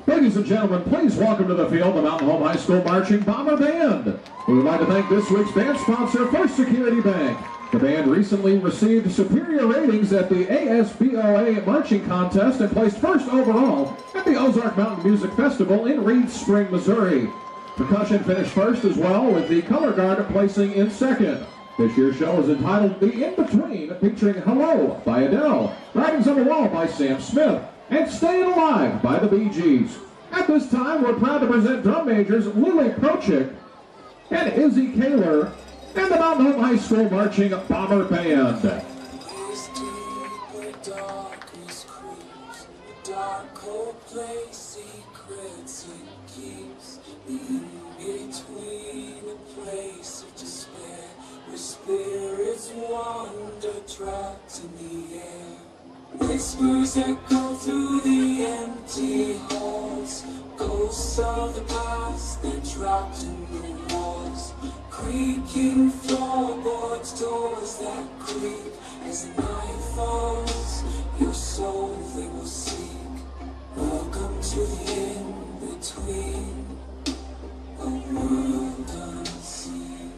Ladies and gentlemen, please welcome to the field the Mountain Home High School Marching Bomber Band. We would like to thank this week's band sponsor, First Security Bank. The band recently received superior ratings at the ASBOA Marching Contest and placed first overall at the Ozark Mountain Music Festival in Reed Spring, Missouri. Percussion finished first as well, with the Color Guard placing in second. This year's show is entitled The In-Between, featuring Hello by Adele, Writings on the Wall by Sam Smith, and Staying Alive by the Bee Gees. At this time, we're proud to present drum majors Lily Prochik and Izzy Kaler and the Mountain Home High School Marching Bomber Band. Whispers echo through the empty halls. Ghosts of the past, they're trapped in the walls. Creaking floorboards, doors that creak. As the night falls, your soul they will seek. Welcome to the in-between, a world unseen.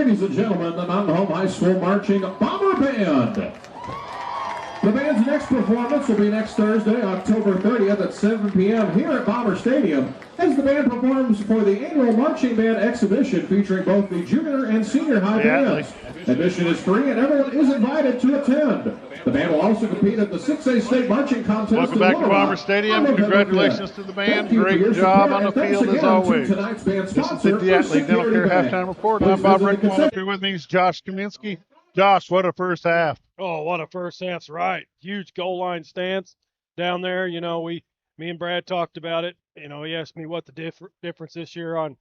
ladies and gentlemen, the Mountain Home High School Marching Bomber Band. The band's next performance will be next Thursday, October 30th at 7 p.m. here at Bomber Stadium as the band performs for the annual Marching Band exhibition featuring both the junior and senior high bands. Admission is free and everyone is invited to attend. The band will also compete at the 6A State Marching Contest. Welcome back to Bomber Stadium. Congratulations to the band. Great job on the field as always. This is the Diatley Dental Care Halftime Report. I'm Bob Rickman. Up here with me is Josh Kaminsky. Josh, what a first half. Oh, what a first half's right. Huge goal line stance down there. You know, me and Brad talked about it. You know, he asked me what the difference this year on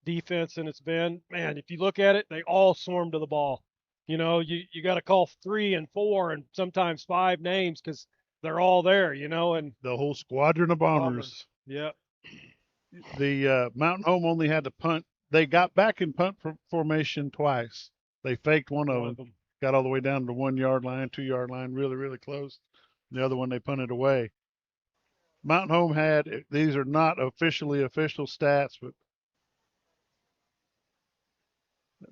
defense, and it's been, man, if you look at it, they all swarm to the ball. You know, you got to call 3 and 4 and sometimes 5 names because they're all there, you know. And the whole squadron of Bombers. Yeah. The Mountain Home only had to punt. They got back in punt formation twice. They faked one of them. Got all the way down to the 1 yard line, 2 yard line, really, really close. The other one they punted away. Mountain Home had, these are not official stats, but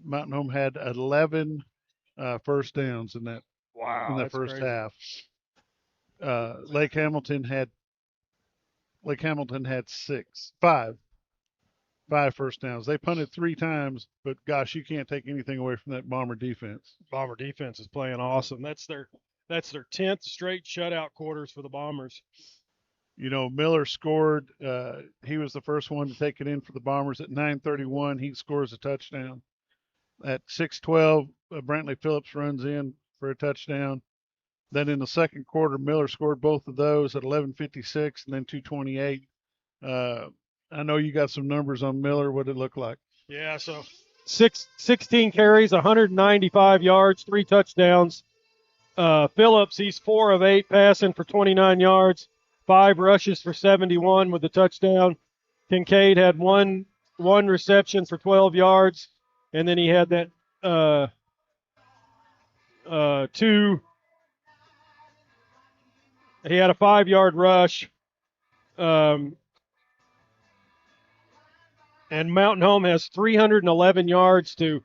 Mountain Home had 11 first downs in that first half. Lake Hamilton had 5 first downs. They punted 3 times, but gosh, you can't take anything away from that Bomber defense. Bomber defense is playing awesome. That's their 10th straight shutout quarters for the Bombers. You know, Miller scored. He was the first one to take it in for the Bombers at 9:31. He scores a touchdown. At 6:12, Brantley Phillips runs in for a touchdown. Then in the second quarter, Miller scored both of those at 11:56 and then 2:28. I know you got some numbers on Miller. What did it look like? Yeah, so 16 carries, 195 yards, 3 touchdowns. Phillips, he's 4 of 8 passing for 29 yards, 5 rushes for 71 with a touchdown. Kincaid had one reception for 12 yards, and then he had that 2. He had a 5-yard rush. And Mountain Home has 311 yards to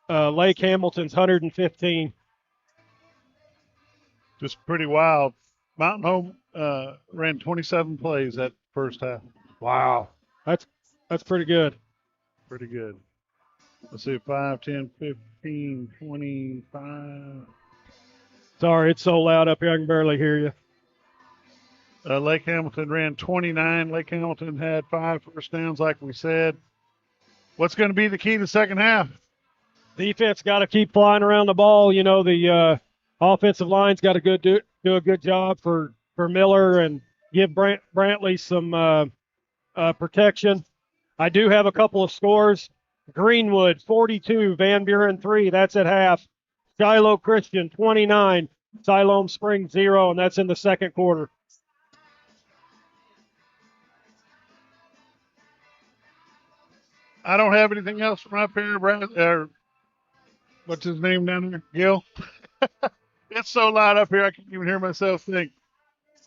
Lake Hamilton's 115. Just pretty wild. Mountain Home ran 27 plays that first half. Wow. That's pretty good. Pretty good. Let's see, 5, 10, 15, 25. Sorry, it's so loud up here I can barely hear you. Lake Hamilton ran 29. Lake Hamilton had 5 first downs, like we said. What's going to be the key to the second half? Defense got to keep flying around the ball. You know, the offensive line's got to do a good job for Miller and give Brantley some protection. I do have a couple of scores. Greenwood, 42. Van Buren, 3. That's at half. Shiloh Christian, 29. Siloam Springs, 0. And that's in the second quarter. I don't have anything else from up here, Brad. What's his name down there? Gil? It's so loud up here I can't even hear myself think.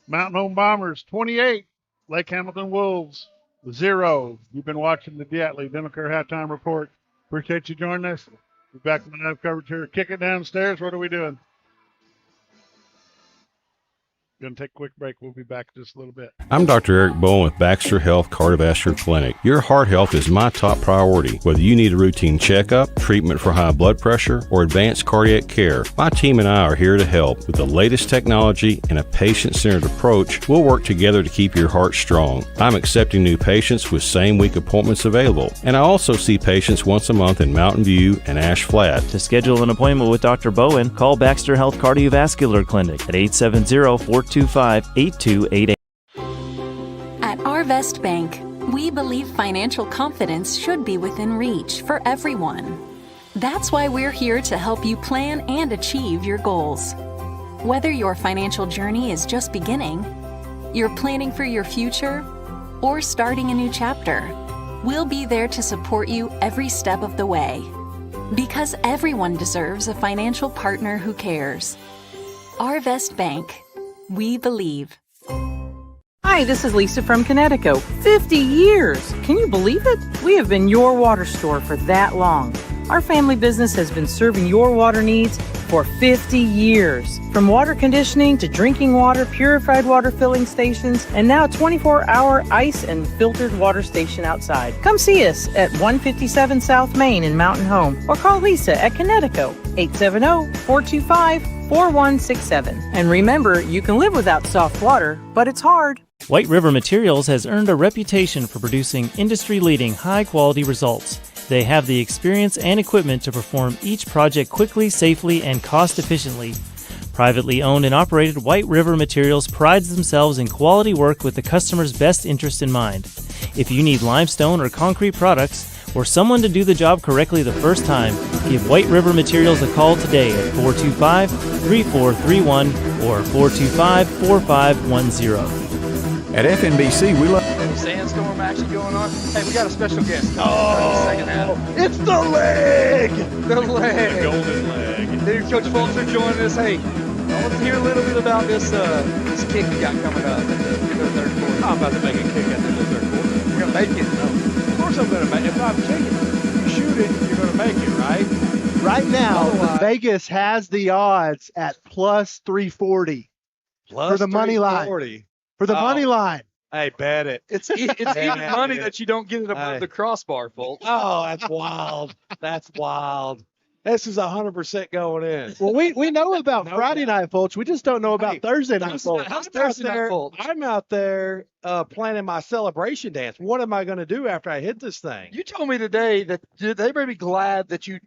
Mountain Home Bombers, 28. Lake Hamilton Wolves, 0. You've been watching the Diatley Dental Care Halftime Report. Appreciate you joining us. We're back with live coverage here. Kick it downstairs. What are we doing? Going to take a quick break. We'll be back in just a little bit. I'm Dr. Eric Bowen with Baxter Health Cardiovascular Clinic. Your heart health is my top priority. Whether you need a routine checkup, treatment for high blood pressure, or advanced cardiac care, my team and I are here to help. With the latest technology and a patient-centered approach, we'll work together to keep your heart strong. I'm accepting new patients with same-week appointments available, and I also see patients once a month in Mountain View and Ash Flat. To schedule an appointment with Dr. Bowen, call Baxter Health Cardiovascular Clinic at 870-425-8288. At Arvest Bank, we believe financial confidence should be within reach for everyone. That's why we're here to help you plan and achieve your goals. Whether your financial journey is just beginning, you're planning for your future, or starting a new chapter, we'll be there to support you every step of the way. Because everyone deserves a financial partner who cares. Arvest Bank. We believe. Hi, this is Lisa from Connecticut. 50 years! Can you believe it? We have been your water store for that long. Our family business has been serving your water needs for 50 years. From water conditioning to drinking water, purified water filling stations, and now 24-hour ice and filtered water station outside. Come see us at 157 South Main in Mountain Home or call Lisa at Connecticut 870-425-4167. And remember, you can live without soft water, but it's hard. White River Materials has earned a reputation for producing industry-leading high-quality results. They have the experience and equipment to perform each project quickly, safely, and cost-efficiently. Privately owned and operated, White River Materials prides themselves in quality work with the customer's best interest in mind. If you need limestone or concrete products, or someone to do the job correctly the first time, give White River Materials a call today at 425-3431 or 425-4510. At FNBC, we love Sandstorm action going on. Hey, we got a special guest. second half. It's the leg! The leg. The golden leg. Dude, Coach Fulcher joining us. Hey, I want to hear a little bit about this kick you got coming up at the end of the third quarter. I'm about to make a kick at the end of the third quarter. You're going to make it. No. Of course I'm going to make it. If I'm kicking, you shoot it, you're going to make it, right? Right now, Vegas has the odds at plus 340 for the money line. For the money line. Hey, bet it. It's even money that you don't get it above the crossbar, folks. Oh, that's wild. That's wild. This is 100% going in. Well, we know about Friday night, folks. We just don't know about Thursday night, folks. How's Thursday night, folks? I'm out there planning my celebration dance. What am I going to do after I hit this thing? You told me today that they better be glad that you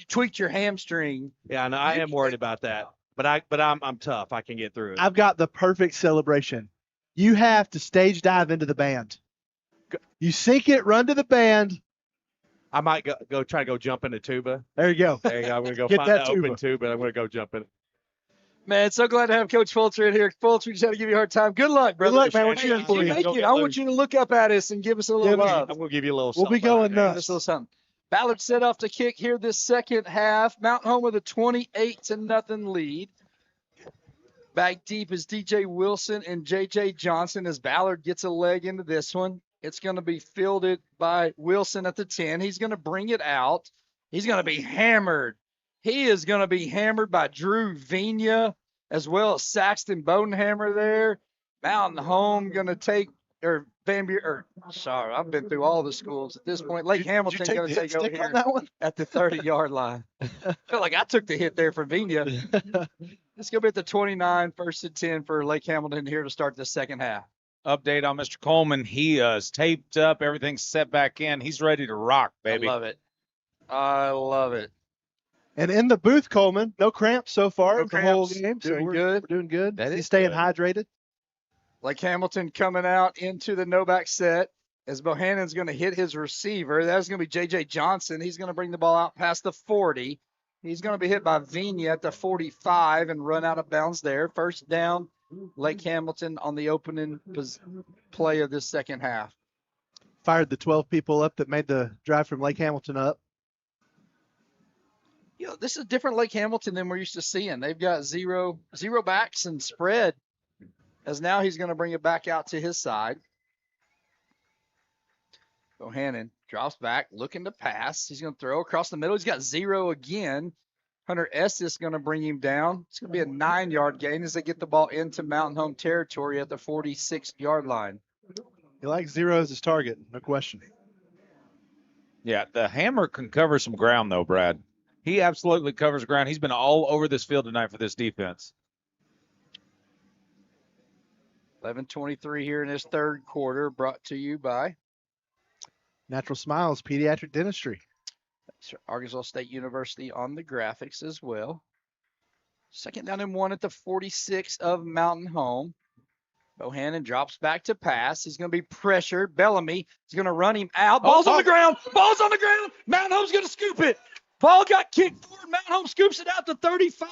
tweaked your hamstring. Yeah, no, I am worried about that. But I'm tough. I can get through it. I've got the perfect celebration. You have to stage dive into the band. You sink it, run to the band. I might go try to go jump in the tuba. There you go. There you go. I'm going to go Get find that the tuba. open tuba. I'm going to go jump in it. Man, so glad to have Coach Fulcher in here. Fulcher, we just had to give you a hard time. Good luck, brother. Good luck, man. We're Hey, cheering for you. make it. I want you to look up at us and give us a little love. I'm going to give you a little We'll something. be going Give us nuts. a little something. Ballard set off to kick here this second half. Mountain Home with a 28-0 lead. Back deep is DJ Wilson and JJ Johnson as Ballard gets a leg into this one. It's going to be fielded by Wilson at the 10. He's going to bring it out. He's going to be hammered. He is going to be hammered by Drew Vina as well as Saxton Bodenhammer there. Mountain Home going to take, or I've been through all the schools at this point. Lake Hamilton going to take over here on that one? at the 30-yard line. I feel like I took the hit there for Vina. It's going to be at the 29, 1st and 10 for Lake Hamilton here to start the second half. Update on Mr. Coleman. He is taped up. Everything's set back in. He's ready to rock, baby. I love it. I love it. And in the booth, Coleman, no cramps so far No the whole cramps. game. So Doing we're good. doing good. That He's is staying good. hydrated. Lake Hamilton coming out into the no-back set as Bohannon's going to hit his receiver. That's going to be J.J. Johnson. He's going to bring the ball out past the 40. He's going to be hit by Vina at the 45 and run out of bounds there. First down, Lake Hamilton on the opening play of this second half. Fired the 12 people up that made the drive from Lake Hamilton up. You know, this is different Lake Hamilton than we're used to seeing. They've got zero backs and spread, as now he's going to bring it back out to his side. Bohannon drops back, looking to pass. He's going to throw across the middle. He's got zero again. Hunter Estes going to bring him down. It's going to be a 9-yard gain as they get the ball into Mountain Home territory at the 46-yard line. He likes zero as his target, no question. Yeah, the hammer can cover some ground, though, Brad. He absolutely covers ground. He's been all over this field tonight for this defense. 11:23 here in his third quarter, brought to you by Natural Smiles Pediatric Dentistry. Arkansas State University on the graphics as well. Second down and 1 at the 46 of Mountain Home. Bohannon drops back to pass. He's going to be pressured. Bellamy is going to run him out. Ball's on the ground. Ball's on the ground. Mountain Home's going to scoop it. Ball got kicked forward. Mountain Home scoops it out to 35.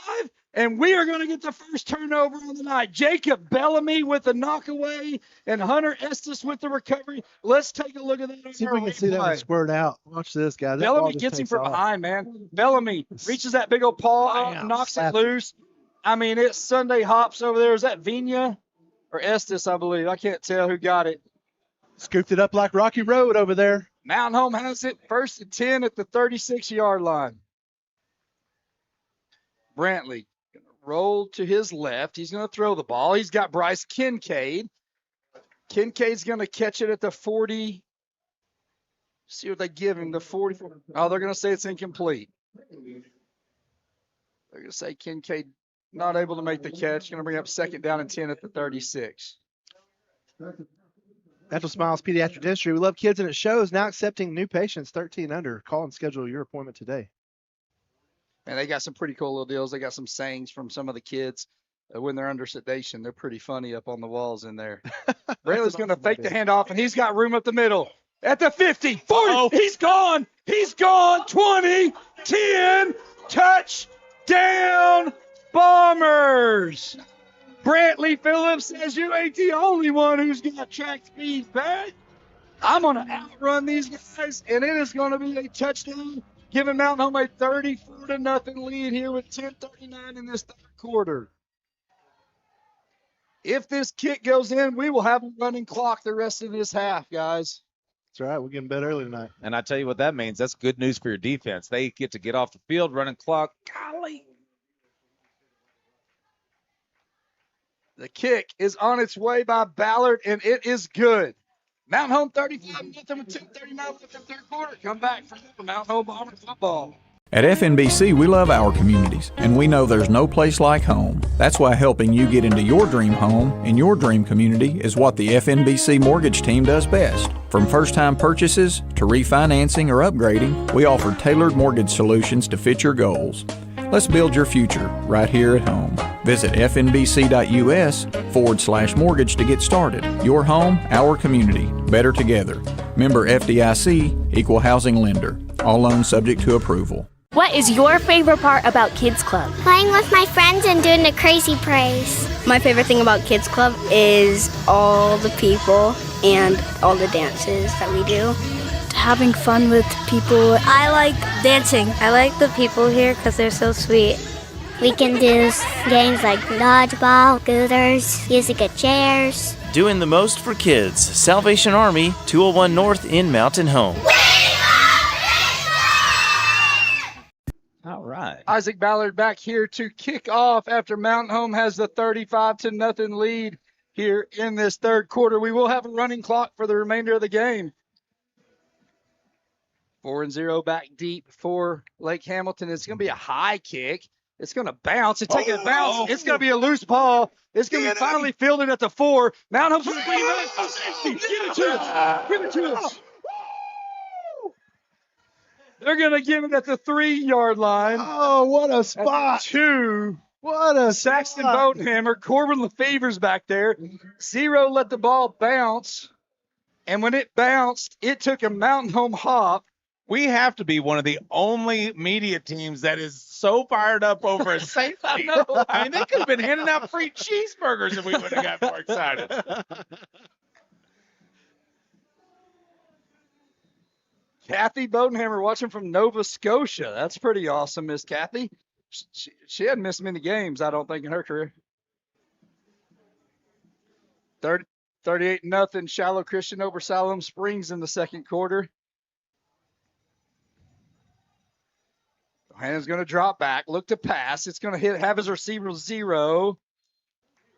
And we are going to get the first turnover on the night. Jacob Bellamy with the knockaway and Hunter Estes with the recovery. Let's take a look at that. See if we can see that one squirt out. Watch this, guys. Bellamy gets him from behind, man. Bellamy reaches that big old paw out, knocks it loose. I mean, it's Sunday hops over there. Is that Vina or Estes, I believe? I can't tell who got it. Scooped it up like Rocky Road over there. Mountain Home has it 1st and 10 at the 36-yard line. Brantley going to roll to his left. He's going to throw the ball. He's got Bryce Kincaid. Kincaid's going to catch it at the 40. See what they give him, the 44. Oh, they're going to say it's incomplete. They're going to say Kincaid not able to make the catch. Going to bring up 2nd down and 10 at the 36. Natural Smiles Pediatric Dentistry. We love kids and it shows. Now accepting new patients 13 and under. Call and schedule your appointment today. And they got some pretty cool little deals. They got some sayings from some of the kids when they're under sedation. They're pretty funny up on the walls in there. Brantley's going to fake the handoff, and he's got room up the middle. At the 50, 40, he's gone. He's gone. 20, 10, touchdown, Bombers. Brantley Phillips says you ain't the only one who's got track speed back. I'm going to outrun these guys, and it is going to be a touchdown, giving Mountain Home a 34-0 lead here with 10:39 in this 3rd quarter. If this kick goes in, we will have a running clock the rest of this half, guys. That's right. We're getting bed early tonight. And I tell you what that means. That's good news for your defense. They get to get off the field, running clock. Golly. The kick is on its way by Ballard, and it is good. Mountain Home 35-0 with 10:39 left in the 3rd quarter. Come back for Mountain Home Bomber football. At FNBC, we love our communities, and we know there's no place like home. That's why helping you get into your dream home in your dream community is what the FNBC mortgage team does best. From first-time purchases to refinancing or upgrading, we offer tailored mortgage solutions to fit your goals. Let's build your future right here at home. Visit fnbc.us/mortgage to get started. Your home, our community. Better together. Member FDIC, Equal Housing Lender. All loans subject to approval. What is your favorite part about Kids Club? Playing with my friends and doing the crazy praise. My favorite thing about Kids Club is all the people and all the dances that we do. Having fun with people. I like dancing. I like the people here because they're so sweet. We can do games like dodgeball, scooters, music at chairs. Doing the most for kids. Salvation Army, 201 North in Mountain Home. All right. Isaac Ballard back here to kick off after Mountain Home has the 35-0 lead here in this 3rd quarter. We will have a running clock for the remainder of the game. 4-0 back deep for Lake Hamilton. It's going to be a high kick. It's going to bounce and take a bounce. It's going to be a loose ball. It's going to be finally fielded at the 4. Mountain Home's going to bring it back. Give it to us. Give it to us. They're going to give it at the 3-yard line. Oh, what a spot. 2. What a Saxton spot. Bodenhammer. Corbin Lefever's back there. 0 let the ball bounce. And when it bounced, it took a Mountain Home hop. We have to be one of the only media teams that is so fired up over a safety. I mean, they could have been handing out free cheeseburgers if we would have got more excited. Kathy Bodenhammer watching from Nova Scotia. That's pretty awesome, Miss Kathy. She hadn't missed many games, I don't think, in her career. 38-0 Shallow Christian over Siloam Springs in the 2nd quarter. Hannah's going to drop back, look to pass. It's going to have his receiver 0.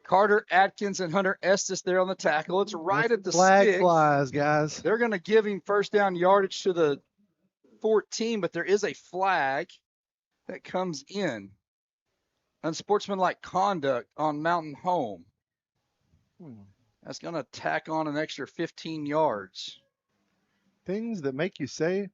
Carter Atkins and Hunter Estes there on the tackle. It's right at the flag sticks. flies, guys. They're going to give him 1st down yardage to the 14, but there is a flag that comes in. Unsportsmanlike conduct on Mountain Home. That's going to tack on an extra 15 yards. Things that make you say,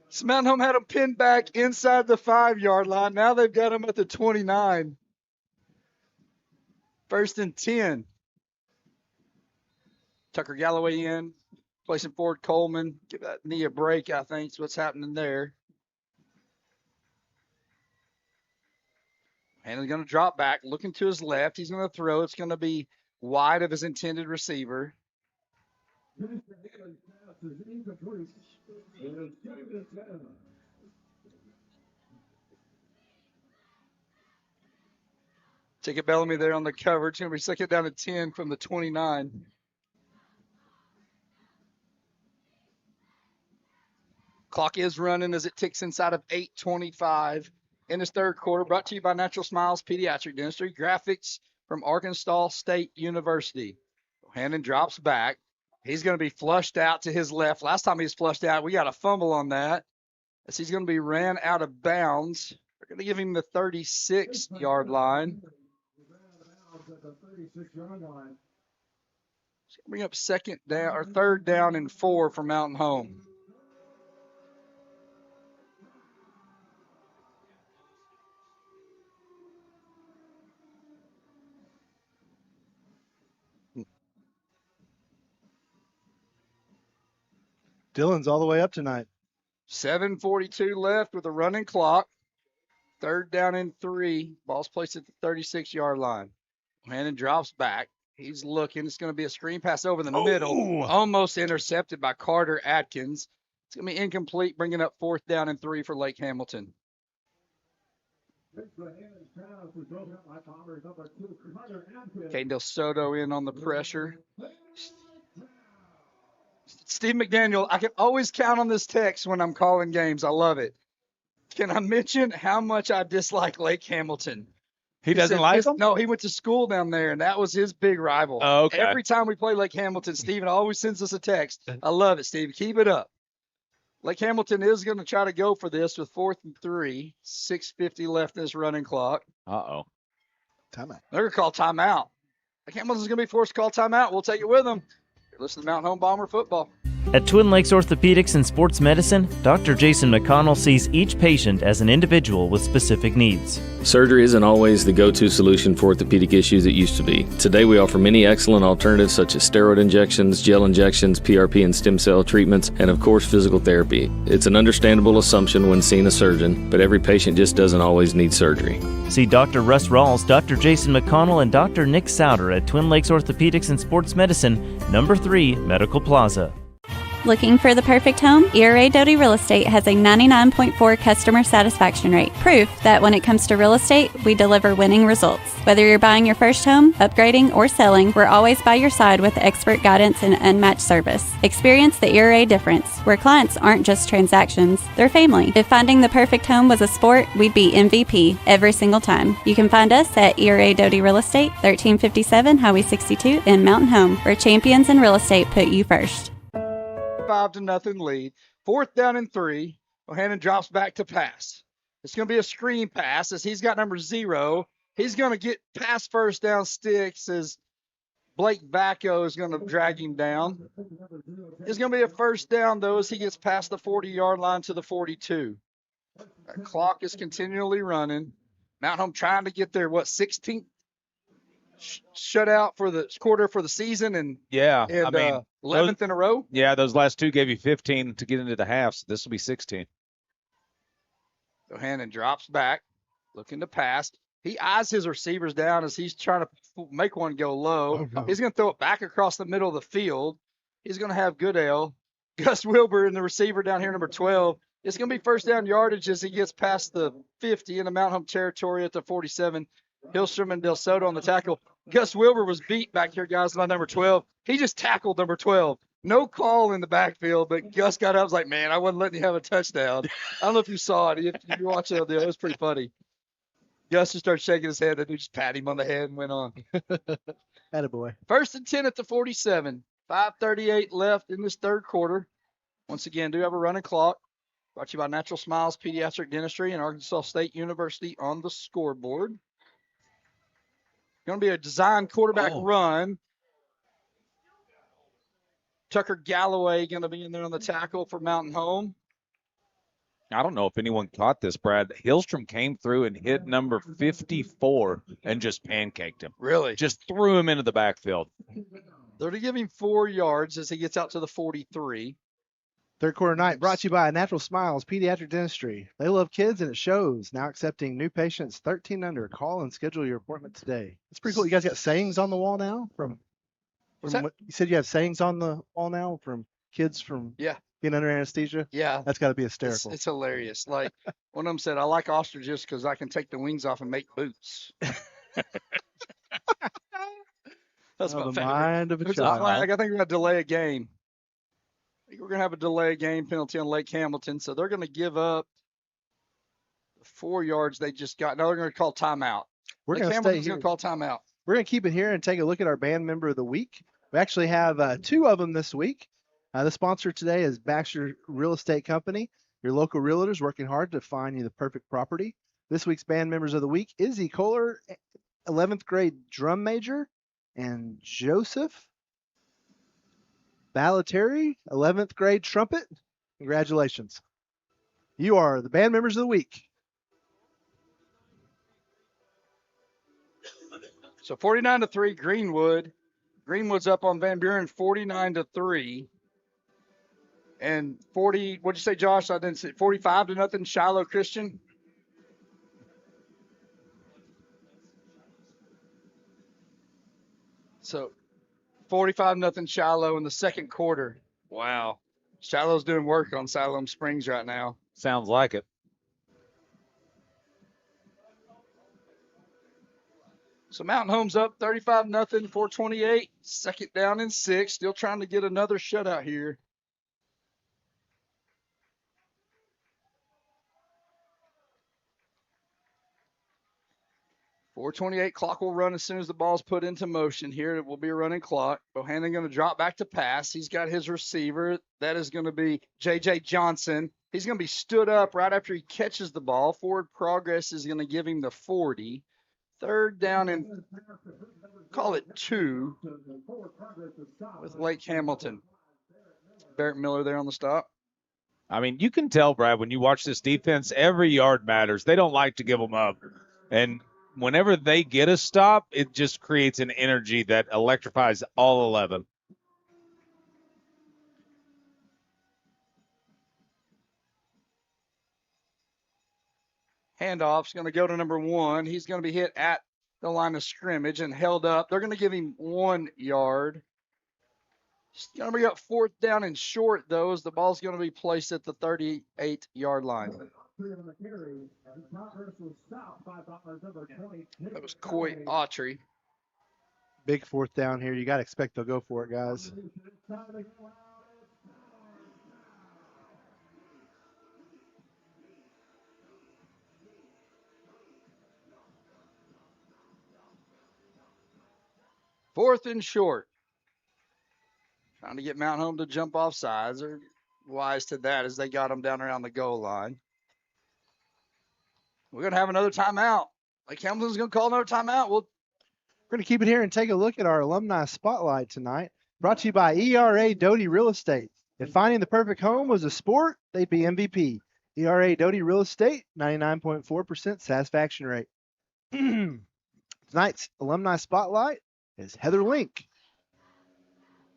So Mountain Home had him pinned back inside the 5-yard line. Now they've got him at the 29. 1st and 10. Tucker Galloway in, placing forward Coleman. Give that knee a break, I think, is what's happening there. Hannah's going to drop back, looking to his left. He's going to throw. It's going to be wide of his intended receiver. Jacob Bellamy there on the cover. It's going to be second down and 10 from the 29. Clock is running as it ticks inside of 8:25 in this third quarter. Brought to you by Natural Smiles Pediatric Dentistry. Graphics from Arkansas State University. Bohannon drops back. He's going to be flushed out to his left. Last time he was flushed out, we got a fumble on that as he's going to be ran out of bounds. They're going to give him the 36-yard line. Bring up second down or third down and 4 for Mountain Home. Dylan's all the way up tonight. 7:42 left with a running clock. Third down and 3. Ball's placed at the 36-yard line. Bohannon drops back. He's looking. It's going to be a screen pass over the middle. Almost intercepted by Carter Atkins. It's going to be incomplete, bringing up fourth down and 3 for Lake Hamilton. Caden Del Soto in on the pressure. Steve McDaniel, I can always count on this text when I'm calling games. I love it. Can I mention how much I dislike Lake Hamilton? He doesn't like them? No, he went to school down there, and that was his big rival. Oh, okay. Every time we play Lake Hamilton, Steven always sends us a text. I love it, Steve. Keep it up. Lake Hamilton is going to try to go for this with 4th and 3. 6:50 left in this running clock. Uh-oh. Timeout. They're going to call timeout. Lake Hamilton's going to be forced to call timeout. We'll take it with them. You're listening to Mountain Home Bomber Football. At Twin Lakes Orthopedics and Sports Medicine, Dr. Jason McConnell sees each patient as an individual with specific needs. Surgery isn't always the go-to solution for orthopedic issues it used to be. Today we offer many excellent alternatives such as steroid injections, gel injections, PRP and stem cell treatments, and of course physical therapy. It's an understandable assumption when seeing a surgeon, but every patient just doesn't always need surgery. See Dr. Russ Rawls, Dr. Jason McConnell, and Dr. Nick Souter at Twin Lakes Orthopedics and Sports Medicine, number 3, Medical Plaza. Looking for the perfect home? ERA Doty Real Estate has a 99.4 customer satisfaction rate. Proof that when it comes to real estate, we deliver winning results. Whether you're buying your first home, upgrading, or selling, we're always by your side with expert guidance and unmatched service. Experience the ERA difference, where clients aren't just transactions, they're family. If finding the perfect home was a sport, we'd be MVP every single time. You can find us at ERA Doty Real Estate, 1357 Highway 62 in Mountain Home, where champions in real estate put you first. 5-0 lead. 4th down and 3. Bohannon drops back to pass. It's going to be a screen pass as he's got number 0. He's going to get past first down sticks as Blake Vacco is going to drag him down. It's going to be a first down, though, as he gets past the 40-yard line to the 42. That clock is continually running. Mount Home trying to get their, 16th shutout for the quarter for the season, and 11th in a row. Yeah, those last 2 gave you 15 to get into the half, so this will be 16. Bohannon drops back, looking to pass. He eyes his receivers down as he's trying to make one go low. Oh, no. He's going to throw it back across the middle of the field. He's going to have Goodale. Gus Wilbur and the receiver down here, number 12. It's going to be first down yardage as he gets past the 50 in the Mount Home territory at the 47. Hillstrom and Del Soto on the tackle. Gus Wilbur was beat back here, guys, by number 12. He just tackled number 12. No call in the backfield, but Gus got up and was like, man, I wasn't letting you have a touchdown. I don't know if you saw it. If you watch it, it was pretty funny. Gus just started shaking his head. The dude just pat him on the head and went on. Attaboy. 1st and 10 at the 47. 5:38 left in this third quarter. Once again, do have a running clock. Brought to you by Natural Smiles Pediatric Dentistry and Arkansas State University on the scoreboard. Going to be a design quarterback run. Tucker Galloway going to be in there on the tackle for Mountain Home. I don't know if anyone caught this, Brad. Hillstrom came through and hit number 54 and just pancaked him. Really? Just threw him into the backfield. They're to give him 4 yards as he gets out to the 43. Third quarter night brought to you by Natural Smiles Pediatric Dentistry. They love kids and it shows. Now accepting new patients 13 under. Call and schedule your appointment today. It's pretty cool. You guys got sayings on the wall now from what you said you have sayings on the wall now from kids from being under anesthesia? Yeah. That's got to be hysterical. It's hilarious. Like one of them said, I like ostriches because I can take the wings off and make boots. That's Oh, my the favorite. mind of a There's child. flag. I think we're going to delay a game. I think we're going to have a delay game penalty on Lake Hamilton. So they're going to give up the 4 yards they just got. Now they're going to call timeout. We're Lake going to stay Hamilton's here. going to call timeout. We're going to keep it here and take a look at our band member of the week. We actually have 2 of them this week. The sponsor today is Baxter Real Estate Company. Your local realtors working hard to find you the perfect property. This week's band members of the week, Izzy Kohler, 11th grade drum major, and Joseph Ballatieri, 11th grade trumpet. Congratulations. You are the band members of the week. So 49-3 Greenwood. Greenwood's up on Van Buren 49-3. And 40, what'd you say, Josh? I didn't say 45-0 Shiloh Christian. So 45-0 Shiloh in the second quarter. Wow. Shiloh's doing work on Siloam Springs right now. Sounds like it. So Mountain Home's up 35-0, 428. Second down and 6. Still trying to get another shutout here. .428 clock will run as soon as the ball's put into motion here. It will be a running clock. Bohannon going to drop back to pass. He's got his receiver. That is going to be J.J. Johnson. He's going to be stood up right after he catches the ball. Forward progress is going to give him the 40. Third down and call it 2 with Lake Hamilton. Barrett Miller there on the stop. I mean, you can tell, Brad, when you watch this defense, every yard matters. They don't like to give them up. And whenever they get a stop, it just creates an energy that electrifies all 11. Handoff's going to go to number 1. He's going to be hit at the line of scrimmage and held up. They're going to give him 1 yard. It's going to bring up 4th down and short, though, as the ball's going to be placed at the 38-yard line. That was Coy Autry. Big 4th down here. You got to expect they'll go for it, guys. Fourth and short. Trying to get Mount Home to jump off sides. They're wise to that as they got them down around the goal line. We're going to have another timeout. Like Hamilton's going to call another timeout. We're going to keep it here and take a look at our alumni spotlight tonight. Brought to you by ERA Doty Real Estate. If finding the perfect home was a sport, they'd be MVP. ERA Doty Real Estate, 99.4% satisfaction rate. Tonight's alumni spotlight is Heather Link.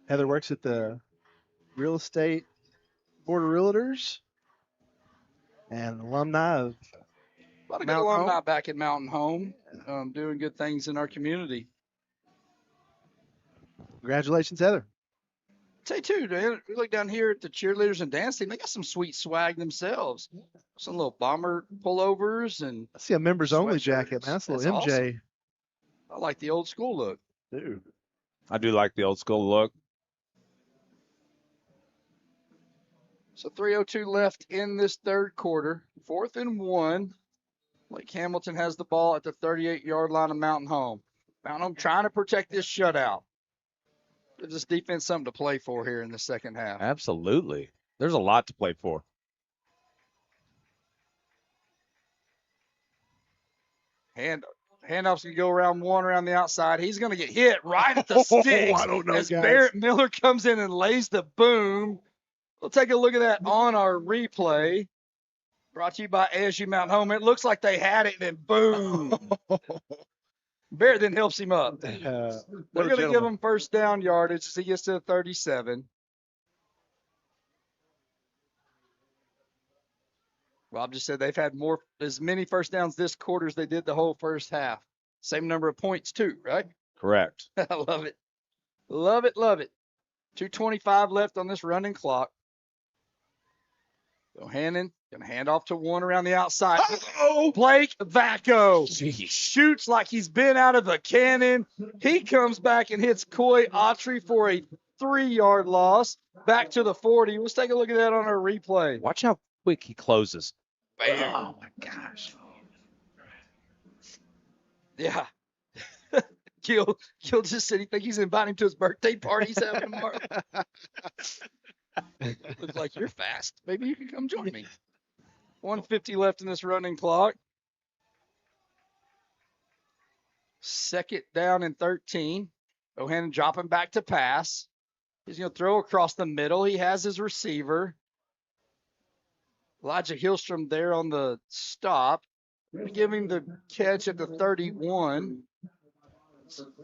Heather works at the Real Estate Board of Realtors and alumni of a lot of good alumni back at Mountain Home, doing good things in our community. Congratulations, Heather. Say too, man, we look down here at the cheerleaders and dance team. They got some sweet swag themselves. Some little bomber pullovers and. I see a members only jacket, man. That's a little MJ. Awesome. I like the old school look. Dude. I do like the old school look. So 3:02 left in this third quarter. 4th and 1. Lake Hamilton has the ball at the 38-yard line of Mountain Home. Mountain Home trying to protect this shutout. Gives this defense something to play for here in the second half. Absolutely. There's a lot to play for. Handoff's going to go around 1 around the outside. He's going to get hit right at the sticks. I don't know, as guys. Barrett Miller comes in and lays the boom. We'll take a look at that on our replay. Brought to you by ASU Mountain Home. It looks like they had it, and then boom. Barrett then helps him up. They're going to give him first down yardage as he gets to the 37. Rob just said they've had as many first downs this quarter as they did the whole first half. Same number of points, too, right? Correct. I love it. Love it, love it. 2:25 left on this running clock. Bohannon Gonna hand off to one around the outside. Oh, Blake Vacco shoots like he's been out of a cannon. He comes back and hits Coy Autry for a 3-yard loss. Back to the 40. Let's take a look at that on our replay. Watch how quick he closes. Bam. Oh my gosh. Yeah. Gil just said he thinks he's inviting him to his birthday party he's having tomorrow. Looks like you're fast. Maybe you can come join me. 1:50 left in this running clock. 2nd down and 13. Bohannon dropping back to pass. He's going to throw across the middle. He has his receiver. Elijah Hillstrom there on the stop. Giving the catch at the 31.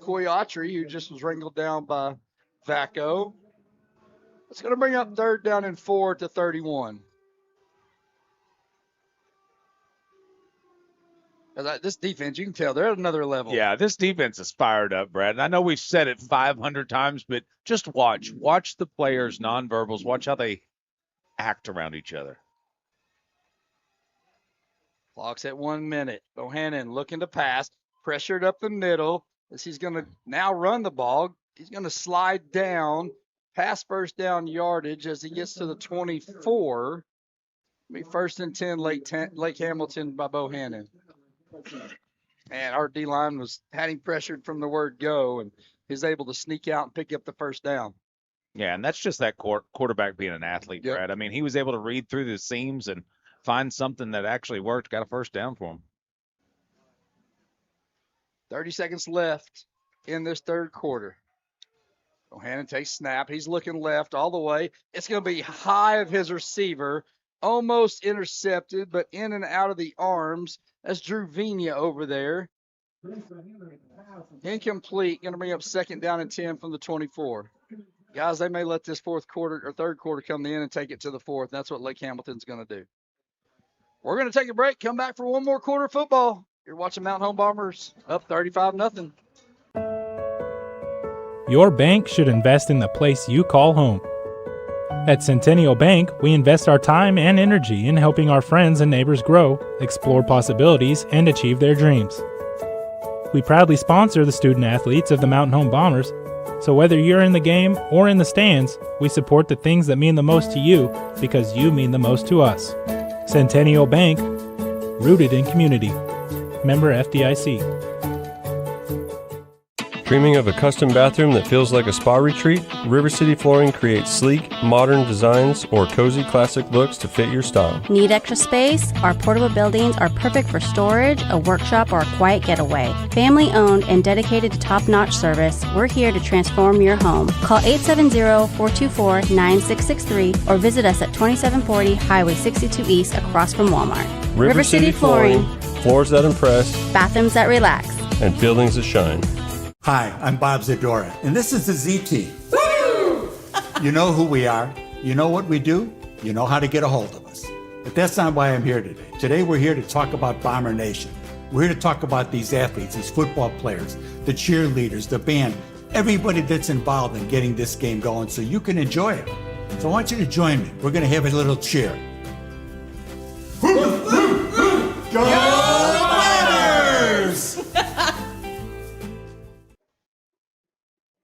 Coy Autry, who just was wrangled down by Vacco. It's going to bring up 3rd down and 4 to 31. This defense, you can tell they're at another level. Yeah, this defense is fired up, Brad. And I know we've said it 500 times, but just watch the players' nonverbals. Watch how they act around each other. Clock's at 1 minute. Bohannon looking to pass, pressured up the middle as he's going to now run the ball. He's going to slide down, pass first down yardage as he gets to the 24. Be 1st and 10, Lake Hamilton by Bohannon. And our D-line had him pressured from the word go, and he's able to sneak out and pick up the 1st down. Yeah, and that's just that quarterback being an athlete, Brad. I mean, he was able to read through the seams and find something that actually worked, got a 1st down for him. 30 seconds left in this 3rd quarter. Bohannon takes snap. He's looking left all the way. It's going to be high of his receiver, almost intercepted, but in and out of the arms. That's Drew Vigna over there. Incomplete. Going to bring up 2nd down and 10 from the 24. Guys, they may let this 4th quarter or 3rd quarter come in and take it to the 4th. That's what Lake Hamilton's going to do. We're going to take a break, come back for one more quarter of football. You're watching Mountain Home Bombers up 35-0. Your bank should invest in the place you call home. At Centennial Bank, we invest our time and energy in helping our friends and neighbors grow, explore possibilities, and achieve their dreams. We proudly sponsor the student athletes of the Mountain Home Bombers, so whether you're in the game or in the stands, we support the things that mean the most to you because you mean the most to us. Centennial Bank, rooted in community. Member FDIC. Dreaming of a custom bathroom that feels like a spa retreat? River City Flooring creates sleek, modern designs or cozy classic looks to fit your style. Need extra space? Our portable buildings are perfect for storage, a workshop, or a quiet getaway. Family owned and dedicated to top-notch service, we're here to transform your home. Call 870-424-9663 or visit us at 2740 Highway 62 East across from Walmart. River City Flooring, floors that impress, bathrooms that relax, and buildings that shine. Hi, I'm Bob Zadora, and this is the Z Team. You know who we are. You know what we do. You know how to get a hold of us. But that's not why I'm here today. Today we're here to talk about Bomber Nation. We're here to talk about these athletes, these football players, the cheerleaders, the band, everybody that's involved in getting this game going so you can enjoy it. So I want you to join me. We're going to have a little cheer. Go Bombers!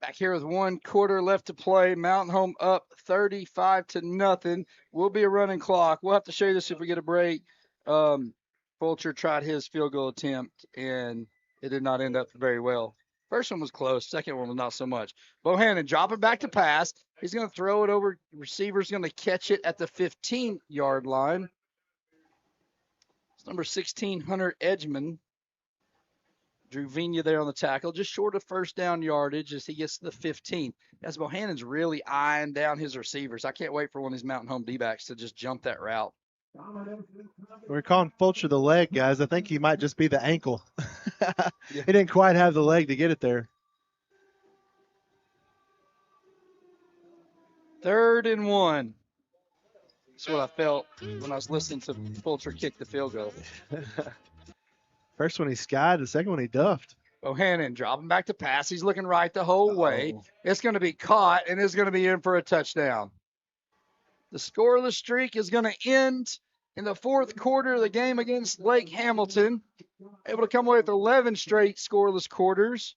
Back here with 1 quarter left to play. Mountain Home up 35-0. Will be a running clock. We'll have to show you this if we get a break. Fulcher tried his field goal attempt, and it did not end up very well. First one was close. Second one was not so much. Bohannon dropping back to pass. He's going to throw it over. Receiver's going to catch it at the 15-yard line. It's number 16, Hunter Edgman. Drew Vigna there on the tackle, just short of 1st down yardage as he gets to the 15. As Bohannon's really eyeing down his receivers. I can't wait for one of these Mountain Home D-backs to just jump that route. We're calling Fulcher the leg, guys. I think he might just be the ankle. He didn't quite have the leg to get it there. 3rd and 1. That's what I felt when I was listening to Fulcher kick the field goal. First one he skied, the second one he duffed. Bohannon dropping back to pass. He's looking right the whole way. It's going to be caught, and it's going to be in for a touchdown. The scoreless streak is going to end, in the fourth quarter of the game against Lake Hamilton. Able to come away with 11 straight scoreless quarters.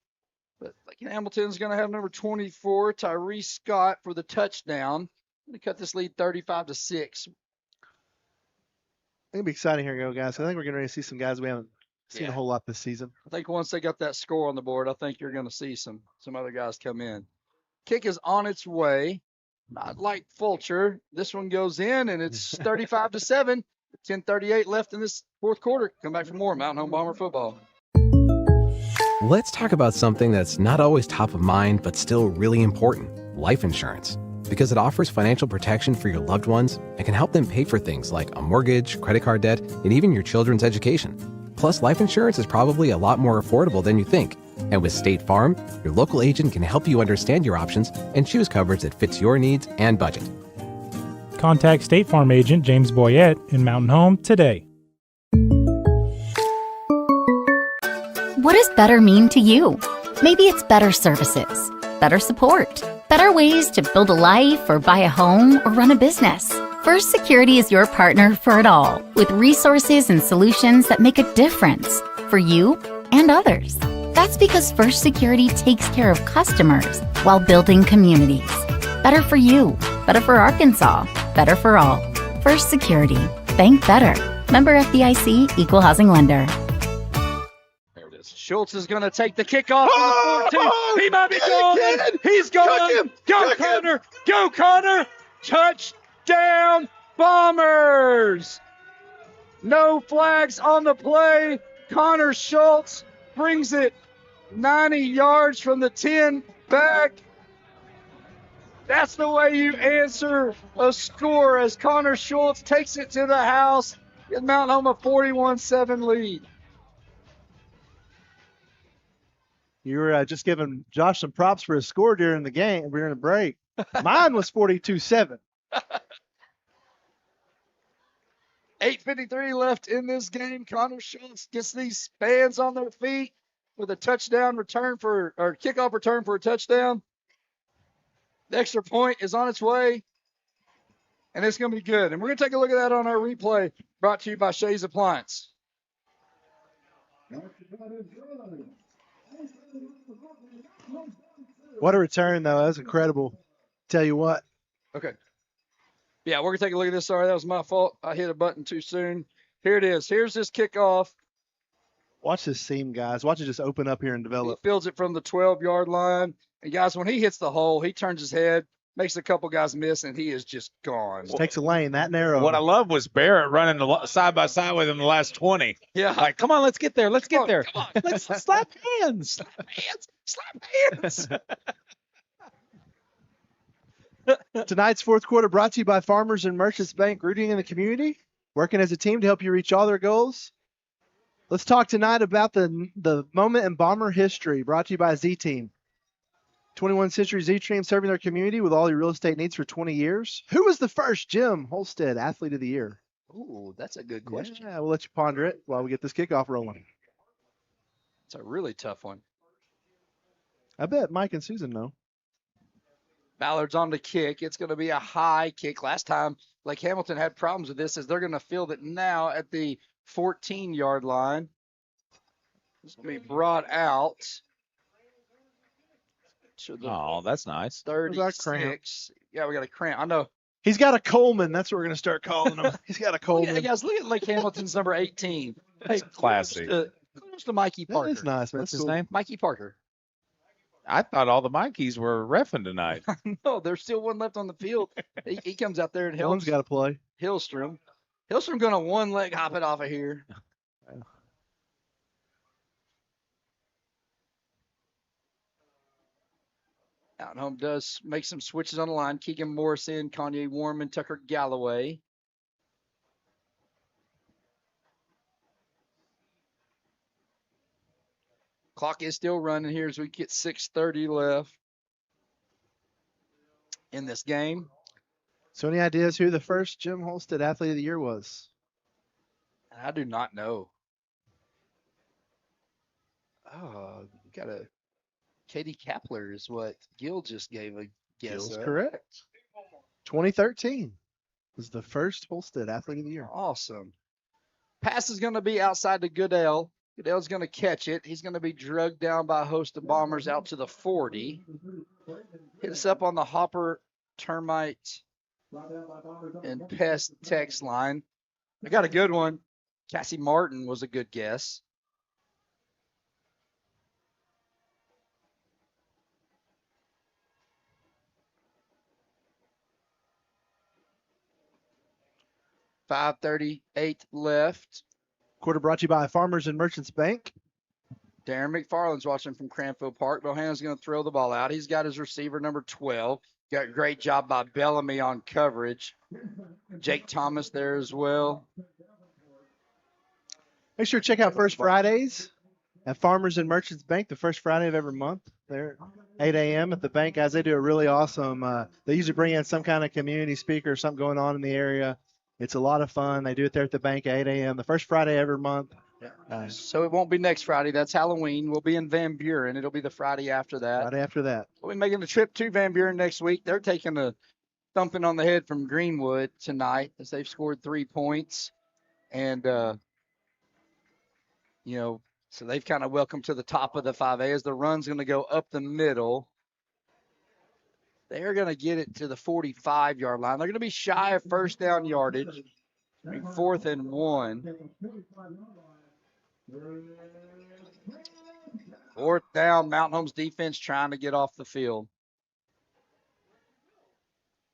But Lake Hamilton's going to have number 24, Tyree Scott, for the touchdown. Going to cut this lead 35-6. It'll be exciting here, guys. I think we're getting ready to see some guys we haven't seen a whole lot this season. I think once they got that score on the board, I think you're going to see some other guys come in. Kick is on its way. Not like Fulcher. This one goes in, and it's 35-7. 10:38 left in this fourth quarter. Come back for more Mountain Home Bomber football. Let's talk about something that's not always top of mind, but still really important: life insurance. Because it offers financial protection for your loved ones and can help them pay for things like a mortgage, credit card debt, and even your children's education. Plus, life insurance is probably a lot more affordable than you think. And with State Farm, your local agent can help you understand your options and choose coverage that fits your needs and budget. Contact State Farm agent James Boyette in Mountain Home today. What does better mean to you? Maybe it's better services, better support, better ways to build a life or buy a home or run a business. First Security is your partner for it all, with resources and solutions that make a difference for you and others. That's because First Security takes care of customers while building communities. Better for you, better for Arkansas, better for all. First Security. Bank better. Member FDIC, Equal Housing Lender. Schultz is going to take the kickoff from the 14. He might be going. He's going. Go, Connor. Go, Connor. Touchdown, Bombers. No flags on the play. Connor Schultz brings it 90 yards from the 10 back. That's the way you answer a score as Connor Schultz takes it to the house. Give Mount Home a 41-7 lead. You were just giving Josh some props for his score during the game, during the break. Mine was 42-7. 8:53 left in this game. Connor Schultz gets these fans on their feet with a touchdown return or kickoff return for a touchdown. The extra point is on its way, and it's going to be good. And we're going to take a look at that on our replay, brought to you by Shays Appliance. What a return, though. That was incredible. Tell you what. Okay. Yeah, we're going to take a look at this. Sorry, that was my fault. I hit a button too soon. Here it is. Here's this kickoff. Watch this seam, guys. Watch it just open up here and develop. He fields it from the 12-yard line. And, guys, when he hits the hole, he turns his head, makes a couple guys miss, and he is just gone. Just takes a lane that narrow. What I love was Barrett running side by side with him the last 20. Yeah. Like, come on, let's get there. Let's get there. Come on. Let's slap hands. Slap hands. Slap hands. Tonight's fourth quarter brought to you by Farmers and Merchants Bank, rooting in the community, working as a team to help you reach all their goals. Let's talk tonight about the moment in Bomber history, brought to you by Z-Team. 21st Century Z-Team, serving their community with all your real estate needs for 20 years. Who was the first Jim Holstead Athlete of the Year? Ooh, that's a good question. Yeah, we'll let you ponder it while we get this kickoff rolling. It's a really tough one. I bet Mike and Susan know. Ballard's on the kick. It's going to be a high kick. Last time, Lake Hamilton had problems with this as they're going to field it now at the 14-yard line. It's going to be brought out. Oh, that's nice. 36. Yeah, we got a cramp. I know. He's got a Coleman. That's what we're going to start calling him. He's got a Coleman. Yeah, guys, look at Lake Hamilton's number 18. That's classy. Kudos to Mikey Parker. That's nice, man. What's That's his cool. name? Mikey Parker. I thought all the Mikeys were reffing tonight. No, there's still one left on the field. He comes out there and helps. One's got to play. Hillstrom going to one leg hop it off of here. Mountain Home does make some switches on the line. Keegan Morrison, Kanye Warman, Tucker Galloway. Clock is still running here as we get 6:30 left in this game. So any ideas who the first Jim Holstead Athlete of the Year was? I do not know. Oh, you got a Katie Kapler is what Gil just gave a guess. Gil's of. correct. 2013. Was the first Holstead Athlete of the Year. Awesome. Pass is going to be outside to Goodell. Goodell's going to catch it. He's going to be drugged down by a host of Bombers out to the 40. Hit us up on the Hopper Termite and Pest text line. I got a good one. Cassie Martin was a good guess. .538 left. Quarter brought to you by Farmers and Merchants Bank. Darren McFarland's watching from Cranfield Park. Bohannon's going to throw the ball out. He's got his receiver, number 12. Got a great job by Bellamy on coverage. Jake Thomas there as well. Make sure to check out First Fridays at Farmers and Merchants Bank, the first Friday of every month. They're 8 a.m. at the bank, guys. They do a really awesome. They usually bring in some kind of community speaker or something going on in the area. It's a lot of fun. They do it there at the bank at 8 a.m. the first Friday every month. So it won't be next Friday. That's Halloween. We'll be in Van Buren. It'll be the Friday after that. Friday after that. We'll be making a trip to Van Buren next week. They're taking a thumping on the head from Greenwood tonight as they've scored 3 points. And, so they've kind of welcomed to the top of the 5A as the run's going to go up the middle. They're going to get it to the 45-yard line. They're going to be shy of first down yardage. 4th and 1. 4th down, Mountain Home's defense trying to get off the field.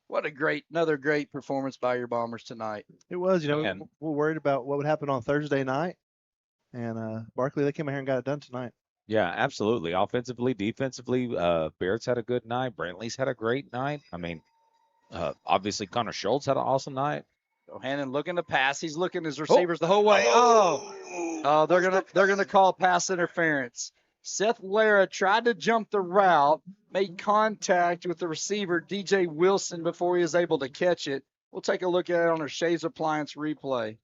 What another great performance by your Bombers tonight. It was, we're worried about what would happen on Thursday night. And Barkley, they came out here and got it done tonight. Yeah, absolutely. Offensively, defensively, Barrett's had a good night. Brantley's had a great night. I mean, obviously Connor Schultz had an awesome night. Bohannon looking to pass. He's looking his receivers the whole way. They're gonna call pass interference. Seth Lara tried to jump the route, made contact with the receiver DJ Wilson before he was able to catch it. We'll take a look at it on our Shays Appliance replay.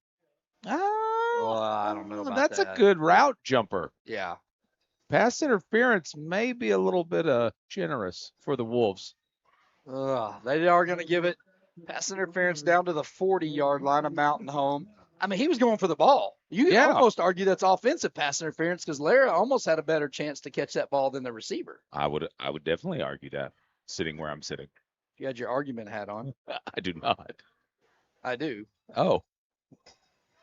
I don't know about That's that. a good route jumper. Yeah. Pass interference may be a little bit generous for the Wolves. They are going to give it pass interference down to the 40-yard line of Mountain Home. I mean, he was going for the ball. You can almost argue that's offensive pass interference because Lara almost had a better chance to catch that ball than the receiver. I would definitely argue that, sitting where I'm sitting. You had your argument hat on. I do not. I do. Oh.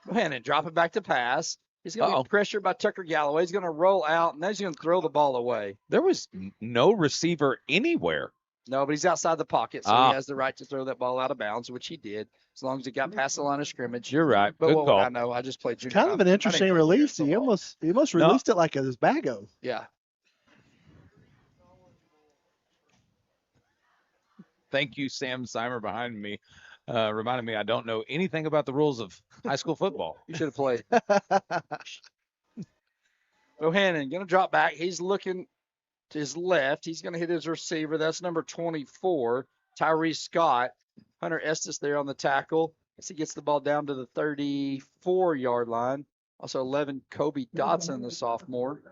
Go ahead and drop it back to pass. He's going to be pressured by Tucker Galloway. He's going to roll out, and then he's going to throw the ball away. There was no receiver anywhere. No, but he's outside the pocket, so he has the right to throw that ball out of bounds, which he did, as long as he got past the line of scrimmage. You're right. But Good call. I know. I just played junior. Kind of an interesting release. He almost released it like a Zbago. Yeah. Thank you, Sam Simer, behind me. Reminded me I don't know anything about the rules of high school football. You should have played. Bohannon going to drop back. He's looking to his left. He's going to hit his receiver. That's number 24, Tyree Scott. Hunter Estes there on the tackle. As he gets the ball down to the 34-yard line. Also 11, Kobe Dotson, the sophomore.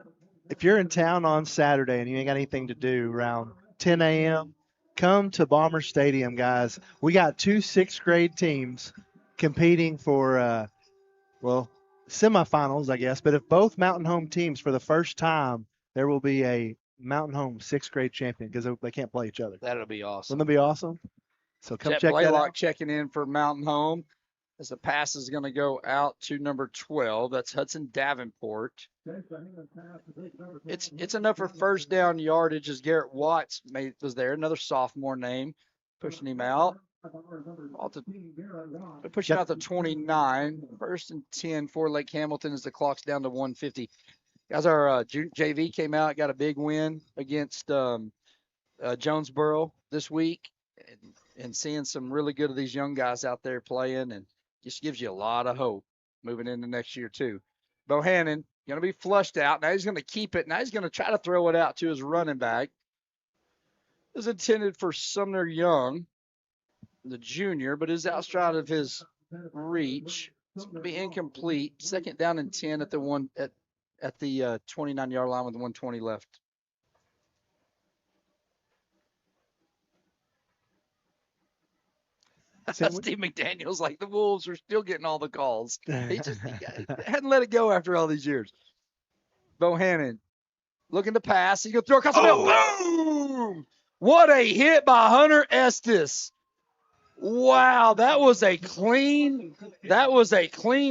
If you're in town on Saturday and you ain't got anything to do around 10 a.m., come to Bomber Stadium, guys. We got 2 6th grade teams competing for, semifinals, I guess. But if both Mountain Home teams, for the first time, there will be a Mountain Home 6th grade champion because they can't play each other. That'll be awesome. Wouldn't that be awesome? So come Jet check that Blaylock out. checking in for Mountain Home as the pass is going to go out to number 12. That's Hudson Davenport. It's enough for first down yardage as Garrett Watts was there, another sophomore name, pushing him out. Pushing out to 29. 1st and 10 for Lake Hamilton as the clock's down to 1:50. Guys, our JV came out, got a big win against Jonesboro this week, and seeing some really good of these young guys out there playing, and just gives you a lot of hope moving into next year too. Bohannon going to be flushed out. Now he's going to keep it. Now he's going to try to throw it out to his running back. It was intended for Sumner Young, the junior, but is outside of his reach. It's going to be incomplete. 2nd down and 10 at the 29-yard line with 1:20 left. Steve McDaniel's like, the Wolves are still getting all the calls. He hadn't let it go after all these years. Bohannon looking to pass. He's going to throw across the middle. Boom! What a hit by Hunter Estes. Wow, that was a clean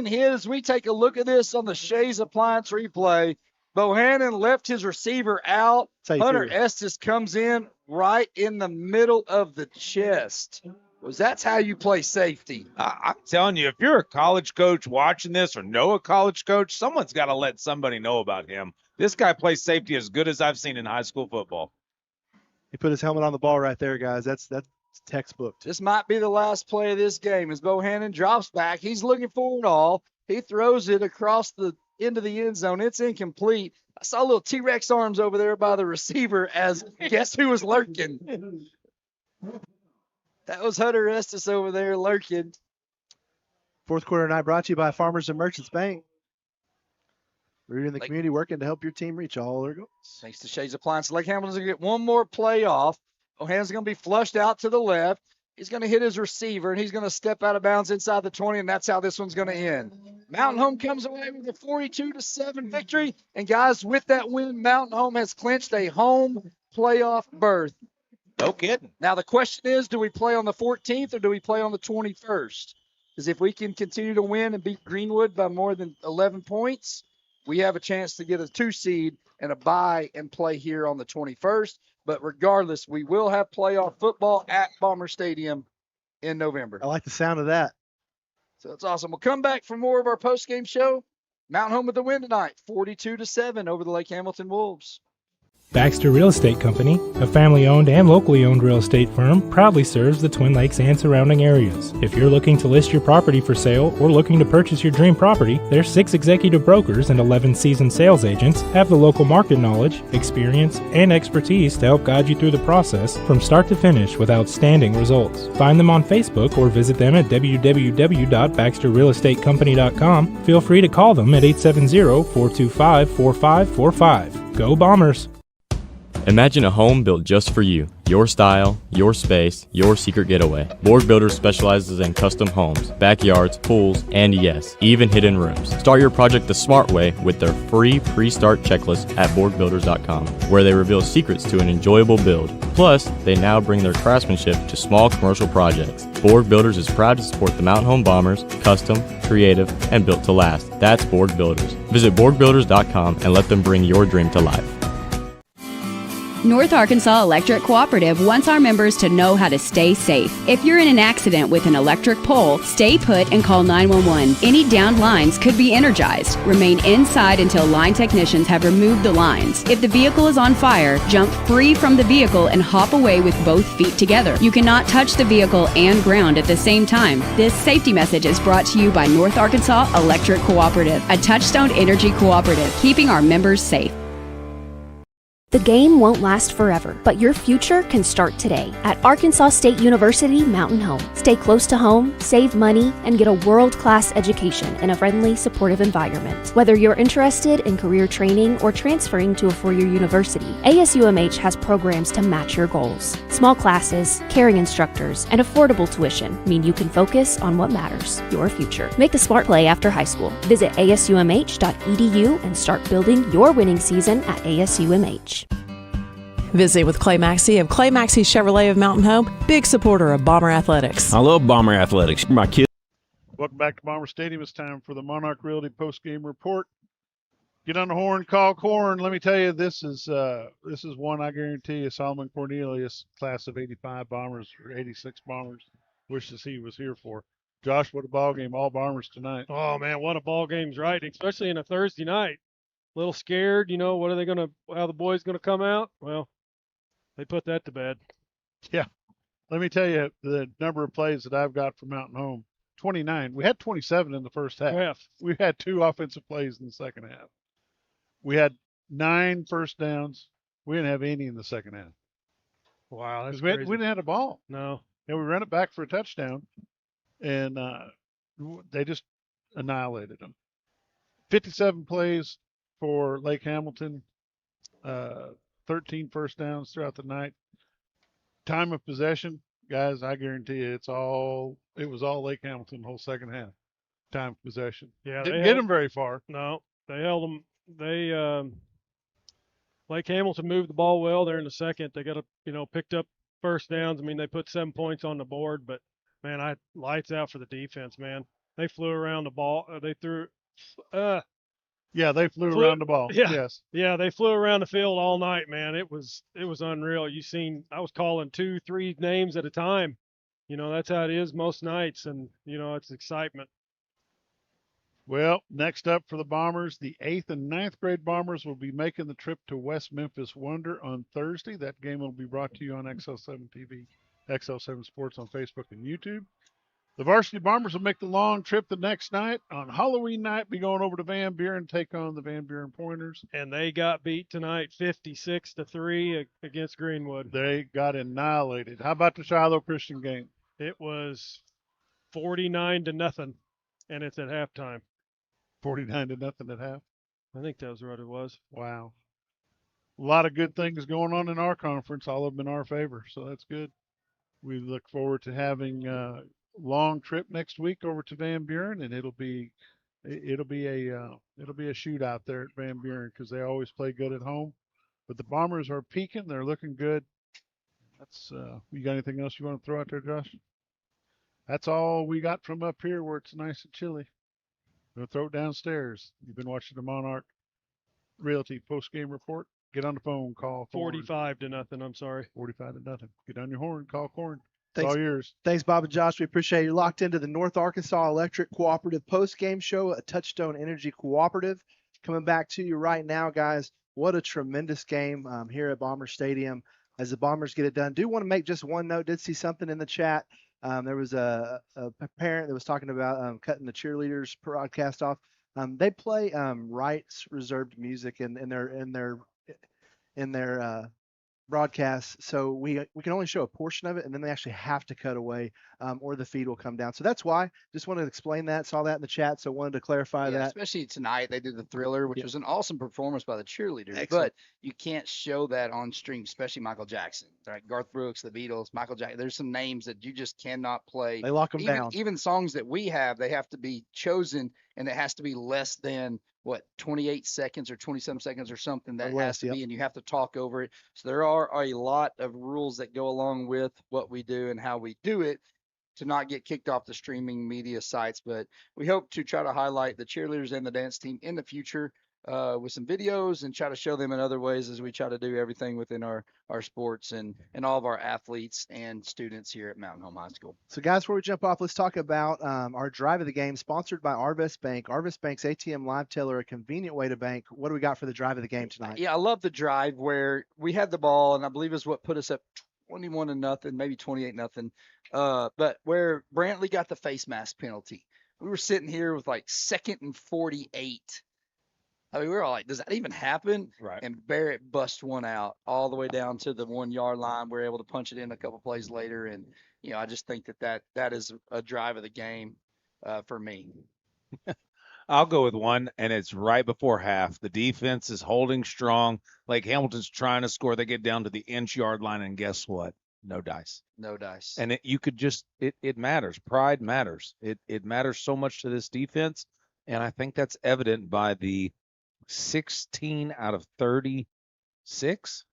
hit. As we take a look at this on the Shays Appliance replay, Bohannon left his receiver out. Hunter Estes comes in right in the middle of the chest. That's how you play safety. I'm telling you, if you're a college coach watching this or know a college coach, someone's got to let somebody know about him. This guy plays safety as good as I've seen in high school football. He put his helmet on the ball right there, guys. That's textbook. This might be the last play of this game as Bohannon drops back. He's looking for it all. He throws it across the into the end zone. It's incomplete. I saw little T-Rex arms over there by the receiver as guess who was lurking? That was Hunter Estes over there lurking. Fourth quarter night brought to you by Farmers and Merchants Bank. Rooted in the community, working to help your team reach all their goals. Thanks to Shays Appliance. Lake Hamilton's going to get one more play off. Bohannon's going to be flushed out to the left. He's going to hit his receiver, and he's going to step out of bounds inside the 20, and that's how this one's going to end. Mountain Home comes away with a 42-7 victory. And, guys, with that win, Mountain Home has clinched a home playoff berth. No kidding. Now, the question is, do we play on the 14th or do we play on the 21st? Because if we can continue to win and beat Greenwood by more than 11 points, we have a chance to get a 2 seed and a bye and play here on the 21st. But regardless, we will have playoff football at Bomber Stadium in November. I like the sound of that. So it's awesome. We'll come back for more of our post-game show. Mountain Home with the win tonight, 42-7 over the Lake Hamilton Wolves. Baxter Real Estate Company, a family-owned and locally owned real estate firm, proudly serves the Twin Lakes and surrounding areas. If you're looking to list your property for sale or looking to purchase your dream property, their 6 executive brokers and 11 seasoned sales agents have the local market knowledge, experience, and expertise to help guide you through the process from start to finish with outstanding results. Find them on Facebook or visit them at www.baxterrealestatecompany.com. Feel free to call them at 870-425-4545. Go Bombers! Imagine a home built just for you. Your style, your space, your secret getaway. Borg Builders specializes in custom homes, backyards, pools, and yes, even hidden rooms. Start your project the smart way with their free pre-start checklist at BorgBuilders.com, where they reveal secrets to an enjoyable build. Plus, they now bring their craftsmanship to small commercial projects. Borg Builders is proud to support the Mountain Home Bombers, custom, creative, and built to last. That's Borg Builders. Visit BorgBuilders.com and let them bring your dream to life. North Arkansas Electric Cooperative wants our members to know how to stay safe. If you're in an accident with an electric pole, stay put and call 911. Any downed lines could be energized. Remain inside until line technicians have removed the lines. If the vehicle is on fire, jump free from the vehicle and hop away with both feet together. You cannot touch the vehicle and ground at the same time. This safety message is brought to you by North Arkansas Electric Cooperative, a Touchstone Energy cooperative, keeping our members safe. The game won't last forever, but your future can start today at Arkansas State University Mountain Home. Stay close to home, save money, and get a world-class education in a friendly, supportive environment. Whether you're interested in career training or transferring to a four-year university, ASUMH has programs to match your goals. Small classes, caring instructors, and affordable tuition mean you can focus on what matters, your future. Make the smart play after high school. Visit asumh.edu and start building your winning season at ASUMH. Visit with Clay Maxey of Clay Maxey Chevrolet of Mountain Home, big supporter of Bomber Athletics. I love Bomber Athletics. My kids. Welcome back to Bomber Stadium. It's time for the Monarch Realty post-game report. Get on the horn, call corn. Let me tell you, this is one I guarantee you Solomon Cornelius, class of 85 Bombers or 86 Bombers, wishes he was here for. Josh, what a ball game. All Bombers tonight. Oh, man, what a ball game's right, especially in a Thursday night. A little scared, how the boys going to come out? Well, they put that to bed. Yeah. Let me tell you the number of plays that I've got from Mountain Home. 29. We had 27 in the first half. We had 2 offensive plays in the second half. We had 9 first downs. We didn't have any in the second half. Wow, that's we crazy. didn't have a ball. No. We ran it back for a touchdown, and they just annihilated them. 57 plays for Lake Hamilton. 13 first downs throughout the night. Time of possession, guys, I guarantee you, it was all Lake Hamilton the whole second half. Time of possession. Yeah, Didn't get them very far. No, they held them. Lake Hamilton moved the ball well there in the second. They got picked up first downs. I mean, they put 7 points on the board, but man, lights out for the defense, man. They flew around the ball. They threw. Yeah, they flew around the ball. Yeah, Yes. Yeah, they flew around the field all night, man. It was unreal. I was calling 2-3 names at a time. That's how it is most nights, and it's excitement. Well, next up for the Bombers, the 8th and 9th grade Bombers will be making the trip to West Memphis Wonder on Thursday. That game will be brought to you on XL7 TV, XL7 Sports on Facebook and YouTube. The varsity Bombers will make the long trip the next night. On Halloween night, be going over to Van Buren, take on the Van Buren Pointers. And they got beat tonight 56-3 against Greenwood. They got annihilated. How about the Shiloh Christian game? It was 49-0, and it's at halftime. 49-0 at half? I think that was what it was. Wow. A lot of good things going on in our conference, all of them in our favor, so that's good. We look forward to having a long trip next week over to Van Buren, and it'll be a shootout there at Van Buren because they always play good at home. But the Bombers are peaking; they're looking good. That's you got anything else you want to throw out there, Josh? That's all we got from up here where it's nice and chilly. We'll throw it downstairs. You've been watching the Monarch Realty post-game report. Get on the phone, call Corn. 45-0. I'm sorry. 45-0. Get on your horn, call Corn. It's Thanks, all yours. Thanks, Bob and Josh. We appreciate you. Locked into the North Arkansas Electric Cooperative post-game show, a Touchstone Energy Cooperative. Coming back to you right now, guys. What a tremendous game here at Bomber Stadium as the Bombers get it done. Do want to make just one note. Did see something in the chat. There was a parent that was talking about cutting the cheerleaders broadcast off. They play rights reserved music in their broadcasts, so we can only show a portion of it, and then they actually have to cut away, or the feed will come down. So that's why. Just wanted to explain that. Saw that in the chat, so wanted to clarify that. Especially tonight, they did the Thriller, which was an awesome performance by the cheerleaders. Excellent. But you can't show that on stream, especially Michael Jackson, right? Garth Brooks, the Beatles, Michael Jackson. There's some names that you just cannot play. They lock them down. Even songs that we have, they have to be chosen, and it has to be less than 28 seconds or 27 seconds or something that has to be, and you have to talk over it. So there are a lot of rules that go along with what we do and how we do it to not get kicked off the streaming media sites. But we hope to try to highlight the cheerleaders and the dance team in the future with some videos and try to show them in other ways as we try to do everything within our sports and all of our athletes and students here at Mountain Home High School. So, guys, before we jump off, let's talk about our drive of the game, sponsored by Arvest Bank. Arvest Bank's ATM Live Teller, a convenient way to bank. What do we got for the drive of the game tonight? Yeah, I love the drive where we had the ball, and I believe is what put us up 21-0, maybe 28-0. But where Brantley got the face mask penalty, we were sitting here with 2nd and 48. I mean, we were all like, does that even happen? Right. And Barrett bust one out all the way down to the 1 yard line. We're able to punch it in a couple plays later. And, I just think that is a drive of the game for me. I'll go with one, and it's right before half. The defense is holding strong. Lake Hamilton's trying to score. They get down to the inch-yard line, and guess what? No dice. No dice. And it matters. Pride matters. It matters so much to this defense, and I think that's evident by the 16 out of 36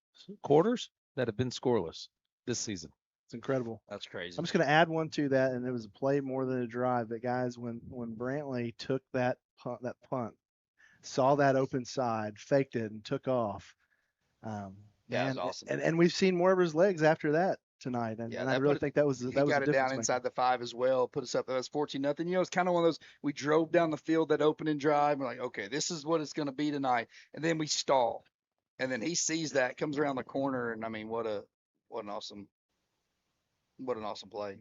quarters that have been scoreless this season. It's incredible. That's crazy. I'm just going to add one to that, and it was a play more than a drive. But, guys, when Brantley took that punt, saw that open side, faked it, and took off. That was awesome. And we've seen more of his legs after that tonight, and I really think that was he got it down inside the 5 as well, put us up. That was 14-0. It's kind of one of those, we drove down the field that opening drive. We're like, okay, this is what it's going to be tonight, and then we stall, and then he sees that, comes around the corner, and I mean, what an awesome play.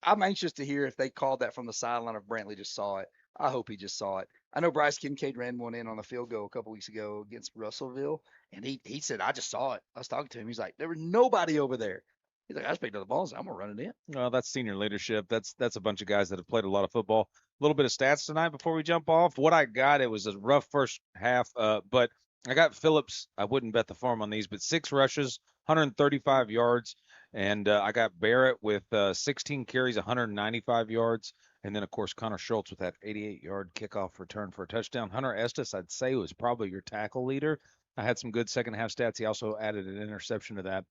I'm anxious to hear if they called that from the sideline if Brantley just saw it. I hope he just saw it. I know Bryce Kincaid ran one in on a field goal a couple weeks ago against Russellville, and he said, I just saw it. I was talking to him. He's like, there was nobody over there. He's like, I just picked up the ball and said, I'm going to run it in. Well, that's senior leadership. That's a bunch of guys that have played a lot of football. A little bit of stats tonight before we jump off. What I got, it was a rough first half, but I got Phillips. I wouldn't bet the farm on these, but 6 rushes, 135 yards. And I got Barrett with 16 carries, 195 yards. And then, of course, Connor Schultz with that 88-yard kickoff return for a touchdown. Hunter Estes, I'd say, was probably your tackle leader. I had some good second-half stats. He also added an interception to that.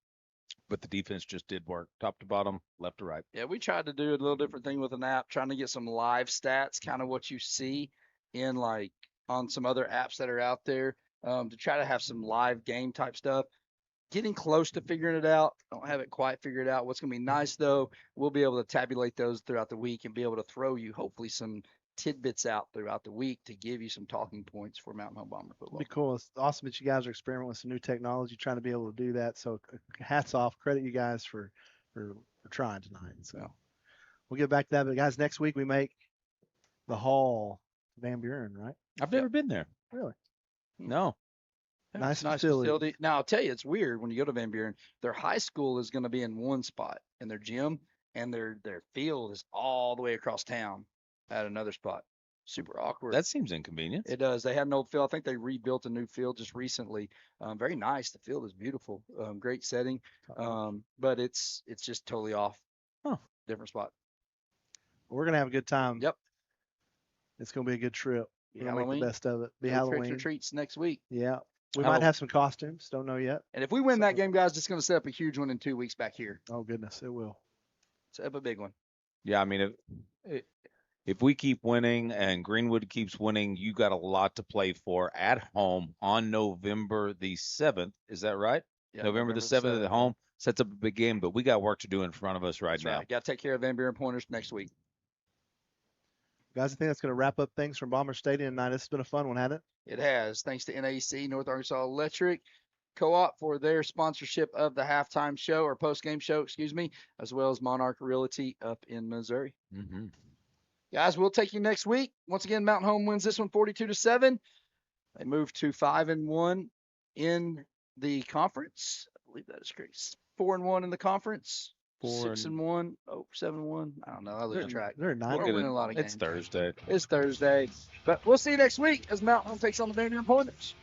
But the defense just did work, top to bottom, left to right. Yeah, we tried to do a little different thing with an app, trying to get some live stats, kind of what you see in like on some other apps that are out there, to try to have some live game type stuff. Getting close to figuring it out. Don't have it quite figured out. What's going to be nice, though, we'll be able to tabulate those throughout the week and be able to throw you, hopefully, some tidbits out throughout the week to give you some talking points for Mountain Home Bomber football. It'd be cool. It's awesome that you guys are experimenting with some new technology, trying to be able to do that. So hats off. Credit you guys for trying tonight. So we'll get back to that. But, guys, next week we make the Hall Van Buren, right? I've never been there. Really? No. Nice facility. Now, I'll tell you, it's weird when you go to Van Buren. Their high school is going to be in one spot, and their gym and their field is all the way across town at another spot. Super awkward. That seems inconvenient. It does. They had an old field. I think they rebuilt a new field just recently. Very nice. The field is beautiful. Great setting. But it's just totally off. Different spot. We're going to have a good time. Yep. It's going to be a good trip. We're going to make Halloween. the best of it. Be No Halloween. Tricks or treats next week. Yeah. We might have some costumes. Don't know yet. And if we win that game, guys, it's going to set up a huge one in 2 weeks back here. Oh, goodness. It will. Set up a big one. Yeah, I mean, if we keep winning and Greenwood keeps winning, you got a lot to play for at home on November the 7th. Is that right? Yeah, November the 7th at home. Sets up a big game, but we got work to do in front of us right now. Right. Got to take care of Van Buren Pointers next week. Guys, I think that's going to wrap up things from Bomber Stadium tonight. This has been a fun one, hasn't it? It has. Thanks to NAC, North Arkansas Electric Co-op, for their sponsorship of the halftime show or post-game show, as well as Monarch Realty up in Missouri. Mm-hmm. Guys, we'll take you next week. Once again, Mountain Home wins this one 42-7. They move to 5-1 in the conference. I believe that is correct. 4-1 in the conference. 6-1, 7-1. I don't know. I lose track. They're not winning a lot of games. It's Thursday. It's Thursday. But we'll see you next week as Mountain Home takes on the Van Buren Pointers.